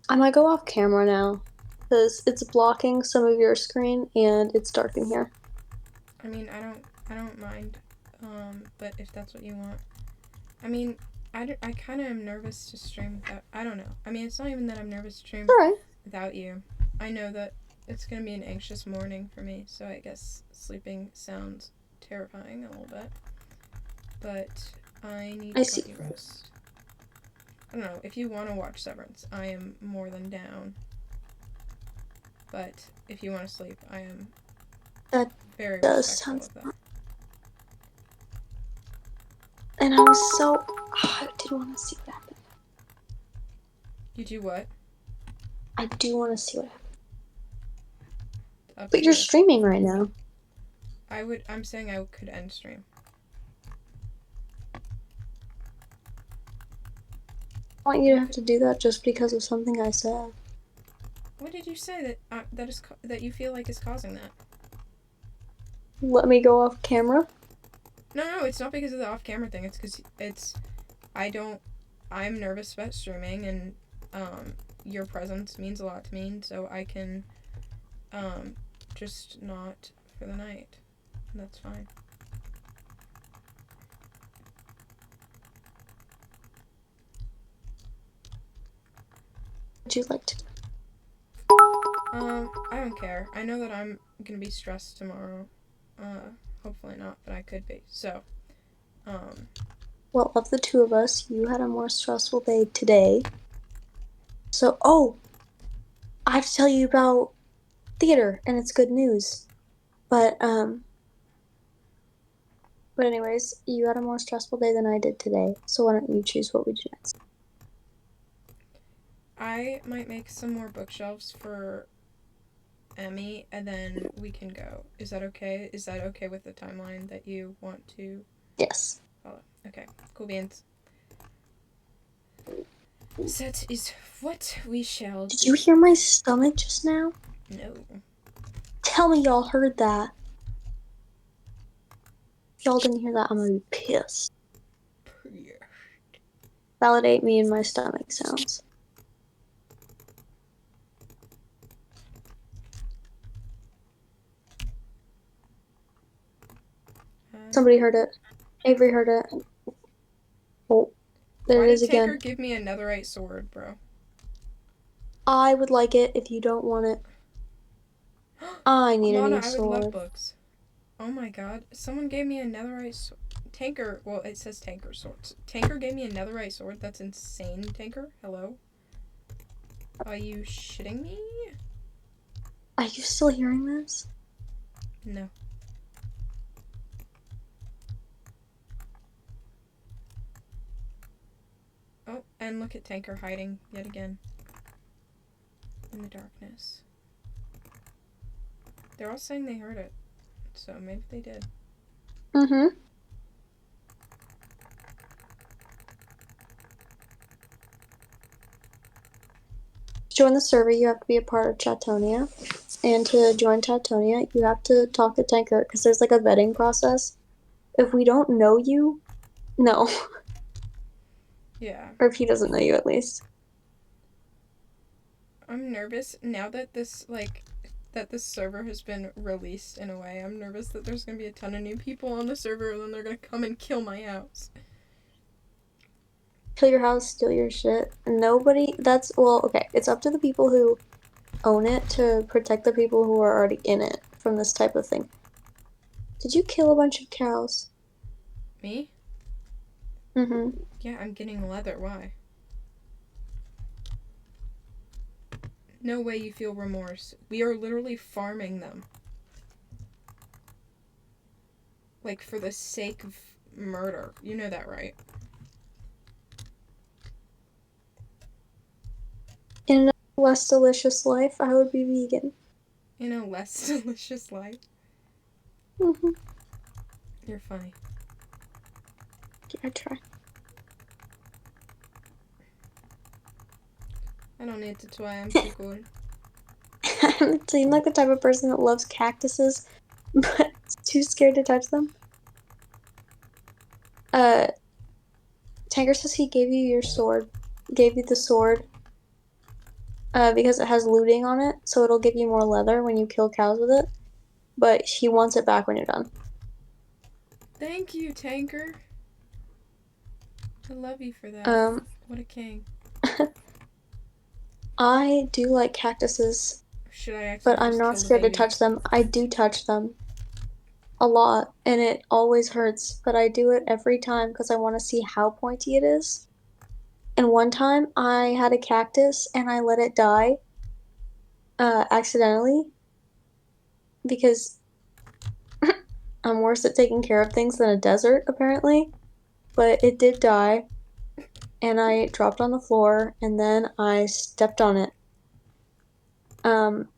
I might go off camera now because it's blocking some of your screen and it's dark in here. I mean, I don't mind, but if that's what you want. I mean, I kind of am nervous to stream without, I don't know. I mean, it's not even that I'm nervous to stream without you. I know that it's going to be an anxious morning for me, so I guess sleeping sounds terrifying a little bit. But I need to let you rest. I don't know, if you want to watch Severance, I am more than down. But if you want to sleep, I am very respectful of that. And I was so... I do want to see what happened. You do what? I do want to see what happened. But you're streaming right now. I'm saying I could end stream. I want you to have to do that just because of something I said. What did you say that you feel like is causing that? Let me go off camera? No, it's not because of the off-camera thing. It's because I'm nervous about streaming, and your presence means a lot to me, so I can just not for the night. That's fine. Would you like to? I don't care. I know that I'm gonna be stressed tomorrow. Hopefully not, but I could be. So, Well, of the two of us, you had a more stressful day today. So, I have to tell you about theater, and it's good news. But anyways, you had a more stressful day than I did today. So why don't you choose what we do next? I might make some more bookshelves for Emmy, and then we can go. Is that okay? Is that okay with the timeline that you want to Yes. follow? Okay, cool beans. That is what we shall do. Did you hear my stomach just now? No. Tell me y'all heard that. If y'all didn't hear that, I'm gonna be pissed. Validate me in my stomach sounds. Somebody heard it. Avery heard it. Oh, there it is again. Why did Taker give me a netherite sword, bro? I would like it if you don't want it. I need a new sword. I would love books. Oh my god. Someone gave me a netherite sword. Tanker. Well, it says Tanker swords. Tanker gave me a netherite sword. That's insane, Tanker. Hello? Are you shitting me? Are you still hearing this? No. Oh, and look at Tanker hiding yet again. In the darkness. They're all saying they heard it. So maybe they did. Mm-hmm. To join the server, you have to be a part of Chatonia. And to join Chatonia, you have to talk to Tanker, because there's like a vetting process. If we don't know you, no. Yeah. Or if he doesn't know you, at least. I'm nervous now that this server has been released in a way. I'm nervous that there's gonna be a ton of new people on the server and then they're gonna come and kill my house. Kill your house, steal your shit. Nobody, okay, it's up to the people who own it to protect the people who are already in it from this type of thing. Did you kill a bunch of cows? Me? Mm-hmm. Yeah, I'm getting leather. Why? No way you feel remorse. We are literally farming them. Like, for the sake of murder. You know that, right? In a less delicious life, I would be vegan. In a less delicious life. Mm-hmm. You're funny. Yeah, I try. I don't need to try. I'm too cool. I seem like the type of person that loves cactuses, but is too scared to touch them. Tanker says he gave you the sword, because it has looting on it, so it'll give you more leather when you kill cows with it, but he wants it back when you're done. Thank you, Tanker. I love you for that. What a king. I do like cactuses, Should I actually but I'm just not kill the scared to baby? touch them. I do touch them a lot, and it always hurts, but I do it every time because I want to see how pointy it is. And one time I had a cactus and I let it die accidentally because I'm worse at taking care of things than a desert, apparently. But it did die, and I dropped on the floor, and then I stepped on it.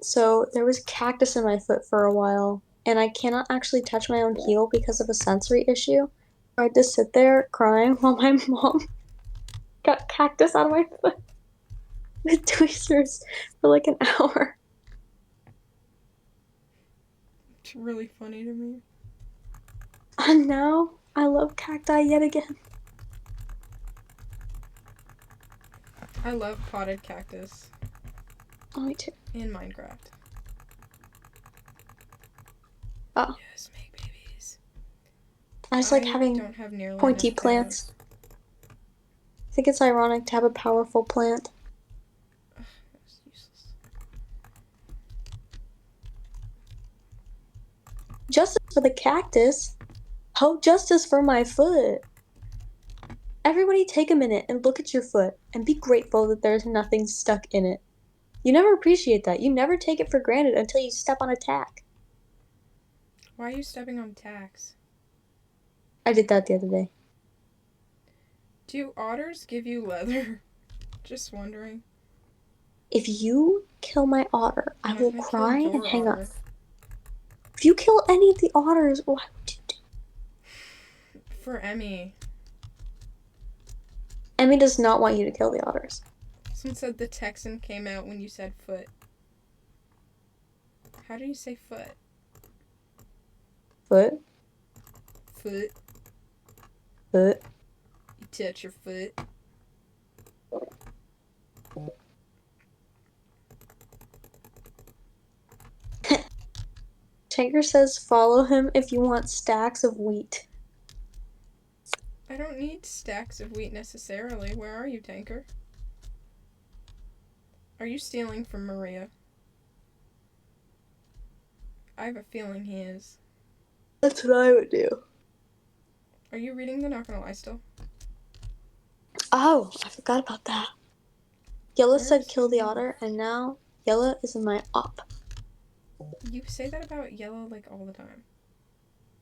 So there was cactus in my foot for a while, and I cannot actually touch my own heel because of a sensory issue. I had to sit there crying while my mom got cactus out of my foot with tweezers for like an hour. It's really funny to me. And now I love cacti yet again. I love potted cactus. Oh, me too. In Minecraft. Oh. Yes, make babies. I just like having don't have nearly pointy enough plants. cows. I think it's ironic to have a powerful plant. Ugh, that was useless. Justice for the cactus? How justice for my foot? Everybody take a minute and look at your foot and be grateful that there's nothing stuck in it. You never appreciate that. You never take it for granted until you step on a tack. Why are you stepping on tacks? I did that the other day. Do otters give you leather? Just wondering. If you kill my otter, I I'm will gonna cry kill and your hang up. otter. If you kill any of the otters, why would you do? For Emmy. Emmy does not want you to kill the otters. Someone said the Texan came out when you said foot. How do you say foot? Foot? Foot. Foot? You touch your foot. Tanker says follow him if you want stacks of wheat. I don't need stacks of wheat necessarily. Where are you, Tanker? Are you stealing from Maria? I have a feeling he is. That's what I would do. Are you reading the Not Gonna Lie still? Oh, I forgot about that. Yella Where said is kill the he? otter, and now Yella is in my op. You say that about Yellow like all the time.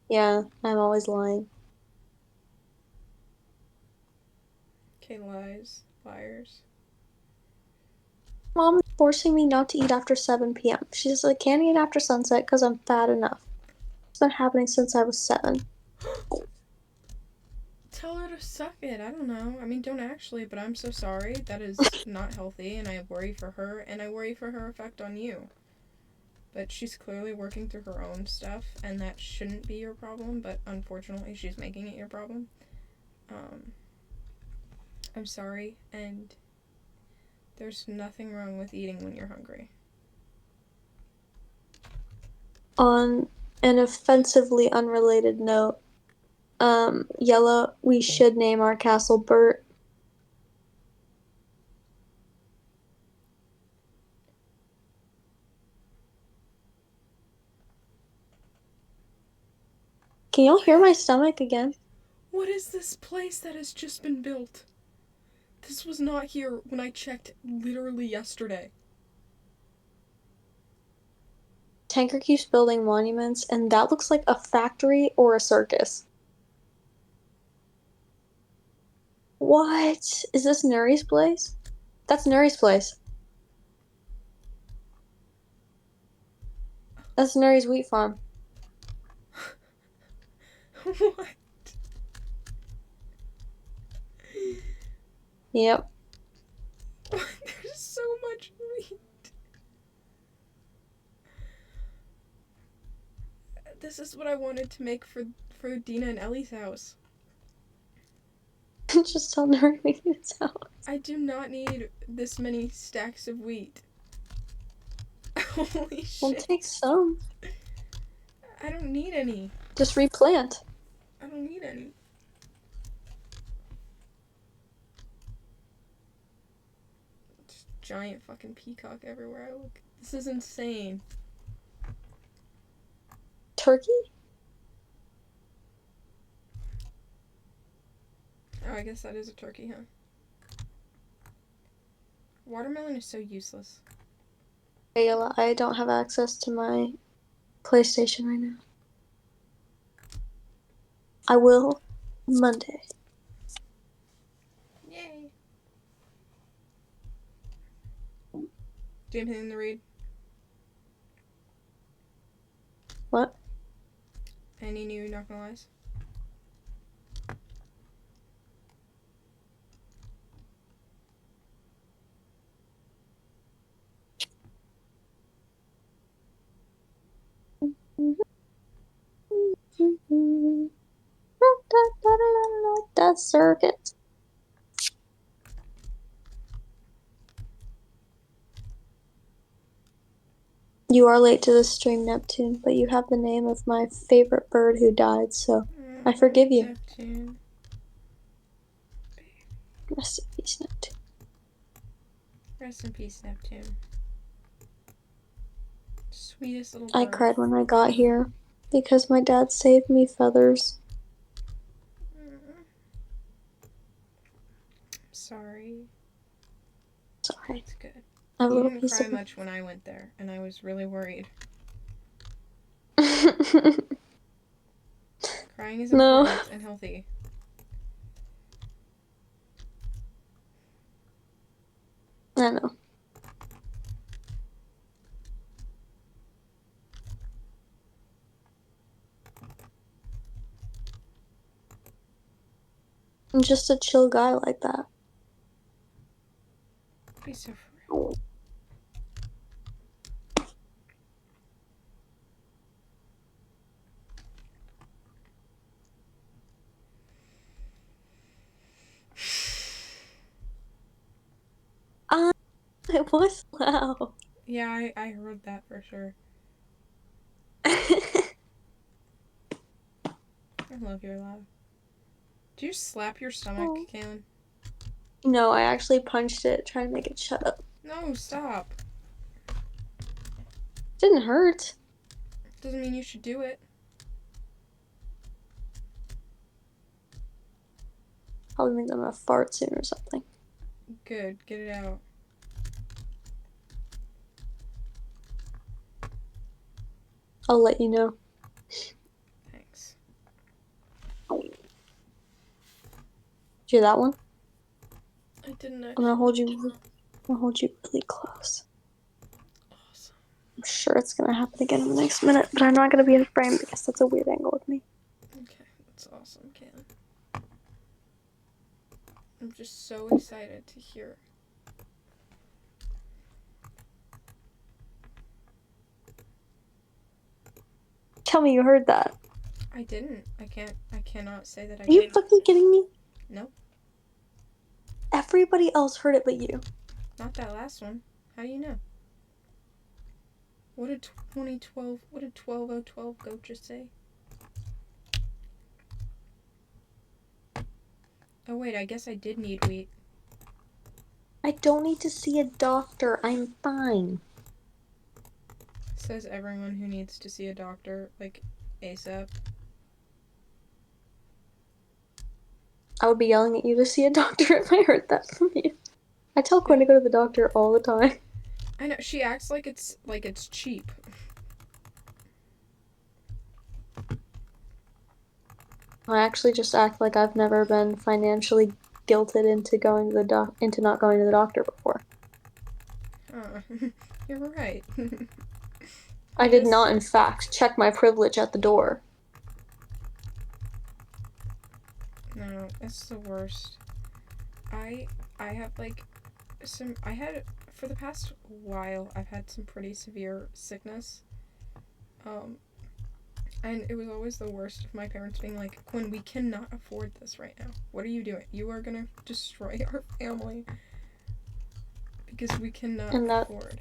Yeah, I'm always lying. Okay, lies. Liars. Mom's forcing me not to eat after 7 p.m. She says I can't eat after sunset because I'm fat enough. It's been happening since I was 7. Tell her to suck it. I don't know. I mean, don't actually, but I'm so sorry. That is not healthy, and I worry for her, and I worry for her effect on you. But she's clearly working through her own stuff, and that shouldn't be your problem, but unfortunately she's making it your problem. I'm sorry, and there's nothing wrong with eating when you're hungry. On an offensively unrelated note, Yellow, we should name our castle Bert. Can y'all hear my stomach again? What is this place that has just been built? This was not here when I checked literally yesterday. Tanker keeps building monuments, and that looks like a factory or a circus. What? Is this Nuri's place? That's Nuri's place. That's Nuri's wheat farm. What? Yep. There's so much wheat. This is what I wanted to make for Dina and Ellie's house. Just tell Nuri we need his house. I do not need this many stacks of wheat. Holy shit. We'll take some. I don't need any. Just replant. I don't need any. Just giant fucking peacock everywhere I look. This is insane. Turkey? Oh, I guess that is a turkey, huh? Watermelon is so useless. Ayla, I don't have access to my PlayStation right now. I will Monday. Yay. Do you have anything to read? What? Any new Not Gonna Lies? That circuit. You are late to the stream, Neptune, but you have the name of my favorite bird who died, so I forgive you. Neptune. Rest in peace, Neptune. Rest in peace, Neptune. Sweetest little bird. I cried when I got here because my dad saved me feathers. Sorry. Sorry. It's good. I have a You little didn't piece cry of much when I went there, and I was really worried. Crying is No. important and healthy. I know. I'm just a chill guy like that. Be so for real. It was loud. Yeah, I heard that for sure. I love your laugh. Do you slap your stomach, Oh. Kaelin? No, I actually punched it trying to make it shut up. No, stop. Didn't hurt. Doesn't mean you should do it. Probably means I'm gonna fart soon or something. Good, get it out. I'll let you know. Thanks. Did you hear that one? Didn't I'm gonna actually. hold you really close. Awesome. I'm sure it's gonna happen again in the next minute, but I'm not gonna be in frame because that's a weird angle with me. Okay, that's awesome, Kaelin. I'm just so excited to hear. Tell me you heard that. I didn't. I cannot say that I Are you didn't. fucking kidding me? No. Everybody else heard it but you. Not that last one. How do you know? What did 12012 go just say? Oh wait, I guess I did need wheat. I don't need to see a doctor. I'm fine. Says everyone who needs to see a doctor, like, ASAP. I would be yelling at you to see a doctor if I heard that from you. I tell Quinn to go to the doctor all the time. I know, she acts like it's cheap. I actually just act like I've never been financially guilted into into not going to the doctor before. You're right. I did not, in fact, check my privilege at the door. No, it's the worst. I have like for the past while I've had some pretty severe sickness. And it was always the worst of my parents being like, Quinn, we cannot afford this right now. What are you doing? You are gonna destroy our family because we cannot afford.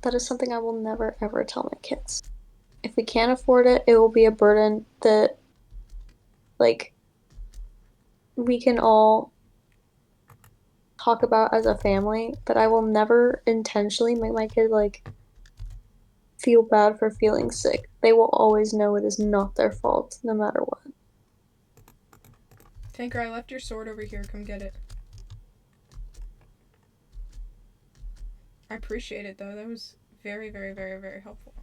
That is something I will never ever tell my kids. If we can't afford it, it will be a burden that, like, we can all talk about as a family, but I will never intentionally make my kid, like, feel bad for feeling sick. They will always know it is not their fault, no matter what. Tanker, I left your sword over here. Come get it. I appreciate it, though. That was very, very, very, very helpful.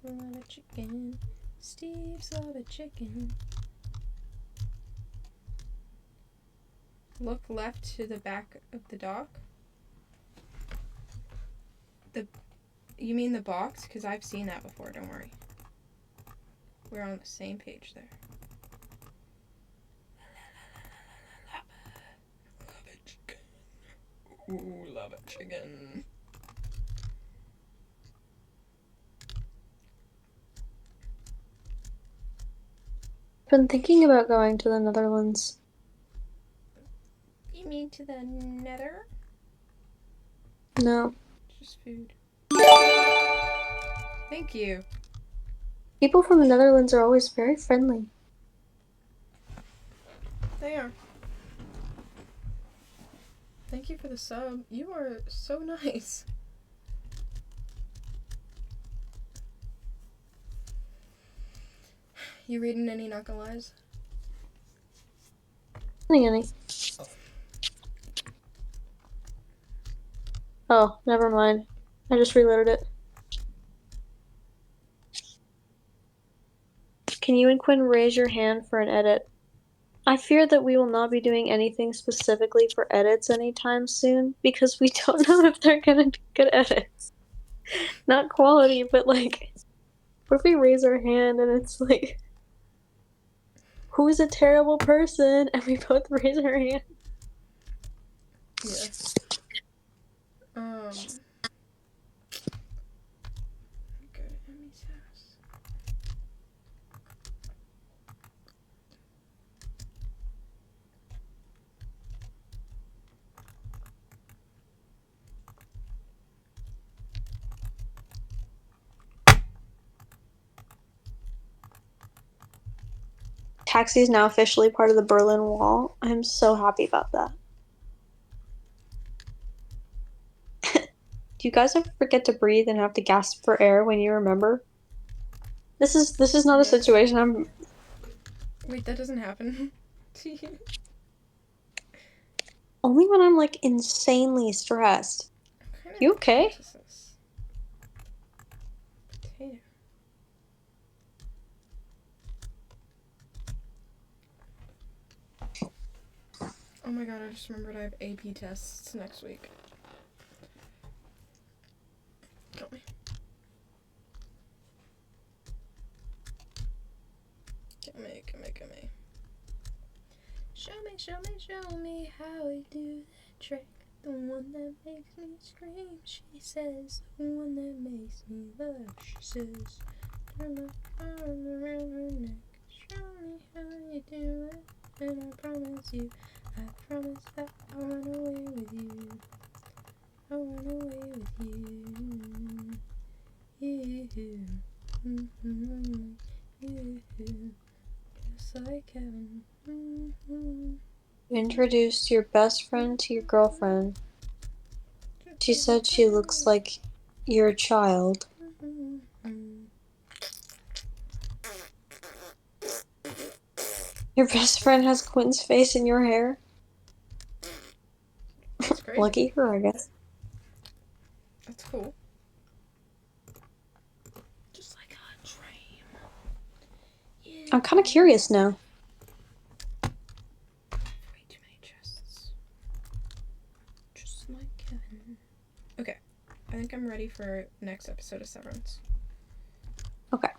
Love a chicken. Steve's love a chicken. Look left to the back of the dock. You mean the box? Because I've seen that before, don't worry. We're on the same page there. Love a chicken. Ooh, love a chicken. I've been thinking about going to the Netherlands. You mean to the nether? No. Just food. Thank you. People from the Netherlands are always very friendly. They are. Thank you for the sub. You are so nice. You reading any Not Gonna Lies? Any. Oh, never mind. I just reloaded it. Can you and Quinn raise your hand for an edit? I fear that we will not be doing anything specifically for edits anytime soon because we don't know if they're gonna be good edits. Not quality, but like, what if we raise our hand and it's like, who's a terrible person? And we both raise our hand. Yeah. Go to Emmy's house. Taxi is now officially part of the Berlin Wall. I'm so happy about that. Do you guys ever forget to breathe and have to gasp for air when you remember? This is not a situation I'm... Wait, that doesn't happen to you? Only when I'm, like, insanely stressed. You okay? Oh my god, I just remembered I have AP tests next week. Got me. Get me. Show me how we do that trick. The one that makes me scream, she says. The one that makes me love, she says. Turn my arm around her neck. Show me how you do it. And I promise that I'll run away with you. I'll run away with you. You. Just like Kevin. You introduced your best friend to your girlfriend. She said she looks like your child. Your best friend has Quinn's face in your hair. That's crazy. Lucky her, I guess. That's cool. Just like a dream. Yeah. I'm kind of curious now. Way too many chests. Just like Kevin. Okay. I think I'm ready for next episode of Severance. Okay.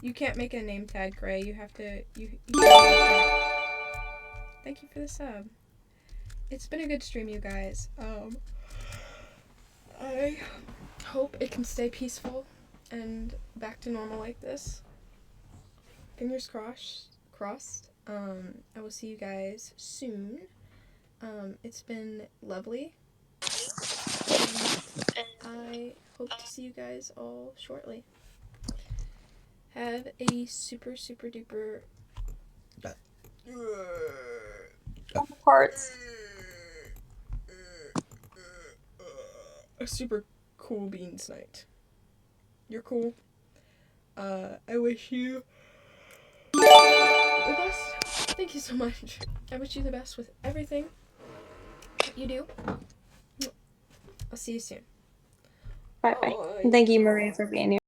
You can't make a name tag, Gray. You have to. You can't. Thank you for the sub. It's been a good stream, you guys. I hope it can stay peaceful and back to normal like this. Fingers crossed. I will see you guys soon. It's been lovely. And I hope to see you guys all shortly. Have a super duper Parts. a super cool beans night. You're cool. I wish you the best. Thank you so much. I wish you the best with everything you do. I'll see you soon. Bye. Thank you, Maria, for being here.